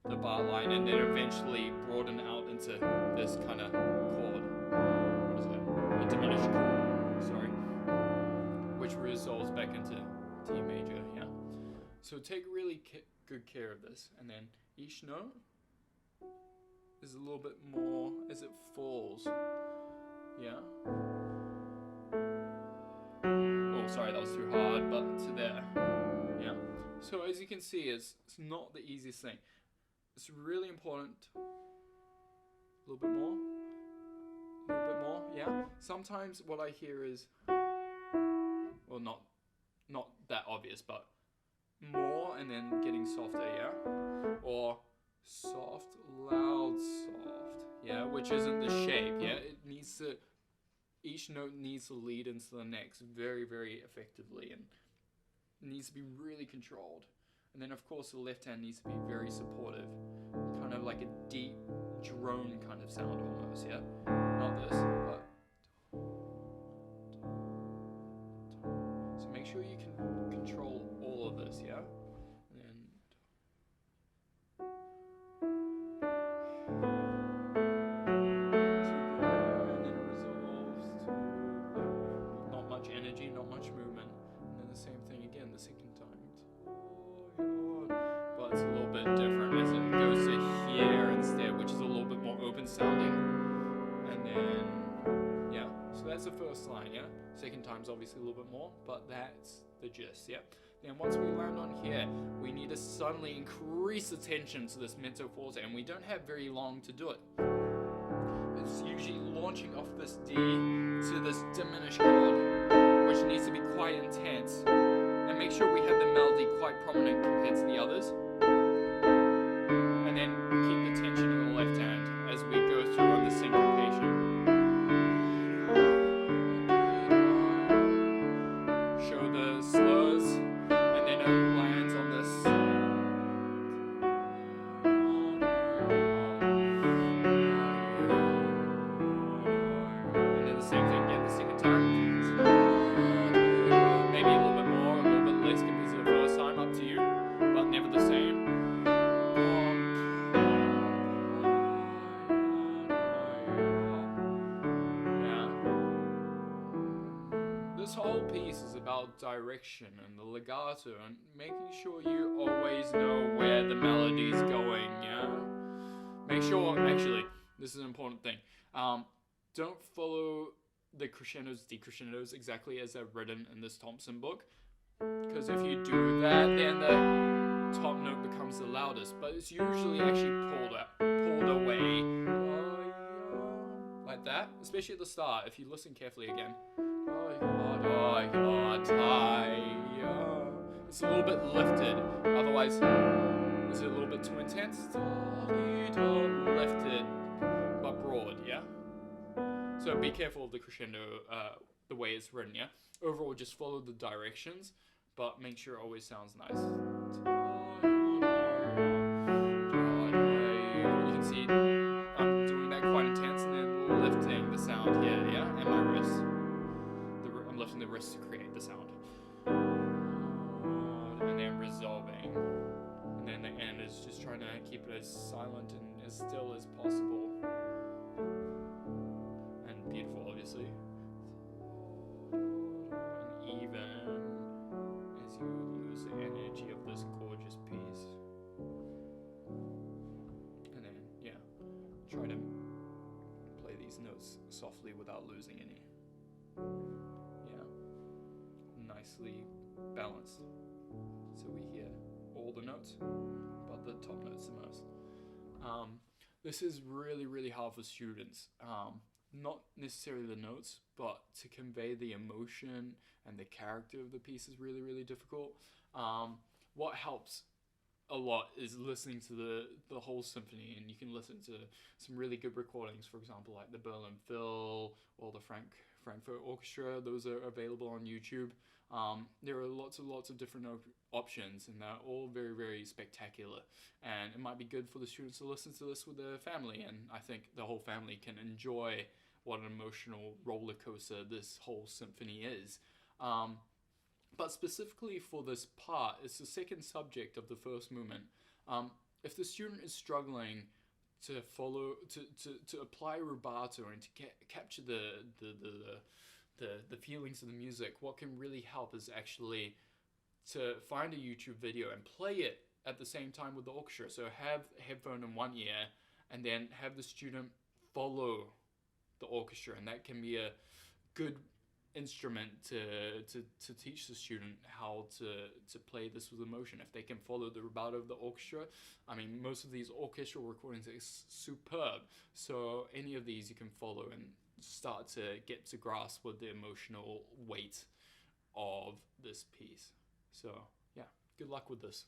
S1: the bar line and then eventually broaden out into this kind of chord. What is it? A diminished chord, sorry. Which resolves back into T major, yeah? So take really good care of this, and then each note is a little bit more as it falls, yeah? Oh, sorry, that was too hard, but to there, yeah? So as you can see, it's not the easiest thing. It's really important. A little bit more, yeah? Sometimes what I hear is, well, not that obvious, but more and then getting softer, yeah? Or soft, loud, soft, yeah? Which isn't the shape, yeah? Each note needs to lead into the next very, very effectively, and it needs to be really controlled. And then of course the left hand needs to be very supportive, kind of have like a deep drone kind of sound almost, yeah? Not this, but... So make sure you can control all of this, yeah? And then it resolves to not much energy, not much movement. And then the same thing again the second time. But it's a little bit different as it goes to here instead, which is a little bit more open sounding. And then, yeah, so that's the first line, yeah? Second time's obviously a little bit more, but that's the gist, yeah? Then once we land on here, we need to suddenly increase the tension to this mezzo forte, and we don't have very long to do it. It's usually launching off this D to this diminished chord, which needs to be quite intense. And make sure we have the melody quite prominent compared to the others. And then keep the tension in the left hand as we go through on the syncopation. Show the slurs, and then it lands on this. And then the same thing again the second time. Maybe a little bit more, a little bit less compared to the first time, up to you, but never the same. This whole piece is about direction and the legato and making sure you always know where the melody's going, yeah? Make sure, actually, this is an important thing, don't follow the crescendos, decrescendos exactly as they're written in this Thompson book, because if you do that, then the top note becomes the loudest, but it's usually actually pulled away, like that, especially at the start, if you listen carefully again. It's a little bit lifted, otherwise, is it a little bit too intense? Lifted, but broad, yeah? So be careful of the crescendo, the way it's written, yeah? Overall, just follow the directions, but make sure it always sounds nice. You can see I'm doing that quite intense and then lifting the sound here, yeah? And my wrist. I'm lifting the wrist to create the sound. And then resolving. And then the end is just trying to keep it as silent and as still as possible. And beautiful, obviously. And even as you lose the energy of this gorgeous piece. And then, yeah, try to play these notes softly without losing any. Yeah, nicely balanced. So we hear all the notes, but the top notes the most. This is really, really hard for students. Not necessarily the notes, but to convey the emotion and the character of the piece is really, really difficult. What helps a lot is listening to the whole symphony, and you can listen to some really good recordings, for example, like the Berlin Phil or the Frankfurt Orchestra. Those are available on YouTube. There are lots of different options, and they're all very, very spectacular. And it might be good for the students to listen to this with their family, and I think the whole family can enjoy what an emotional roller coaster this whole symphony is. But specifically for this part, it's the second subject of the first movement. If the student is struggling to follow, to apply rubato and to capture the feelings of the music, what can really help is actually to find a YouTube video and play it at the same time with the orchestra. So have a headphone in one ear and then have the student follow the orchestra, and that can be a good instrument to teach the student how to play this with emotion. If they can follow the rubato of the orchestra, I mean, most of these orchestral recordings are superb, so any of these you can follow and start to get to grasp with the emotional weight of this piece. So yeah, good luck with this.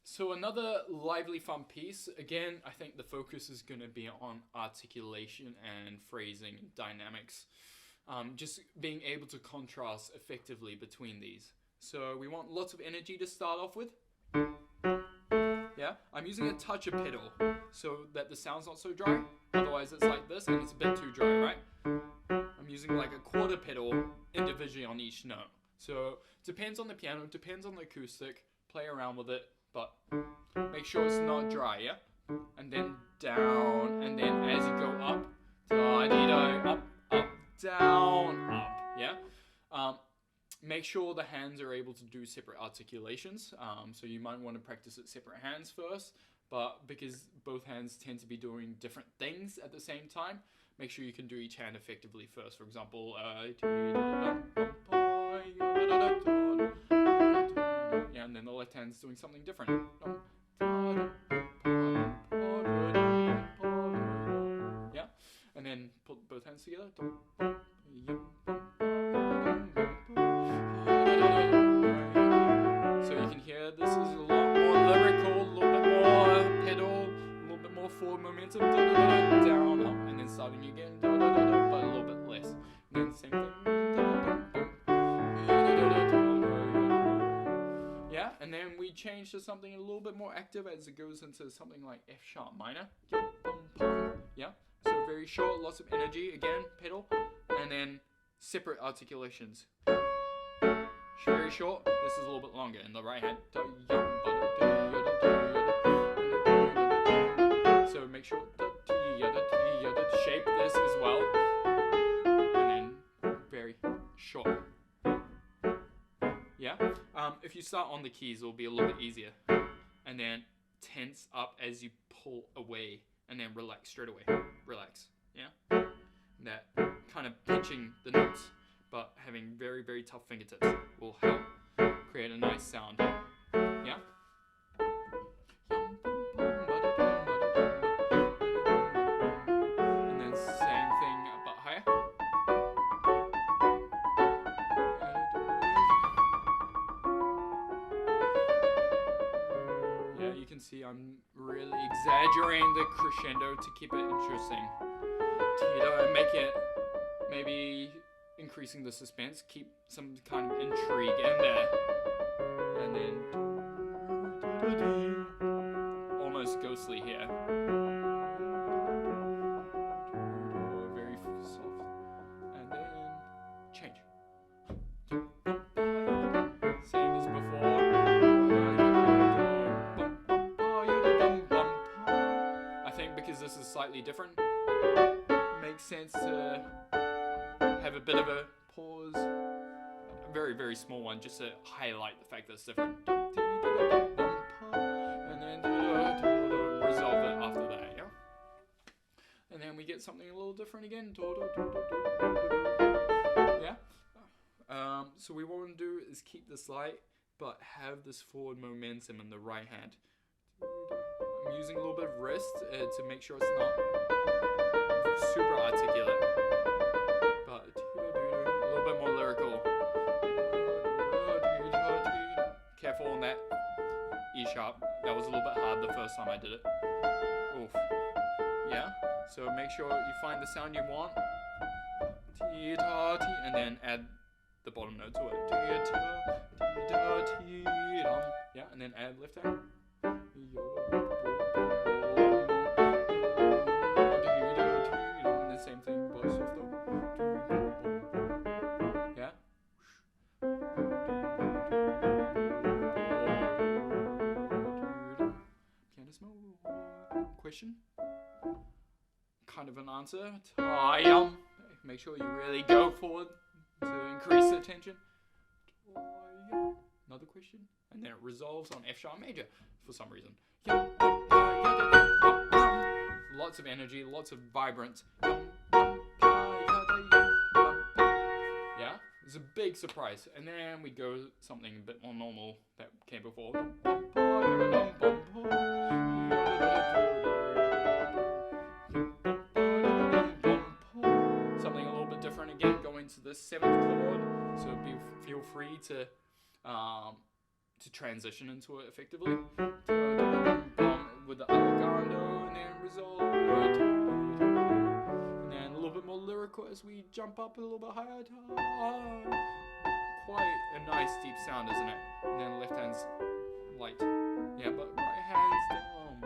S1: So another lively, fun piece. Again, I think the focus is going to be on articulation and phrasing and dynamics. Just being able to contrast effectively between these. So we want lots of energy to start off with. Yeah, I'm using a touch of pedal so that the sound's not so dry. Otherwise it's like this and it's a bit too dry, right? I'm using like a quarter pedal individually on each note. So depends on the piano, depends on the acoustic. Play around with it, but make sure it's not dry, yeah? And then down, and then as you go up, da-dee-do, up, up, down, up, yeah? Make sure the hands are able to do separate articulations. So you might want to practice it separate hands first, but because both hands tend to be doing different things at the same time, make sure you can do each hand effectively first. For example, yeah, and then the left hand's doing something different. Yeah, and then put both hands together. So you can hear this is a lot more lyrical, a little bit more pedal, a little bit more forward momentum, down, up, and then starting again, but a little bit less. And then same thing. Yeah, and then we change to something a little bit more active as it goes into something like F sharp minor. Yeah, so very short, lots of energy, again, pedal, and then separate articulations. Very short, this is a little bit longer in the right hand. So make sure shape this as well. And then very short. Yeah? If you start on the keys, it'll be a little bit easier. And then tense up as you pull away, and then relax straight away. Relax. Yeah? That kind of pinching the notes, but having very, very tough fingertips will help create a nice sound. Yeah? And then same thing, but higher. Yeah, you can see I'm really exaggerating the crescendo to keep it interesting. To make it maybe increasing the suspense, keep some kind of intrigue in there. And then almost ghostly here. Very soft. And then change. Same as before. I think because this is slightly different, makes sense to have a bit of a pause, a very, very small one, just to highlight the fact that it's different. And then resolve it after that, yeah? And then we get something a little different again. Yeah? So what we want to do is keep this light, but have this forward momentum in the right hand. I'm using a little bit of wrist to make sure it's not super articulate. A little bit more lyrical. Careful on that E sharp. That was a little bit hard the first time I did it. Oof. Yeah? So make sure you find the sound you want. And then add the bottom note to it. Yeah, and then add left hand. And the same thing, both soft though. Yeah? Pianissimo. Question? Kind of an answer. Make sure you really go forward to increase the tension. Another question? And then it resolves on F sharp major for some reason. Lots of energy, lots of vibrance. Yeah, it's a big surprise. And then we go something a bit more normal that came before. Something a little bit different again, going to the 7th chord. So feel free to to transition into it effectively. With the obligato and then resolve. And then a little bit more lyrical as we jump up a little bit higher. Quite a nice deep sound, isn't it? And then left hand's light. Yeah, but right hand's down.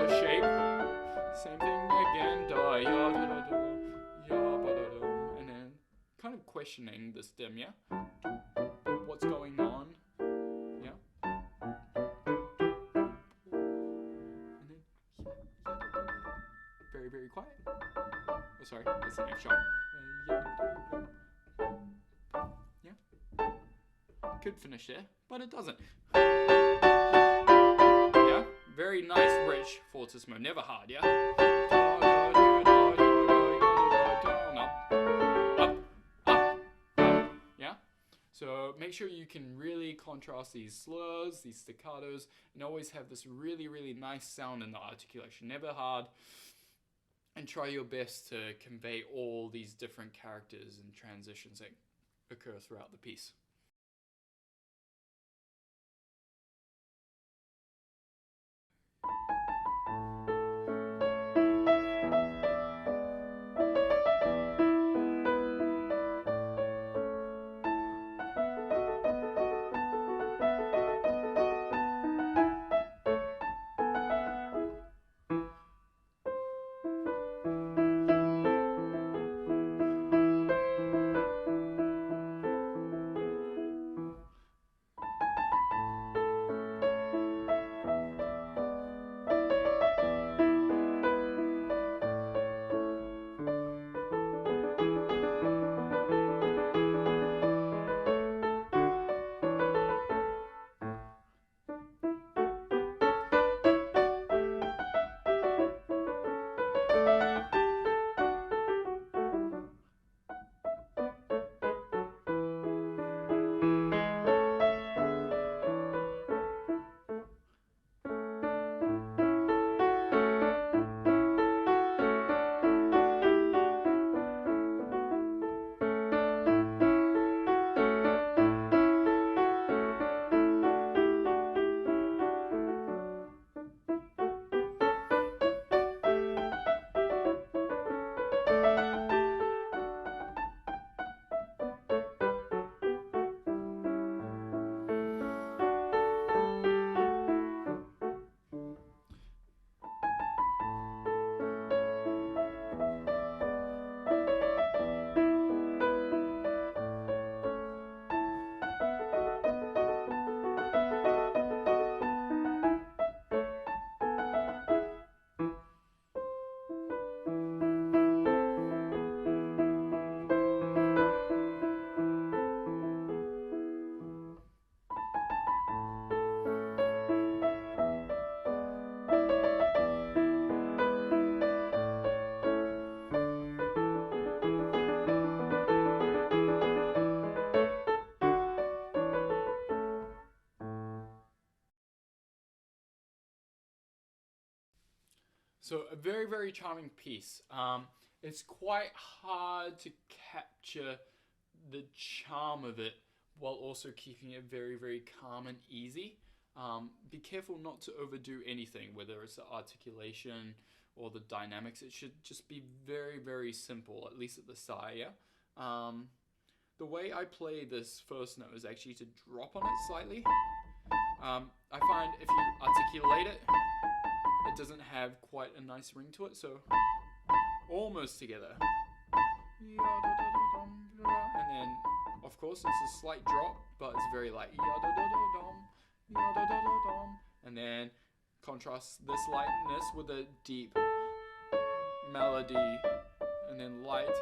S1: Shape. Same thing again. And then kind of questioning this dim, yeah? What's going on? Yeah. And then very, very quiet. Oh, sorry, that's an F sharp. Yeah. Could finish there, but it doesn't. Yeah, very nice, rich fortissimo, never hard, yeah? So make sure you can really contrast these slurs, these staccatos, and always have this really, really nice sound in the articulation. Never hard. And try your best to convey all these different characters and transitions that occur throughout the piece. So a very, very charming piece. It's quite hard to capture the charm of it while also keeping it very, very calm and easy. Be careful not to overdo anything, whether it's the articulation or the dynamics. It should just be very, very simple, at least at the start, yeah? The way I play this first note is actually to drop on it slightly. I find if you articulate it, it doesn't have quite a nice ring to it, so almost together. And then, of course, it's a slight drop, but it's very light. And then contrast this lightness with a deep melody, and then light,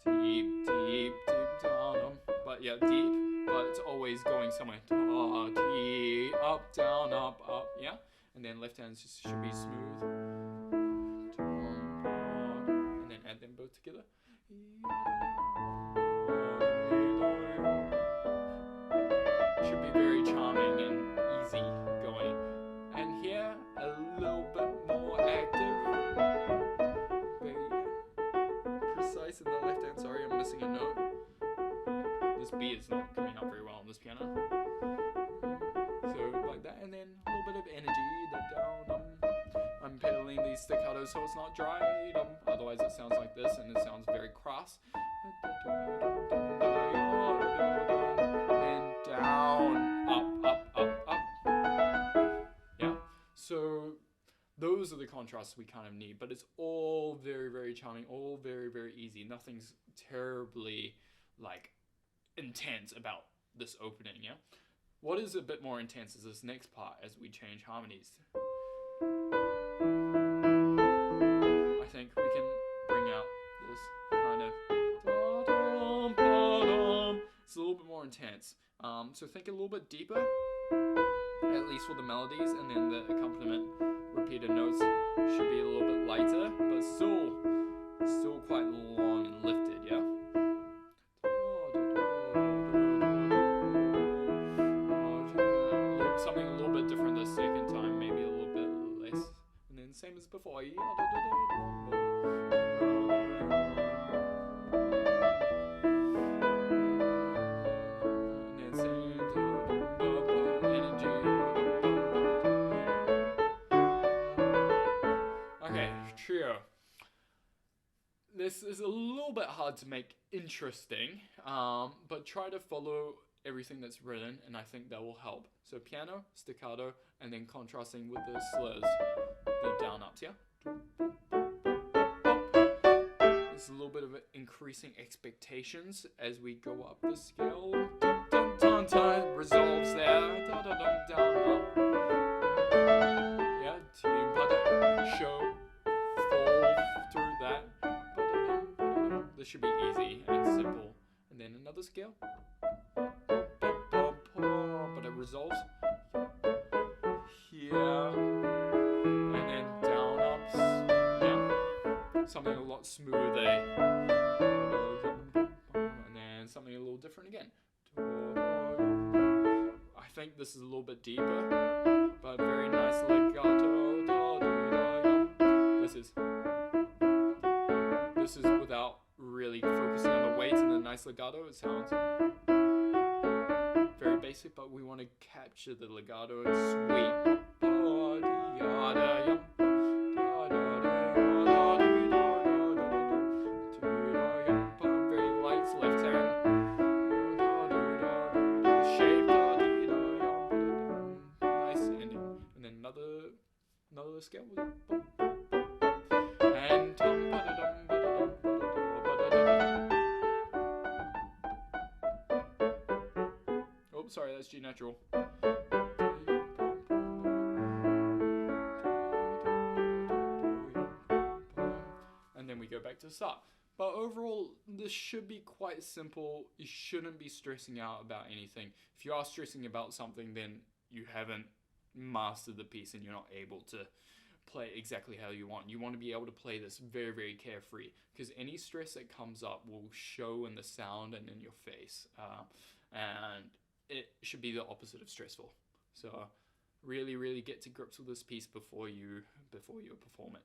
S1: deep, deep, deep, down. But yeah, deep, but it's always going somewhere. Up, down, up, yeah? And then left hand should be smooth. And then add them both together. Should be very charming and easy going. And here, a little bit more active. Very in the left hand. Sorry, I'm missing a note. This B is not coming out very well on this piano. So like that, and then a little bit of energy. Down. I'm pedaling these staccatos so it's not dry. Otherwise, it sounds like this, and it sounds very crass. And down, up. Yeah. So those are the contrasts we kind of need, but it's all very, very charming, all very, very easy. Nothing's terribly like intense about this opening. Yeah. What is a bit more intense is this next part as we change harmonies. I think we can bring out this kind of. It's a little bit more intense. So think a little bit deeper, at least for the melodies, and then the accompaniment, repeated notes should be a little bit lighter, but still quite long and lifted. Yeah. Something a little bit different the second time, maybe a little bit less, and then same as before. And then same energy. Okay, trio. This is a little bit hard to make interesting, but try to follow everything that's written, and I think that will help. So piano, staccato, and then contrasting with the slurs, the down ups, yeah? There's a little bit of increasing expectations as we go up the scale. Dun, dun, dun, dun, resolves there. Dun, dun, dun, down, up. Yeah, show, fall through that. This should be easy and simple. And then another scale. But it resolves here, and then down ups, yeah, something a lot smoother, and then something a little different again. I think this is a little bit deeper, but very nice legato. This is without really focusing on the weight and the nice legato. It sounds very basic, but we want to capture the legato and sweep. Very light left hand. Shape. Nice ending. And then another scale. And sorry, that's G natural. And then we go back to the start. But overall, this should be quite simple. You shouldn't be stressing out about anything. If you are stressing about something, then you haven't mastered the piece and you're not able to play exactly how you want. You want to be able to play this very, very carefree, because any stress that comes up will show in the sound and in your face. And it should be the opposite of stressful. So really, really get to grips with this piece before you perform it.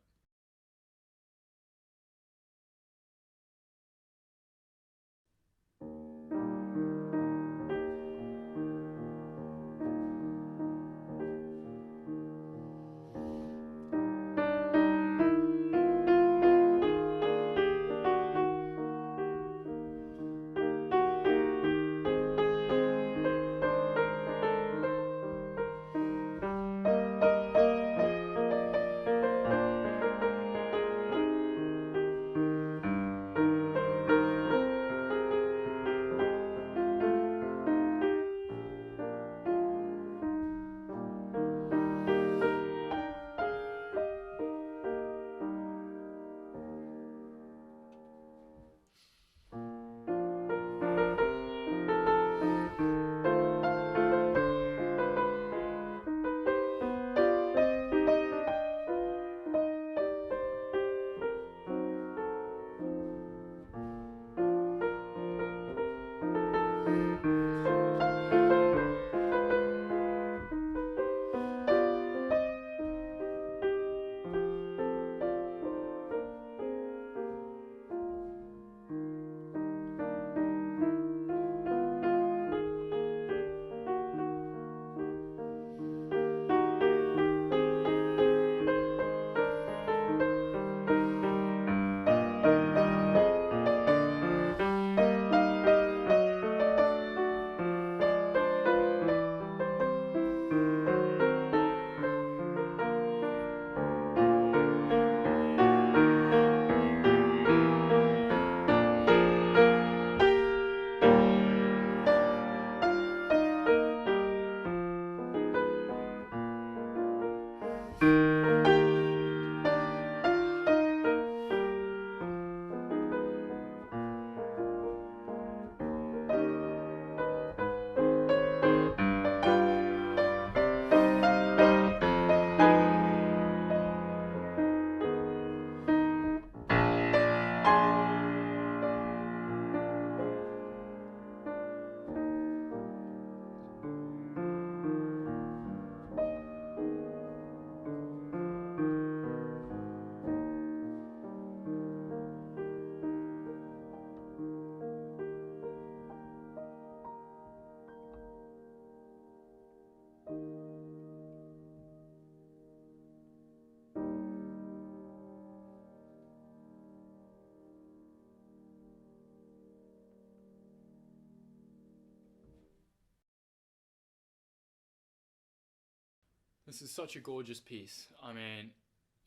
S1: This is such a gorgeous piece. I mean,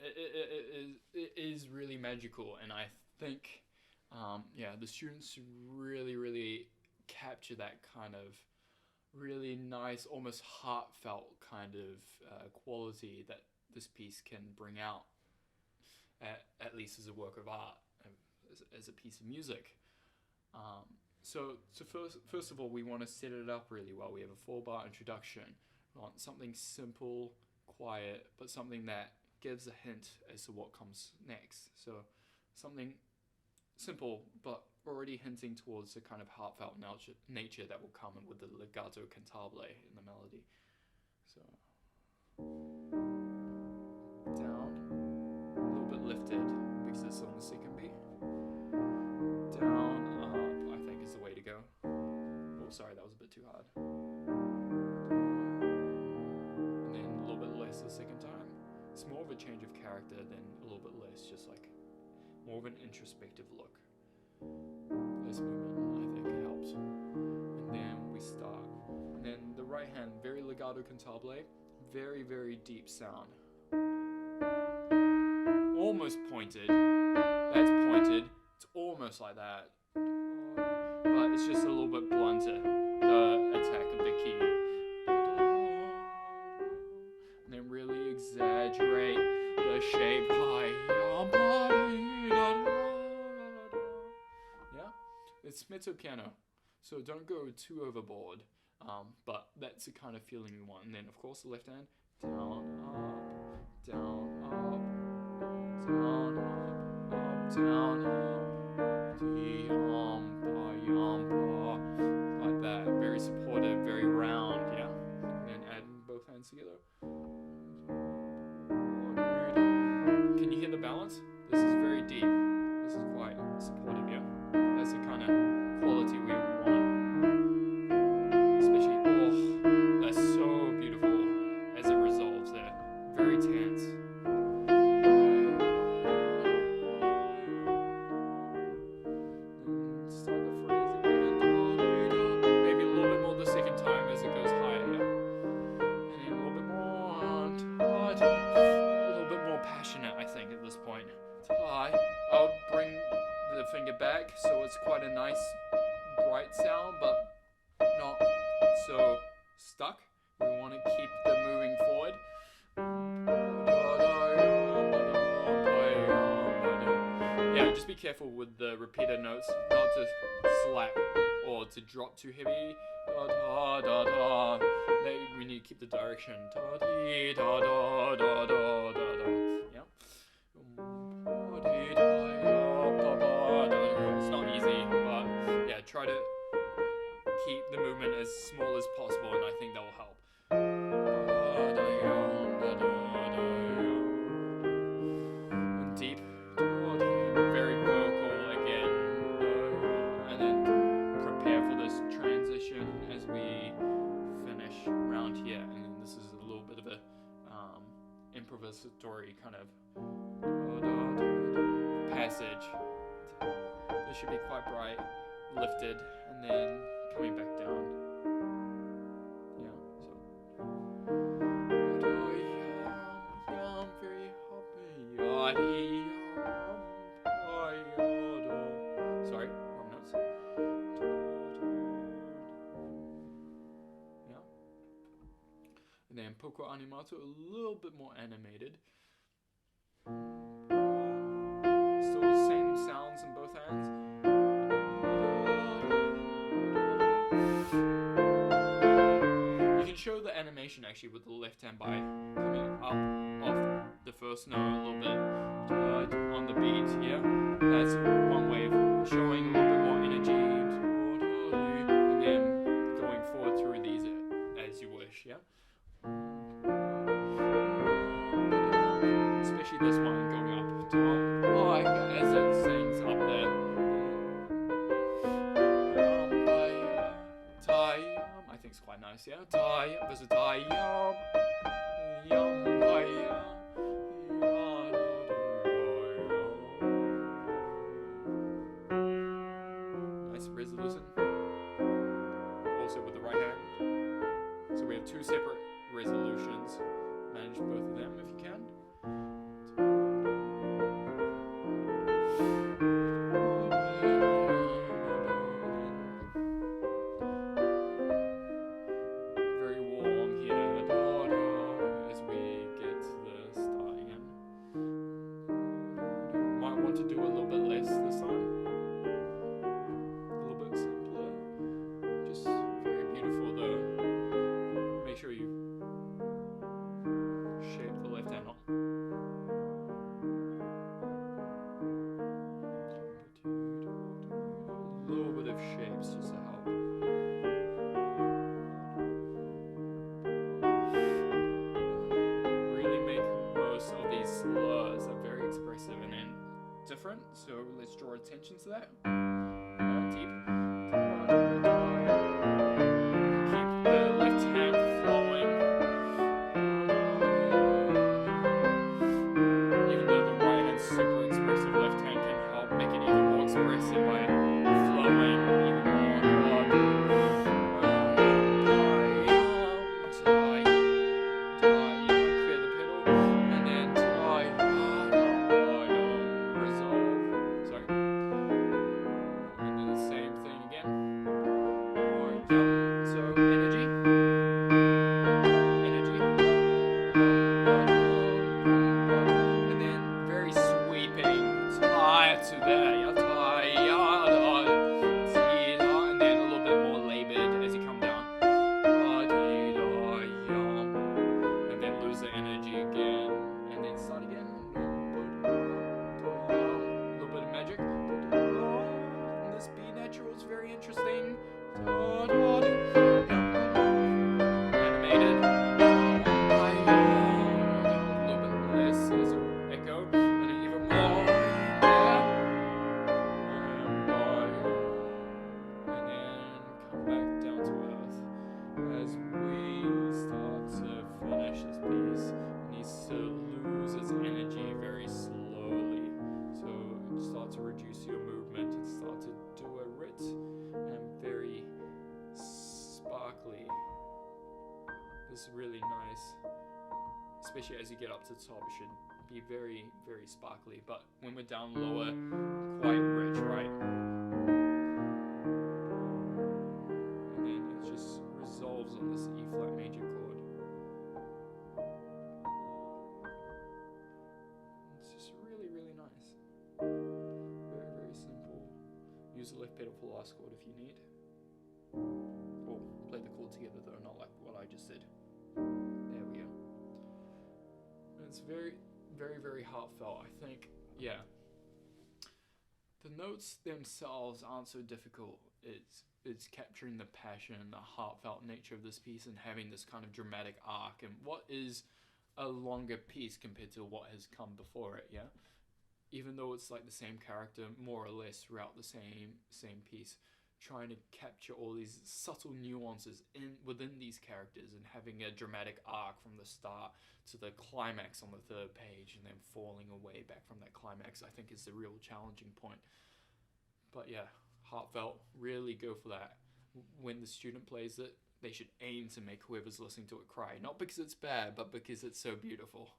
S1: it is really magical, and I think, the students really capture that kind of really nice, almost heartfelt kind of quality that this piece can bring out, at least as a work of art, as a piece of music. So first of all, we want to set it up really well. We have a 4-bar introduction. We want something simple, quiet, but something that gives a hint as to what comes next. So something simple, but already hinting towards the kind of heartfelt nature that will come with the legato cantabile in the melody. So down, a little bit lifted, because it's on the second beat. Down, up, I think is the way to go. Oh, sorry, that was a bit too hard. And then a little bit less the second time. It's more of a change of character than a little bit less, just like more of an introspective look. This movement, I think, helps. And then we start. And then the right hand, very legato cantabile, very deep sound. Almost pointed. That's pointed. It's almost like that. But it's just a little bit blunter, the attack of the key. And then really exaggerate the shape. It's mezzo piano, so don't go too overboard, but that's the kind of feeling we want. And then, of course, the left hand, down, up, down, up, down, up, down, up, like that. Very supportive, very round, yeah. And then adding both hands together. Can you hear the balance? This is very deep. This is quite supportive, yeah. That's the kind of quality we want. Especially, that's so beautiful as it resolves there. Very tense. And start the phrase again. Maybe a little bit more the second time as it goes higher, yeah. And then a little bit more, a little bit more passionate, I think, at this point. I'll bring the finger back so it's quite a nice bright sound, but not so stuck. We want to keep the moving forward. Yeah, just be careful with the repeated notes, not to slap or to drop too heavy. We need to keep the direction. Yeah. It's not easy, but yeah, try to keep the movement as small as possible, and I think that will help. And deep, very vocal again, and then prepare for this transition as we finish around here. And then this is a little bit of a improvisatory kind of passage. This should be quite bright, lifted, and then coming back down. Yeah, so. Sorry, wrong notes. Yeah. And then poco animato, a little bit more animated. Still the same sounds in both hands. You can show the animation actually with the left hand by coming up off the first note a little bit on the beat, yeah? That's one way of showing a little bit more energy, and then going forward through these as you wish, yeah? Especially this one going up as it sings up there. I think it's quite nice, yeah? There's a nice resolution. Also with the right hand. So we have two separate resolutions. little bit of shapes just to help. Really make most of these slurs are very expressive and then different, so let's draw attention to that. Deep. Keep the left hand flowing. Even though the right hand's super expressive, left hand can help make it even more expressive by flowing even more. Clear the pedal, and then resolve. Sorry. And then the same thing again. So energy. And then very sweeping tie to there. And then a little bit more labored as you come down. And then lose the energy again. And then start again. A little bit of magic. And this B natural is very interesting. Animated. A little bit less as an echo. And then even more. And then come back down to earth. As we start to finish this piece, it needs to lose its energy very slowly. So start to reduce your movement and start to do a rit and very sparkly. This is really nice, especially as you get up to the top. It should be very, very sparkly, but when we're down lower, quite rich, right? And then it just resolves on this E flat major chord. It's just really, really nice. Very, very simple. Use the left pedal for the last chord if you need. Or play the chord together though, not like what I just did. There we go. It's very, very, very heartfelt. I think, yeah. The notes themselves aren't so difficult. It's capturing the passion and the heartfelt nature of this piece and having this kind of dramatic arc and what is a longer piece compared to what has come before it, yeah? Even though it's like the same character more or less throughout the same piece, trying to capture all these subtle nuances within these characters and having a dramatic arc from the start to the climax on the third page and then falling away back from that climax, I think is the real challenging point. But yeah, heartfelt, really go for that. When the student plays it, they should aim to make whoever's listening to it cry, not because it's bad, but because it's so beautiful.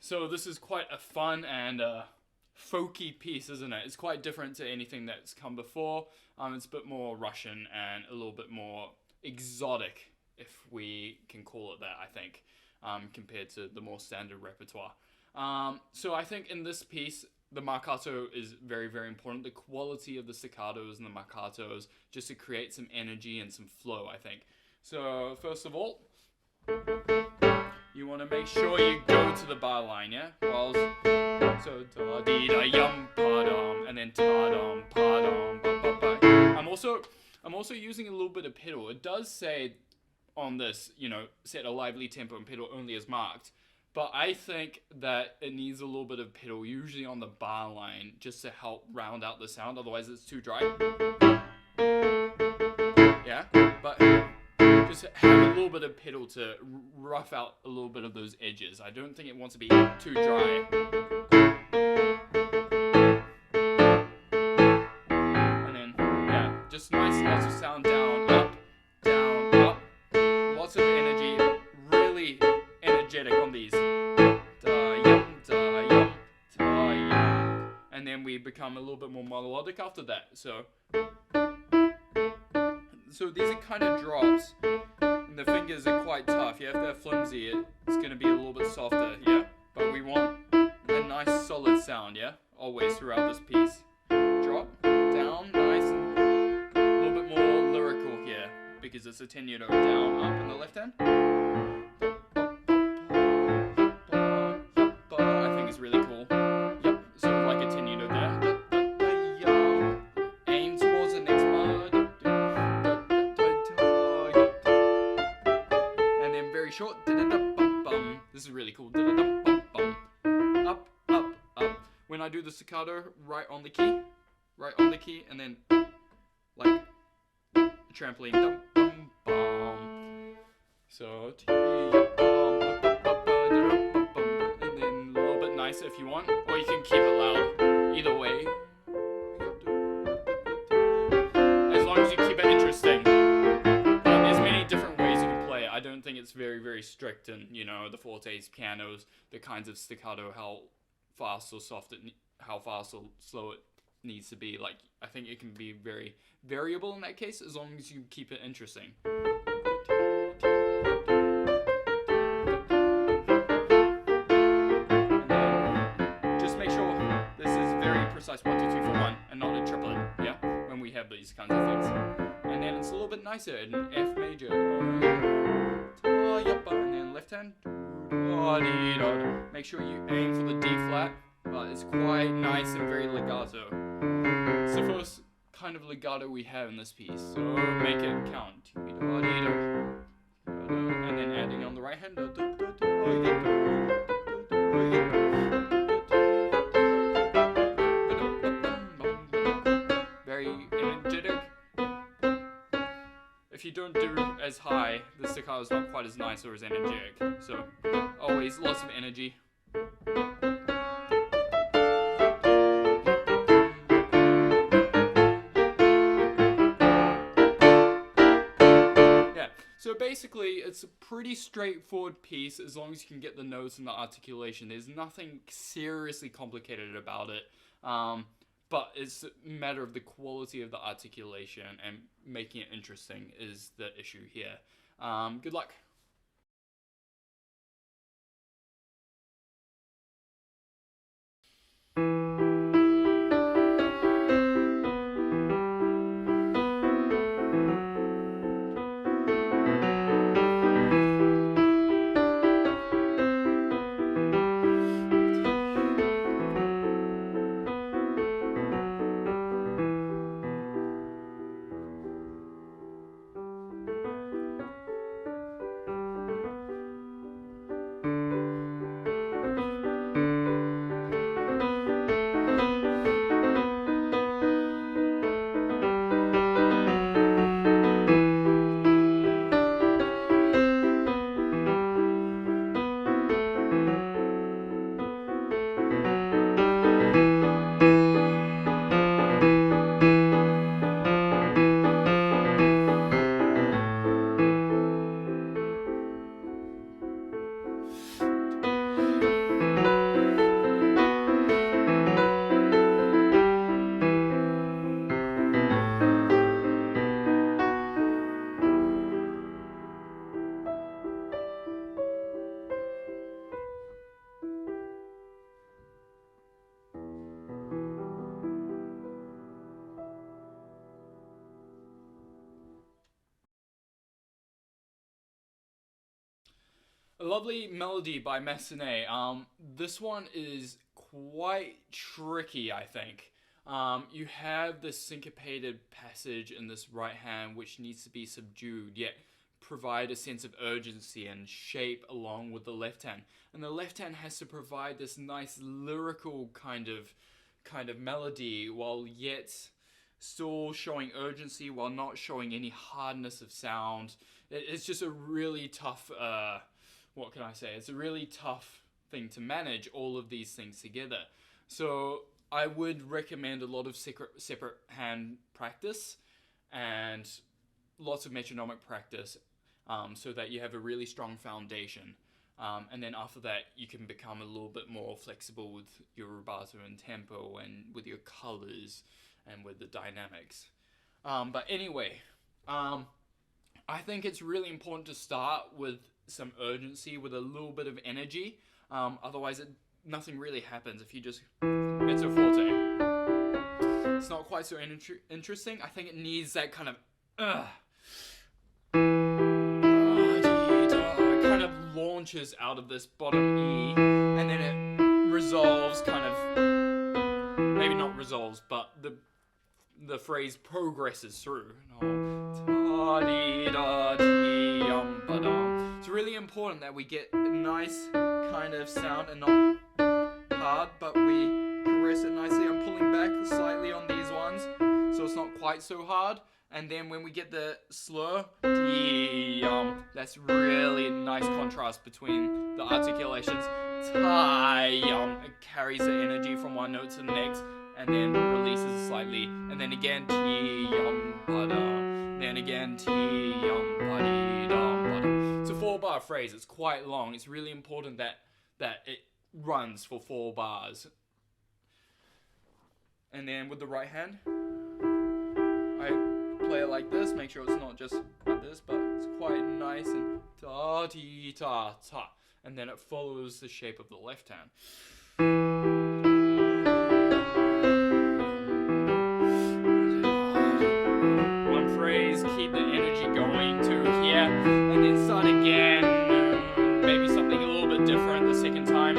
S1: So this is quite a fun and folky piece, isn't it? It's quite different to anything that's come before. It's a bit more Russian and a little bit more exotic, if we can call it that, I think, compared to the more standard repertoire. So I think in this piece, the marcato is very, very important. The quality of the staccatos and the marcatos, just to create some energy and some flow, I think. So first of all, you want to make sure you go to the bar line, yeah? Whilst, so da dee da yum pa dum, and then ta dum pa dum ba ba ba. I'm also using a little bit of pedal. It does say on this, set a lively tempo and pedal only as marked, but I think that it needs a little bit of pedal, usually on the bar line, just to help round out the sound. Otherwise, it's too dry. Yeah, but just have a little bit of pedal to rough out a little bit of those edges. I don't think it wants to be too dry. And then, yeah, just nice lots of sound down, up, become a little bit more melodic after that. So these are kind of drops, and the fingers are quite tough. You have to have flimsy. It's going to be a little bit softer, yeah? But we want a nice solid sound, yeah? Always throughout this piece. Drop, down, nice, and a little bit more lyrical here, because it's a tenuto, down, up in the left hand. I think it's really cool. Yep, so like a tenuto there. Aim towards the next bar. And then very short. This is really cool. Up, up, up. When I do the staccato, right on the key, and then like a trampoline. So, and then a little bit nicer if you want, or you can keep it loud. Either way, as long as you keep it interesting. There's many different ways you can play it. I don't think it's very, very strict in, you know, the fortes, pianos, the kinds of staccato, how fast or soft how fast or slow it needs to be. Like, I think it can be very variable in that case, as long as you keep it interesting. And then just make sure this is very precise 1, 2, 3, 4, 1, and not a triplet, yeah, when we have these kinds of things. And then it's a little bit nicer in F major. And then left hand. Make sure you aim for the D flat, but it's quite nice and very legato. It's the first kind of legato we have in this piece, so make it count. And then adding on the right hand. Very energetic. If you don't do as high, the staccato is not quite as nice or as energetic. So always lots of energy. Yeah, so basically it's a pretty straightforward piece as long as you can get the notes and the articulation. There's nothing seriously complicated about it. But it's a matter of the quality of the articulation, and making it interesting is the issue here. Good luck. A lovely melody by Massenet. This one is quite tricky, I think. You have this syncopated passage in this right hand which needs to be subdued, yet provide a sense of urgency and shape along with the left hand. And the left hand has to provide this nice lyrical kind of melody, while yet still showing urgency while not showing any hardness of sound. It's just a really tough, what can I say? It's a really tough thing to manage all of these things together. So I would recommend a lot of separate hand practice and lots of metronomic practice, so that you have a really strong foundation. And then after that, you can become a little bit more flexible with your rubato and tempo and with your colors and with the dynamics. But anyway, I think it's really important to start with some urgency, with a little bit of energy. Otherwise, nothing really happens if you just mezzo forte. It's not quite so interesting. I think it needs that kind of it kind of launches out of this bottom E, and then it resolves, kind of, maybe not resolves, but the phrase progresses through. It's really important that we get a nice kind of sound and not hard, but we caress it nicely. I'm pulling back slightly on these ones, so it's not quite so hard. And then when we get the slur, that's really nice contrast between the articulations. It carries the energy from one note to the next, and then releases it slightly, and then again then again It's a 4-bar phrase. It's quite long. It's really important that it runs for 4 bars. And then with the right hand, I play it like this. Make sure it's not just like this, but it's quite nice and ta-ti-ta-ta. And then it follows the shape of the left hand. One phrase, keep the energy going to here, and then start again. Maybe something a little bit different the second time,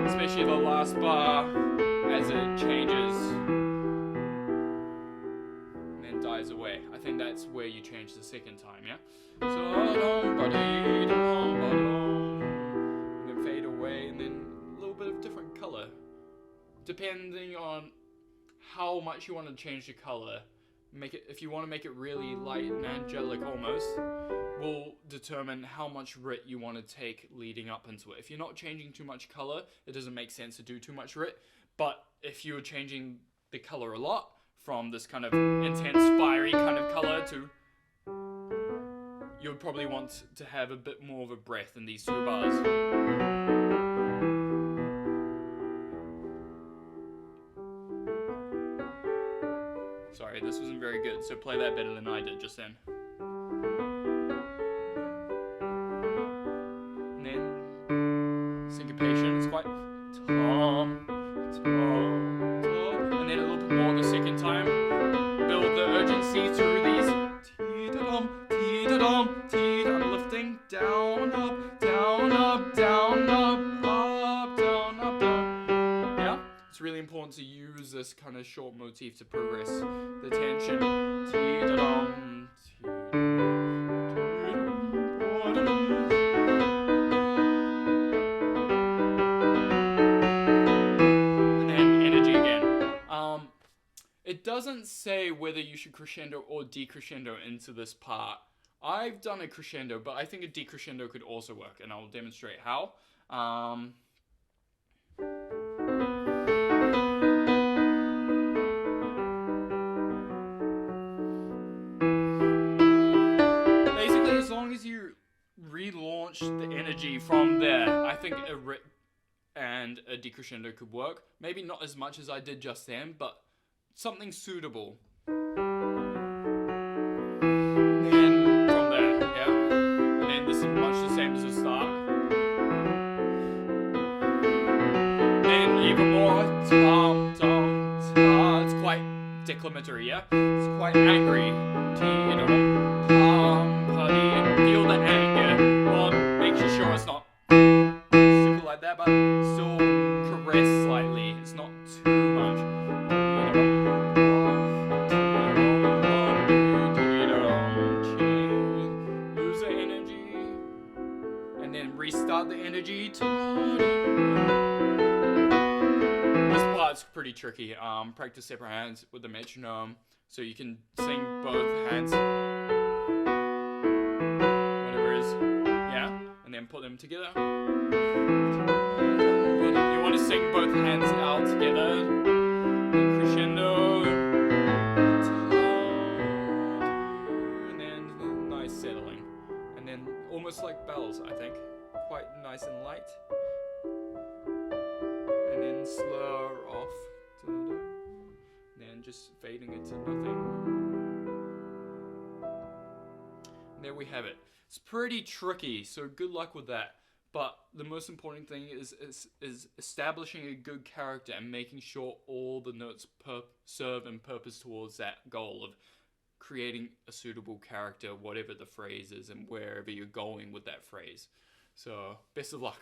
S1: especially the last bar as it changes and then dies away. I think that's where you change the second time, yeah? And then fade away, and then a little bit of different color. Depending on how much you want to change the color, if you want to make it really light and angelic almost, will determine how much writ you want to take leading up into it. If you're not changing too much color, it doesn't make sense to do too much writ. But if you're changing the color a lot, from this kind of intense, fiery kind of color to, you would probably want to have a bit more of a breath in these 2 bars. Sorry, this wasn't very good, so play that better than I did just then. And then syncopation, it's quite tom, and then a little bit more the second time. Build the urgency through these I'm lifting down, up, down, up, down, up, up, down, up, down. Yeah? It's really important to use this kind of short motif to progress the tension. And then energy again. It doesn't say whether you should crescendo or decrescendo into this part. I've done a crescendo, but I think a decrescendo could also work, and I'll demonstrate how. Basically, as long as you relaunch the energy from there, I think a writ and a decrescendo could work. Maybe not as much as I did just then, but something suitable. And then from there, yeah? And then this is much the same as the start. And even more, tom, tom, ta. It's quite declamatory, yeah? It's quite angry. Feel the anger. Well, make sure it's not super like that, but still caress slightly. It's not too much. Lose the energy, and then restart the energy. This part's pretty tricky. Practice separate hands with the metronome, so you can sing both hands. And put them together. You want to sing both hands out together. Crescendo. And then nice settling. And then almost like bells, I think. quite nice and light. And then slow off. And then just fading it to nothing. And there we have it. It's pretty tricky, so good luck with that. But the most important thing is establishing a good character and making sure all the notes serve and purpose towards that goal of creating a suitable character, whatever the phrase is and wherever you're going with that phrase. So, best of luck.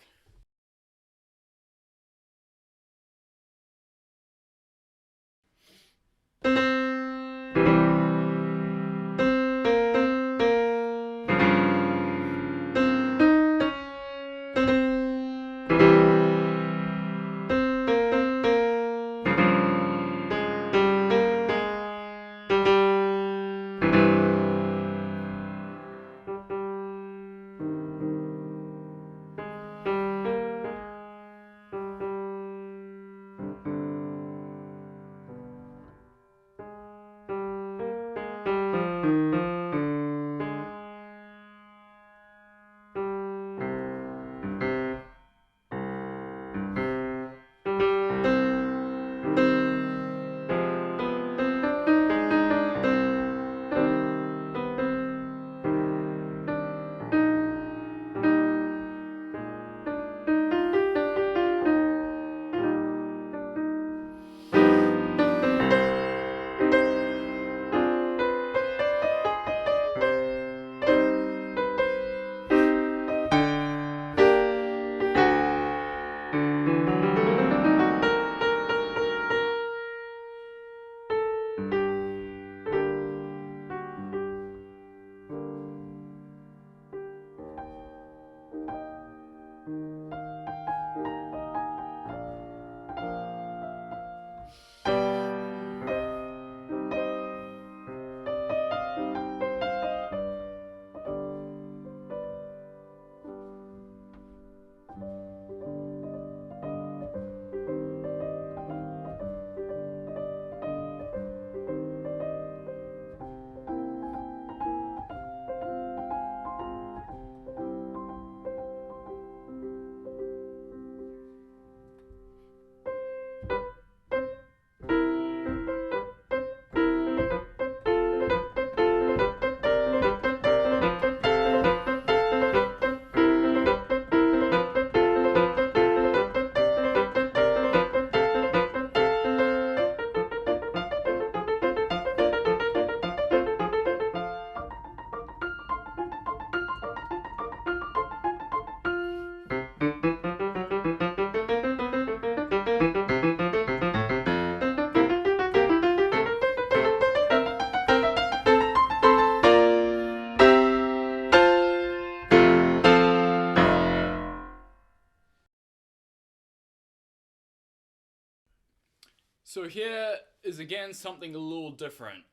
S1: So here is again something a little different.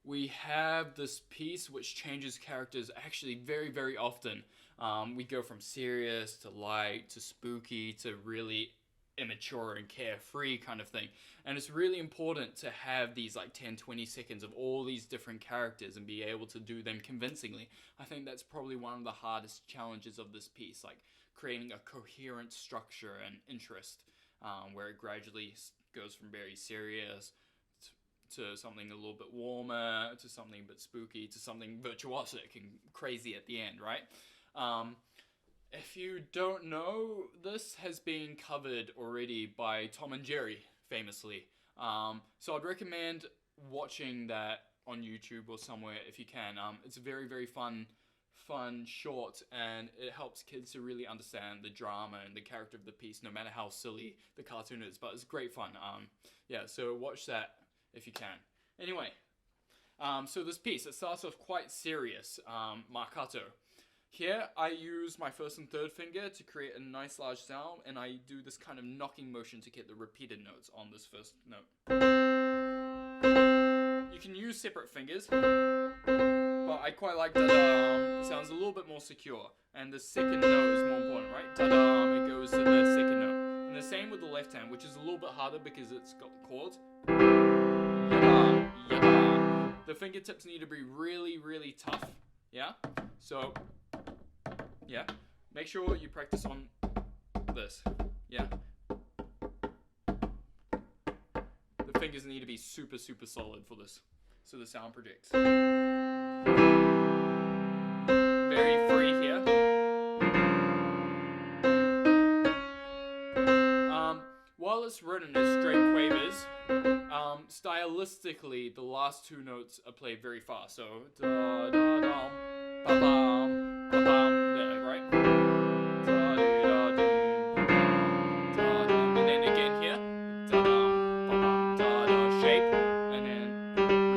S1: We have this piece which changes characters actually very, very often. We go from serious to light to spooky to really immature and carefree kind of thing. And it's really important to have these like 10-20 seconds of all these different characters and be able to do them convincingly. I think that's probably one of the hardest challenges of this piece, like creating a coherent structure and interest, where it gradually goes from very serious to something a little bit warmer, to something a bit spooky, to something virtuosic and crazy at the end, right? If you don't know, this has been covered already by Tom and Jerry, famously. So I'd recommend watching that on YouTube or somewhere if you can. It's a very, very fun short, and it helps kids to really understand the drama and the character of the piece, no matter how silly the cartoon is. But it's great fun. Yeah, so watch that if you can. Anyway, so this piece, it starts off quite serious, marcato. Here, I use my first and third finger to create a nice large sound, and I do this kind of knocking motion to get the repeated notes on this first note. You can use separate fingers, but I quite like da-da. It sounds a little bit more secure, and the second note is more important, right? Da-da, it goes to the second note. And the same with the left hand, which is a little bit harder because it's got the chords. Yada, yada. The fingertips need to be really, really tough, yeah? So, yeah, Make sure you practice on this. Yeah. The fingers need to be super, super solid for this, so the sound projects. Very free here. While it's written as straight quavers, stylistically, the last two notes are played very fast. So, da da dum, ba bum, ba bum, there, right? Da da da da dum, and then again here, da dum, ba bum, da da shape, and then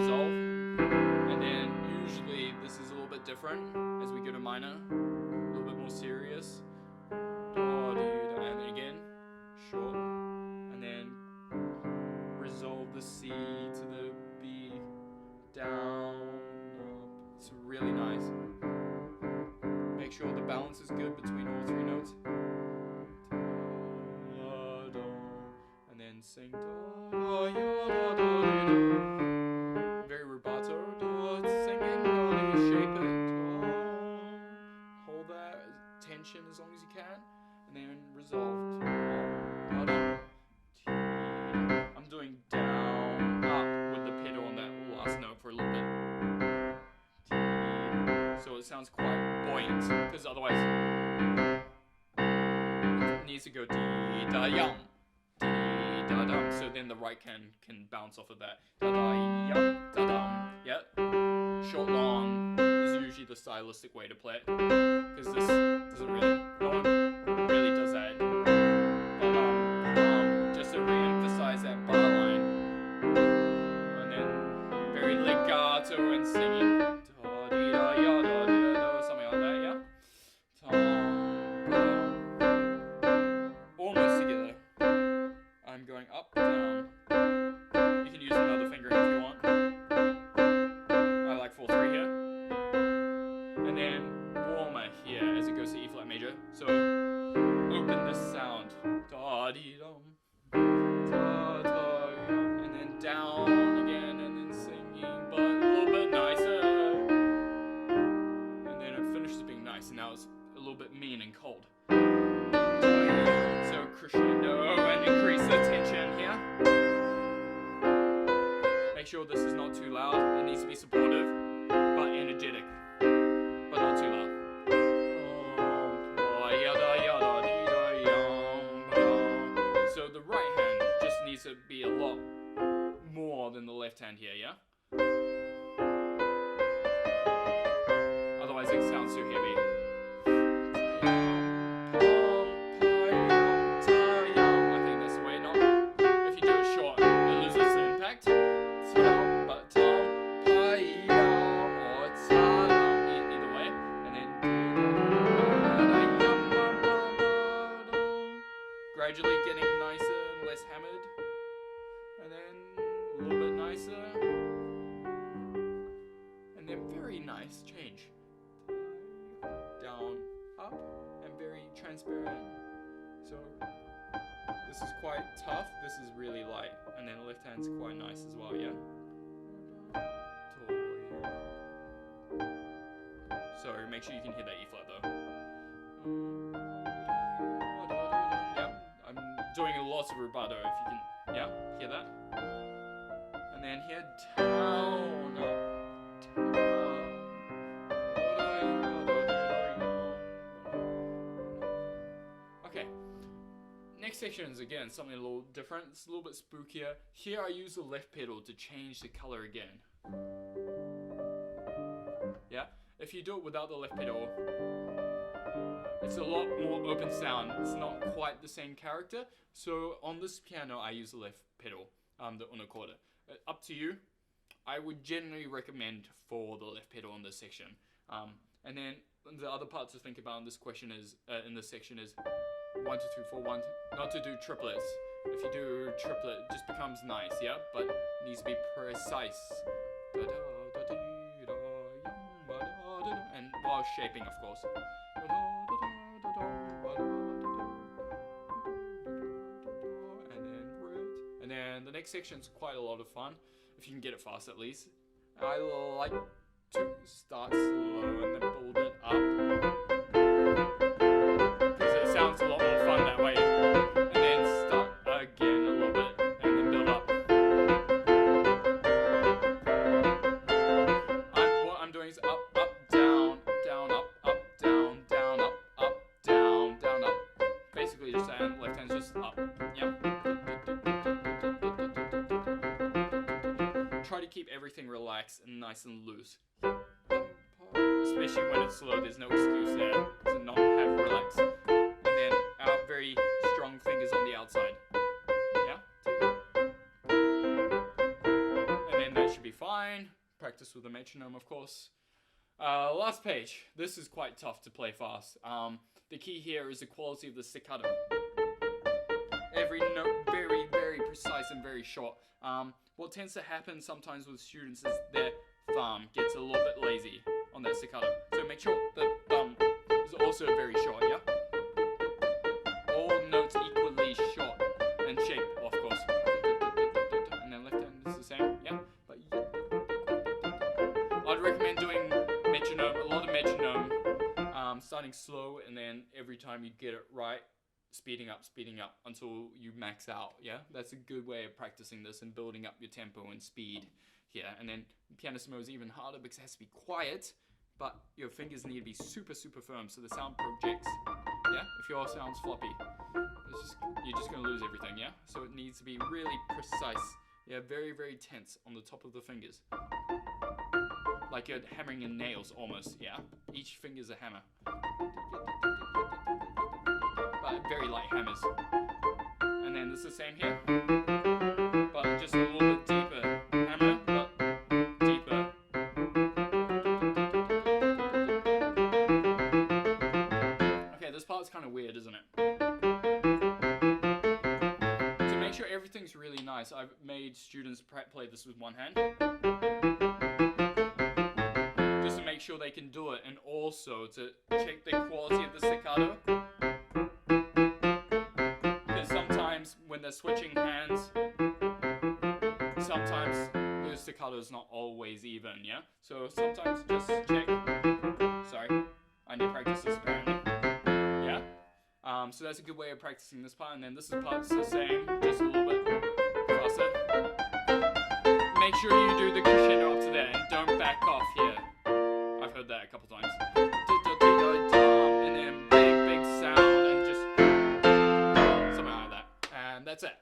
S1: resolve, and then usually this is a little bit different as we go to minor, a little bit more serious. Da da da, and then again, short. Resolve the C to the B, down, up. It's really nice. Make sure the balance is good between all three notes. Da, da, and then sing da, da, ya, da, da, da, da. Very rubato. Da, singing, da, da, shape it. Da. Hold that tension as long as you can, and then resolve. Da, da, da. Doing down, up with the pedal on that last note for a little bit. So it sounds quite buoyant, because otherwise it needs to go dee da yum, dee da dum. So then the right can bounce off of that. Da da yum, da dum. Yeah. Short long is usually the stylistic way to play it, because this doesn't really, no one really does that. Just to re-emphasize that bar line, and then very legato and singing, da dee da ya da dee da, something like that, yeah. Almost together. I'm going up, down. You can use another finger if you want. I like 4/3 here, and then warmer here as it goes to E flat major. So open this sound, da dee dum. And then down again, and then singing, but a little bit nicer. And then it finishes being nice, and now it's a little bit mean and cold. So crescendo and increase the tension here. Make sure this is not too loud. It needs to be supportive, but energetic, but not too loud. So the right hand just needs to be a lot more than the left hand here, yeah? Otherwise it sounds too heavy. I think that's the way, not if you do it short, it loses the impact. But or either way, and then gradually getting nicer and less hammered, and then a little bit nicer, and then very nice change. Down, up, and very transparent. So this is quite tough, this is really light, and then the left hand's quite nice as well, yeah? So make sure you can hear that E flat though. Doing lots of rubato if you can, yeah, hear that? And then here, down, up, down. Okay, next section is again something a little different, it's a little bit spookier. Here I use the left pedal to change the color again. Yeah, if you do it without the left pedal, it's a lot more open sound. It's not quite the same character. So on this piano, I use the left pedal, the una corda. Up to you. I would generally recommend for the left pedal in this section. And then the other part to think about in this question is, in this section is 1, 2, 3, 4, 1. Not to do triplets. If you do triplet, it just becomes nice, yeah. But it needs to be precise. And while shaping, of course. And then the next section is quite a lot of fun, if you can get it fast at least. I like to start slow and then build it up. keep everything relaxed and nice and loose. Especially when it's slow, there's no excuse there to not have relax. And then our very strong fingers on the outside. Yeah? And then that should be fine. Practice with a metronome, of course. Last page. This is quite tough to play fast. The key here is the quality of the staccato. Every note very, very precise and very short. What tends to happen sometimes with students is their thumb gets a little bit lazy on that staccato. So make sure the thumb is also very short, yeah? All notes equally short and shaped, of course. And then left hand is the same, yeah? But I'd recommend doing metronome, a lot of metronome, starting slow, and then every time you get it right, speeding up until you max out, yeah? That's a good way of practicing this and building up your tempo and speed here. And then pianissimo is even harder because it has to be quiet, but your fingers need to be super, super firm so the sound projects, yeah? If your sound's floppy, you're just gonna lose everything, yeah? So it needs to be really precise, yeah? Very, very tense on the top of the fingers. Like you're hammering in nails almost, yeah? Each finger's a hammer. But very light hammers. And then it's the same here. But just a little bit deeper hammer, but deeper. Okay, this part's kind of weird, isn't it? To make sure everything's really nice, I've made students play this with one hand. Just to make sure they can do it, and also to check the quality of the staccato. When they're switching hands, sometimes the staccato is not always even, yeah? So sometimes just check. Sorry, I need to practice this apparently. Yeah? So that's a good way of practicing this part, and then this part's the same, just a little bit faster. Make sure you do the crescendo up to there, and don't back off here. I've heard that a couple times. And then big sound, and just something like that. And that's it.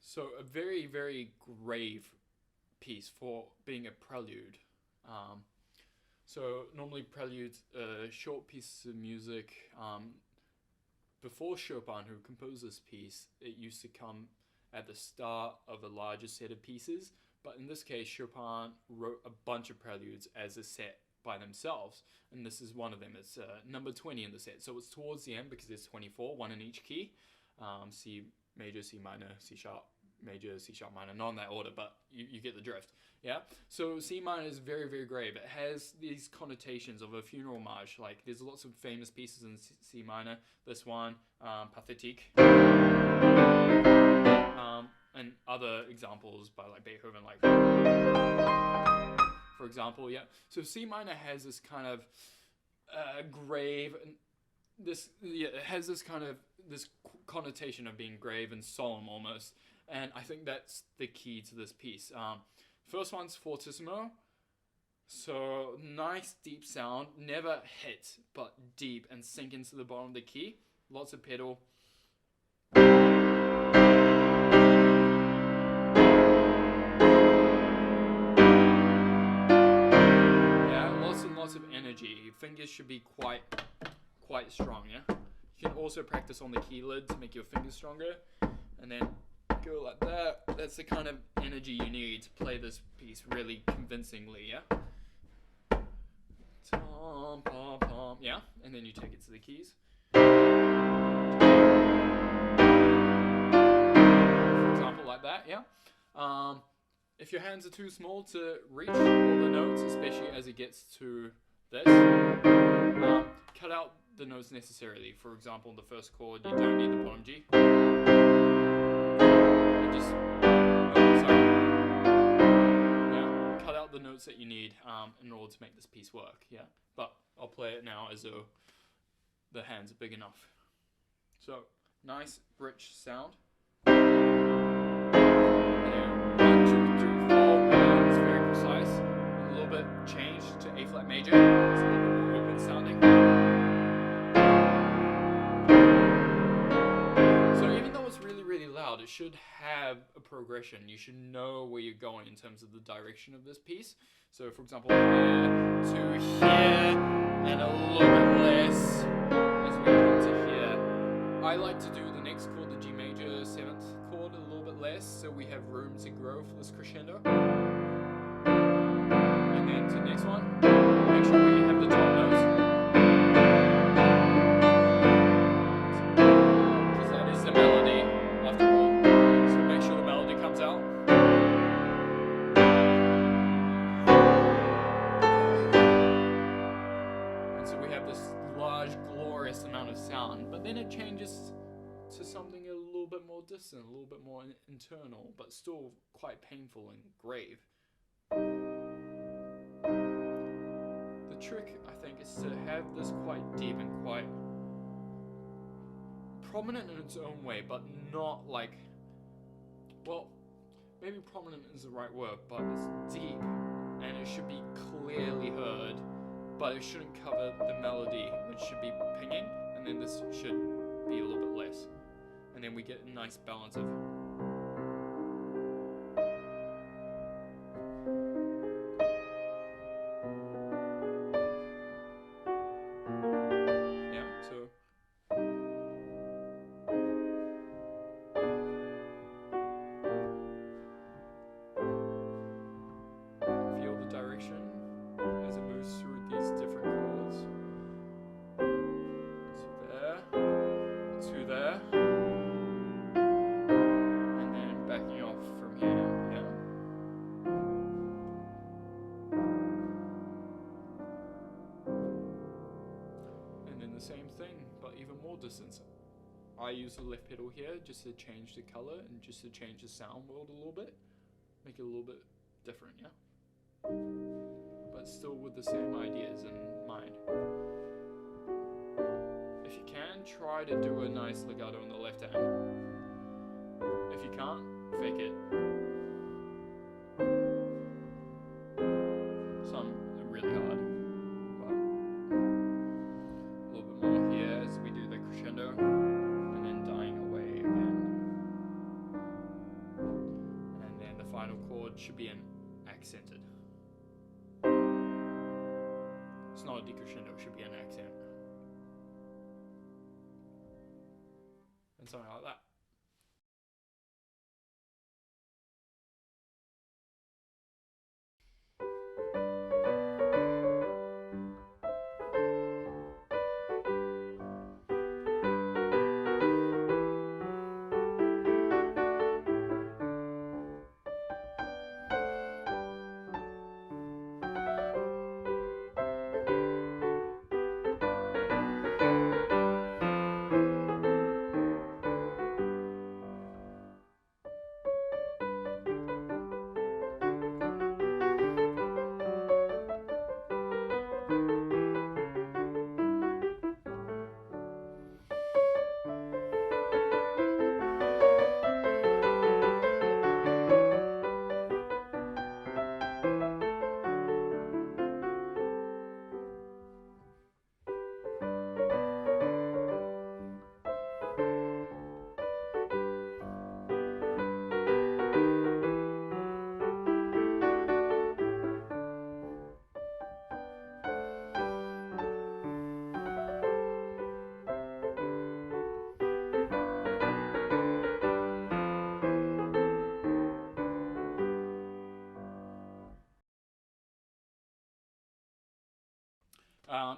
S1: So a very, very grave piece for being a prelude. So normally preludes are short pieces of music. Before Chopin, who composed this piece, it used to come at the start of a larger set of pieces. But in this case, Chopin wrote a bunch of preludes as a set by themselves. And this is one of them. It's number 20 in the set. So it's towards the end because there's 24, one in each key. C major, C minor, C sharp, major, C sharp minor. Not in that order, but you get the drift. Yeah. So C minor is very, very grave. It has these connotations of a funeral march. Like there's lots of famous pieces in C minor. This one, Pathétique. And other examples by like Beethoven, like for example, yeah. So C minor has this kind of grave it has this kind of this connotation of being grave and solemn almost, and I think that's the key to this piece. First one's fortissimo, so nice deep sound, never hit but deep and sink into the bottom of the key. Lots of pedal. Yeah, lots and lots of energy. Your fingers should be quite strong, yeah? You can also practice on the key lid to make your fingers stronger, and then go like that. That's the kind of energy you need to play this piece really convincingly, yeah? Tom, pom, pom, yeah? And then you take it to the keys. For example, like that, yeah? If your hands are too small to reach all the notes, especially as it gets to this, cut out the notes necessarily. For example, the first chord, you don't need the bottom G. You just, cut out the notes that you need in order to make this piece work, yeah? But I'll play it now as though the hands are big enough. So, nice, rich sound. And then 1, 2, 3, 4, it's very precise. A little bit changed to A flat major. It's a little bit more open sounding. Really loud, it should have a progression. You should know where you're going in terms of the direction of this piece. So for example, here to here and a little bit less as we come to here. I like to do the next chord, the G major 7th chord, a little bit less, so we have room to grow for this crescendo. And then to the next one, make sure we have the top notes. Because that is the melody. After all, so make sure the melody comes out. And so we have this large, glorious amount of sound, but then it changes to something a little bit more distant, a little bit more internal, but still quite painful and grave. The trick, I think, is to have this quite deep and quite prominent in its own way, but not like, well, maybe prominent is the right word, but it's deep and it should be clearly heard, but it shouldn't cover the melody, which should be pinging, and then this should be a little bit less, and then we get a nice balance of same thing, but even more distance. I use the left pedal here just to change the color and just to change the sound world a little bit, make it a little bit different, yeah? But still with the same ideas in mind. If you can, try to do a nice legato on the left hand. If you can't, fake it. Some are really hard. And then dying away again. And then the final chord should be an accented. It's not a decrescendo, it should be an accent. And something like that.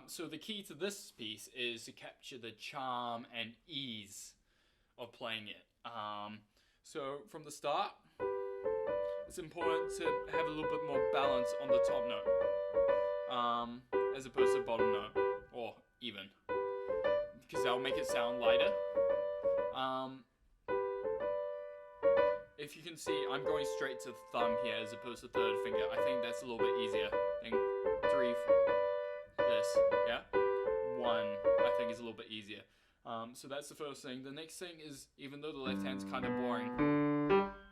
S1: So the key to this piece is to capture the charm and ease of playing it. So from the start, it's important to have a little bit more balance on the top note, as opposed to bottom note, or even, because that'll make it sound lighter. If you can see, I'm going straight to thumb here as opposed to third finger. I think that's a little bit easier. I think 3, this, yeah? 1, I think is a little bit easier. So that's the first thing. The next thing is, even though the left hand's kind of boring,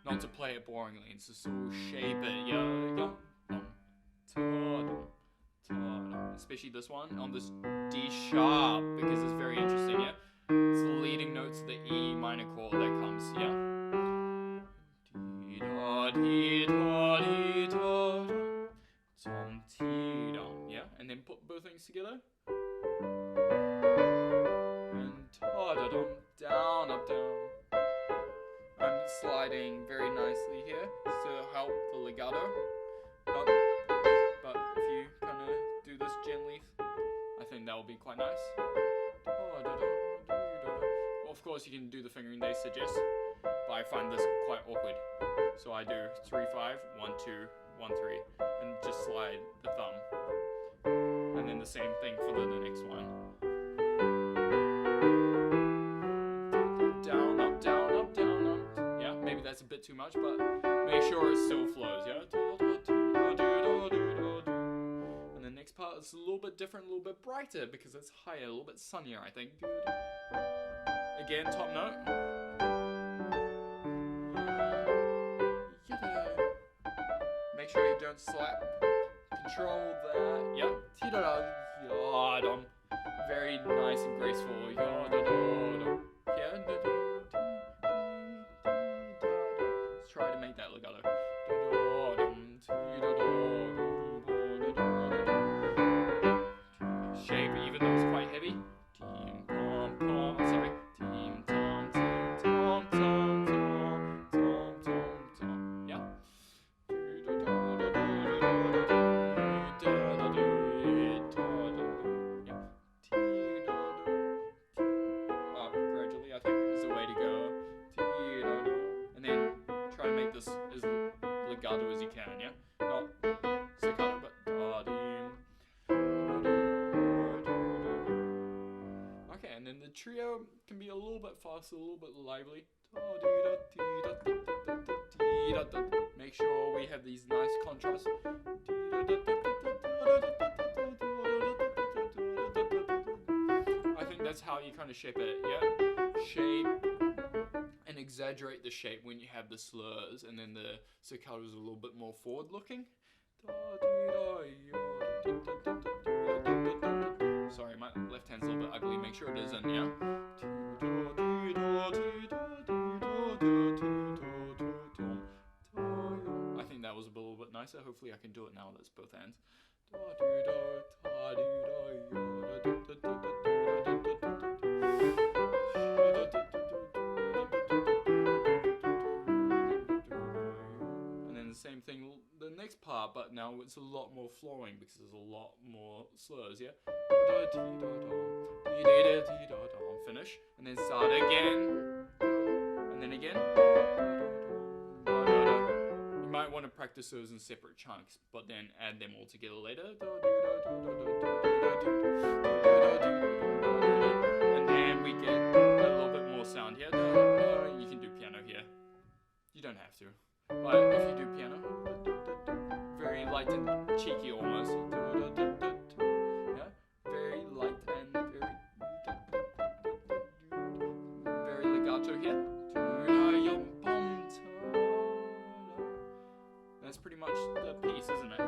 S1: not to play it boringly, it's just to shape it, yeah? Especially this one, on this D sharp, because it's very interesting, yeah? It's the leading note to the E minor chord that comes, yeah? Yeah, and then put both things together. And down, up, down. I'm sliding very nicely here to help the legato. But if you kind of do this gently, I think that will be quite nice. Well, of course, you can do the fingering they suggest, but I find this quite awkward. So I do 3, 5, 1, 2, 1, 3, and just slide the thumb. And then the same thing for the next one. Down, up, down, up, down, up. Yeah, maybe that's a bit too much, but make sure it still flows, yeah? And the next part is a little bit different, a little bit brighter, because it's higher, a little bit sunnier, I think. Again, top note. Make sure you don't slap. Control that. Yep. Very nice and graceful. Let's try to make that legato. Shape, even though it's quite heavy. Sorry. Yeah. Gradually, I think is the way to go. And then try to make this as legato as you can, yeah? Not staccato, but okay, and then the trio can be a little bit faster, a little bit lively. Make sure we have these nice contrasts. I think that's how you kind of shape it, yeah? Shape and exaggerate the shape when you have the slurs, and then the staccato is a little bit more forward looking. Sorry, my left hand's a little bit ugly. Make sure it isn't, yeah? I think that was a little bit nicer. Hopefully I can do it now. That's both hands. And then the same thing, the next part, but now it's a lot more flowing because there's a lot more slurs, yeah? Finish, and then start again, and then again. You might want to practice those in separate chunks, but then add them all together later. And then we get a little bit more sound here. You can do piano here. You don't have to, but if you do piano, very light and cheeky almost. Yeah, very light and very legato here. That's pretty much the piece, isn't it?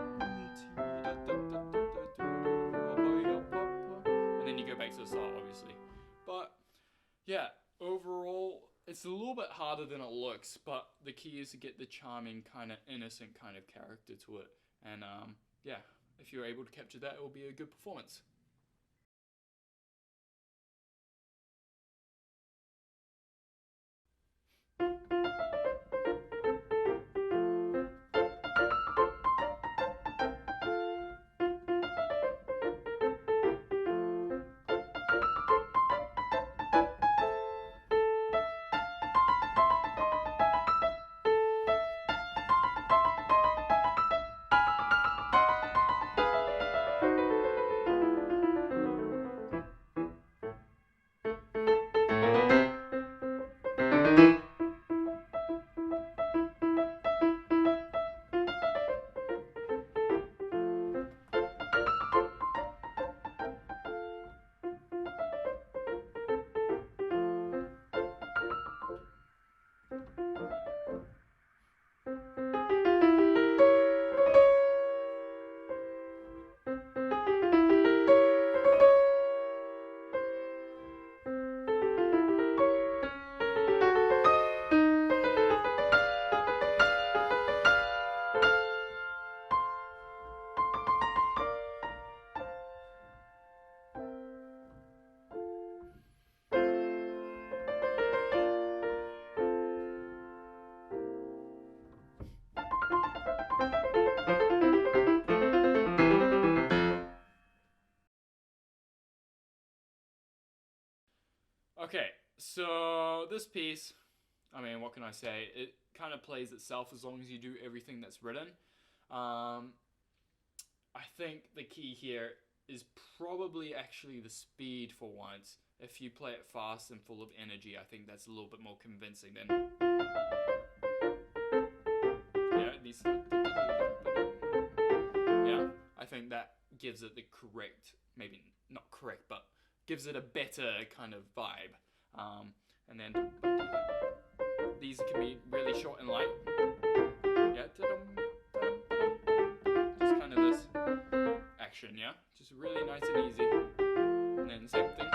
S1: And then you go back to the start, obviously. But yeah, overall, it's a little bit harder than it looks, but the key is to get the charming, kind of innocent kind of character to it. And yeah, if you're able to capture that, it will be a good performance. Okay, so this piece, I mean, what can I say? It kind of plays itself as long as you do everything that's written. I think the key here is probably actually the speed for once. If you play it fast and full of energy, I think that's a little bit more convincing than... Yeah, these... Yeah, I think that gives it the correct, maybe not correct, but gives it a better kind of vibe. And then these can be really short and light. Yeah, just kind of this action, yeah? Just really nice and easy. And then same thing.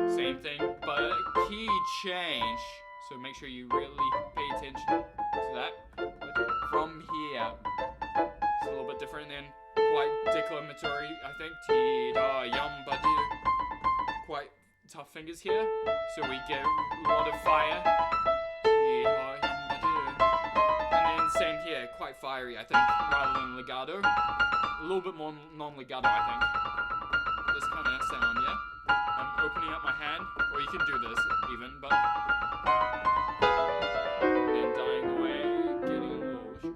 S1: Same thing, but key change. So make sure you really pay attention to that. From here, it's a little bit different than quite declamatory, I think. Ti-da-yum-ba-doo. Quite tough fingers here, so we get a lot of fire. Ti-da-yum-ba-doo. And then same here, quite fiery, I think, rather than legato. A little bit more non-legato, I think. This kind of sound, yeah? I'm opening up my hand, or you can do this even, but... And then dying away, getting a little...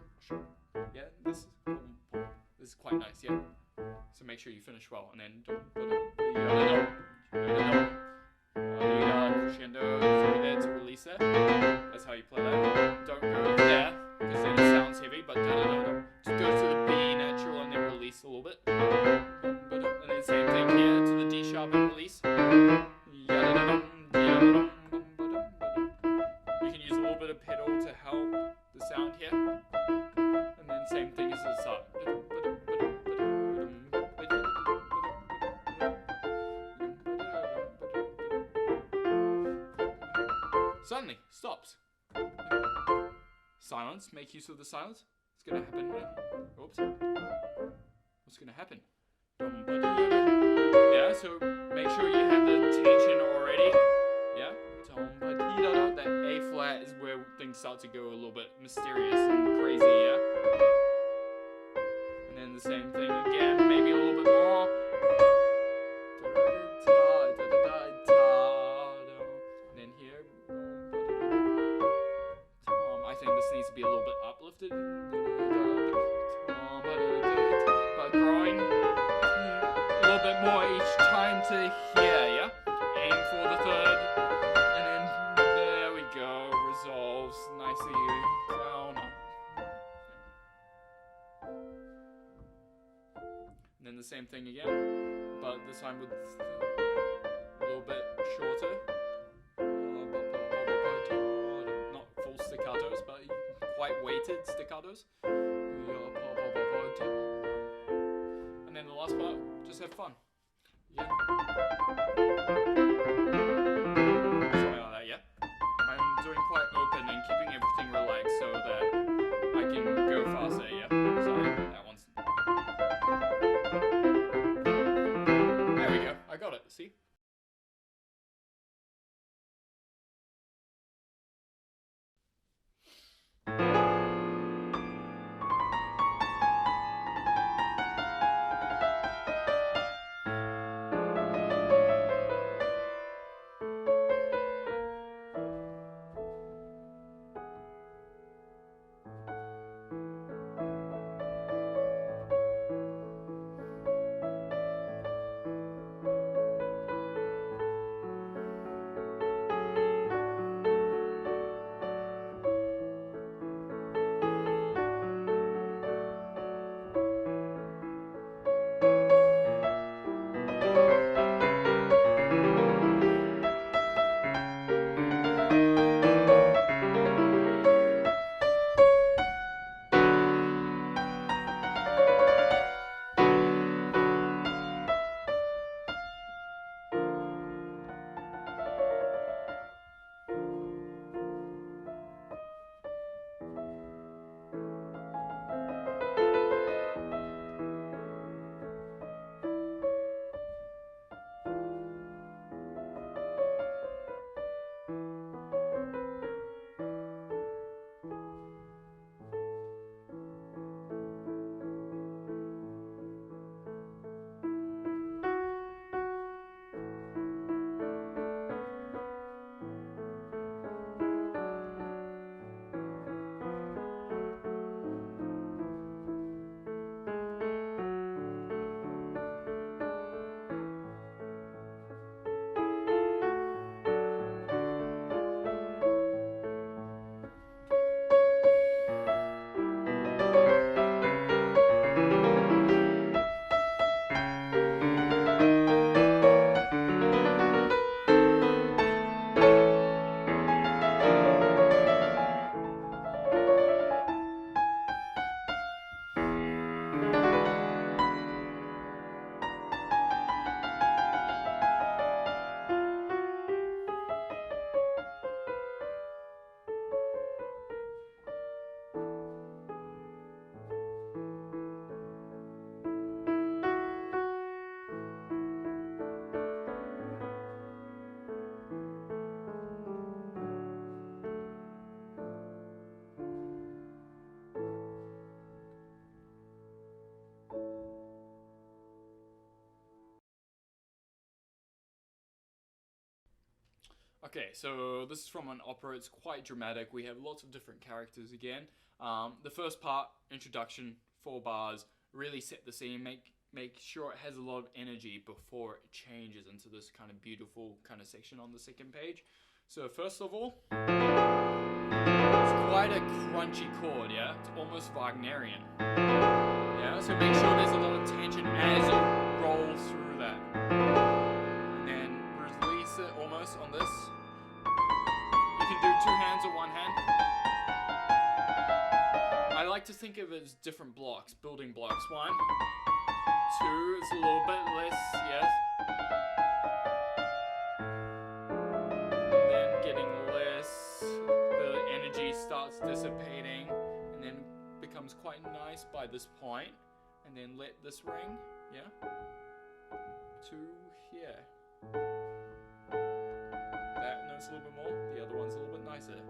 S1: Yeah, this is quite nice, yeah? So make sure you finish well, and then... Crescendo through there to release that. That's how you play that. Don't go there, because then it sounds heavy, but just go to the B natural and then release a little bit. And then same thing here to the D sharp and release. You can use a little bit of pedal to help the sound here. And then same thing as the start. Suddenly, stops. Silence, make use of the silence. It's gonna happen now. Oops. What's gonna happen? Yeah, so make sure you have the tension already. Yeah. That A flat is where things start to go a little bit mysterious and crazy, yeah? And then the same thing again, maybe a little bit more. And then here. I think this needs to be a little bit uplifted. But growing a little bit more each time to here, yeah? Aim for the third. And then there we go. Resolves nicely down. And then the same thing again, but this time with a little bit shorter. Not full staccatos, but quite weighted staccatos. And then the last part, just have fun. Yeah. Something like that, yeah? I'm doing quite open and keeping everything relaxed so that I can go faster, yeah? Sorry, that one's... There we go, I got it, see? Okay, so this is from an opera. It's quite dramatic. We have lots of different characters again. The first part, introduction, 4 bars, really set the scene, make sure it has a lot of energy before it changes into this kind of beautiful kind of section on the second page. So first of all, it's quite a crunchy chord, yeah? It's almost Wagnerian. Yeah, so make sure there's a lot of tension as you roll through that. And then release it almost on this. You can do 2 hands or 1 hand. I like to think of it as different blocks, building blocks. 1, 2, it's a little bit less, yes. And then getting less, the energy starts dissipating, and then becomes quite nice by this point. And then let this ring, yeah, to here. That note's a little bit more, the other one's a little bit nicer.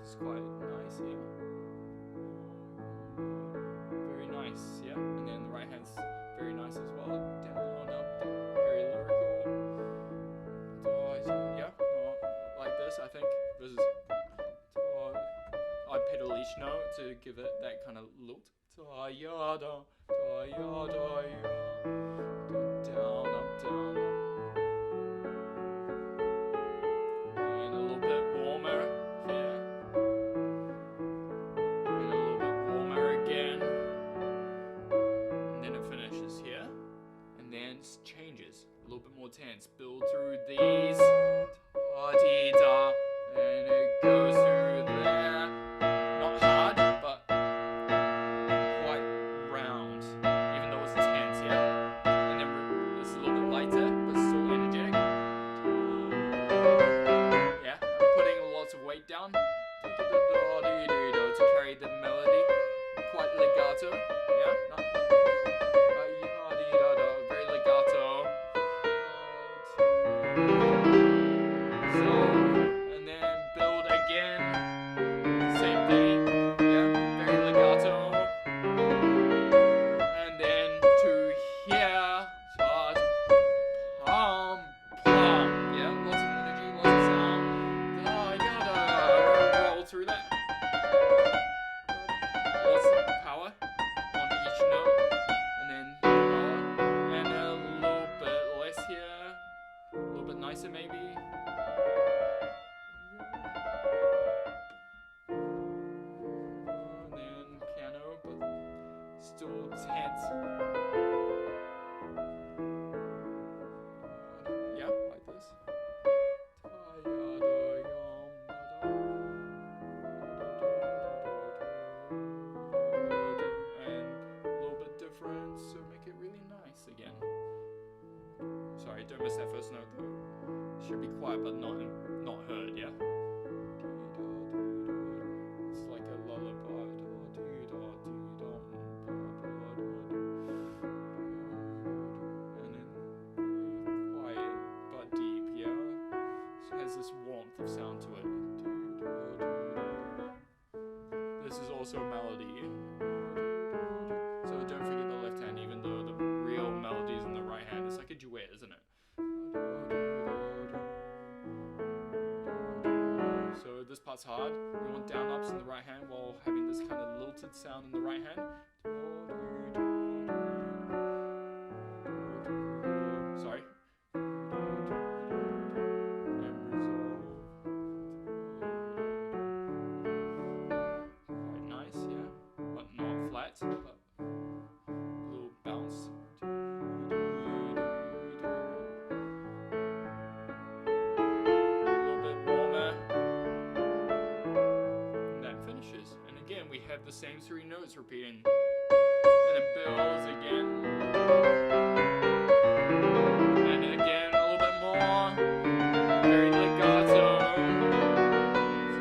S1: It's quite nice, yeah. Very nice, yeah. And then the right hand's very nice as well. Down, up, very lyrical. Yeah, like this, I think. This is. I pedal each note to give it that kind of lilt. Toreador, Toreador, down, up, down, up. And a little bit warmer here. And a little bit warmer again. And then it finishes here. And then it changes. A little bit more tense. Build through these. Da-dee-da. And it goes through there. Not hard, but quite round. Even though it's tense, yeah? And then this is a little bit lighter, but still energetic. Yeah, I'm putting lots of weight down to carry the melody. Quite legato, yeah? Very legato. So, and then build again. Same thing, yeah? Very legato. And then to here, start. Pom, pom. Yeah, lots of energy, lots of sound. Roll through that. Lots of power on each note. And then power. And a little bit less here. A little bit nicer maybe. And then piano, but still tense. Yeah, like this. And a little bit different, so make it really nice again. Sorry, don't miss that first note though. Should be quiet but not heard, yeah? It's like a lullaby. And then quiet but deep, yeah? So it has this warmth of sound to it. This is also a melody. So don't forget the left hand, even though the real melody is in the right hand. It's like a duet, isn't it? So this part's hard. We want down ups in the right hand while having this kind of lilted sound in the right hand. Sorry. Quite nice, yeah. But not flat, but a little bounce. A little bit warmer. And that finishes. And again, we have the same 3 notes repeating. And it builds again. And again, a little bit more. Very legato.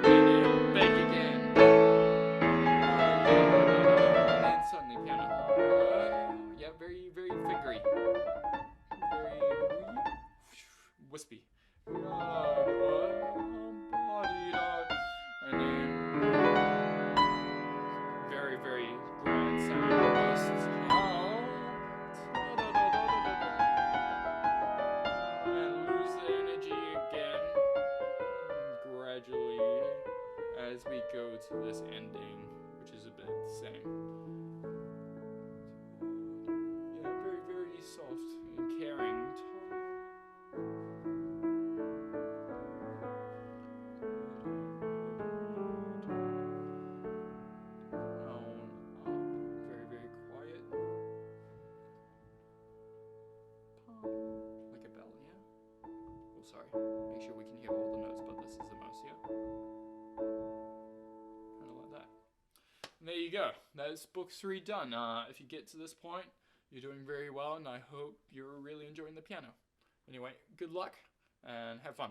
S1: And then big again. And then suddenly piano. Yeah, very, very fingery. Very wispy. And then very, very grand sound almost. And lose the energy. as we go to this ending, which is a bit the same. Yeah, very, very soft and caring tone. Very, very quiet. Like a bell, yeah? Oh, sorry. Make sure we can hear all the notes, but this is the most, yeah? Kind of like that. And there you go. That's book 3 done. If you get to this point, you're doing very well, and I hope you're really enjoying the piano. Anyway, good luck, and have fun.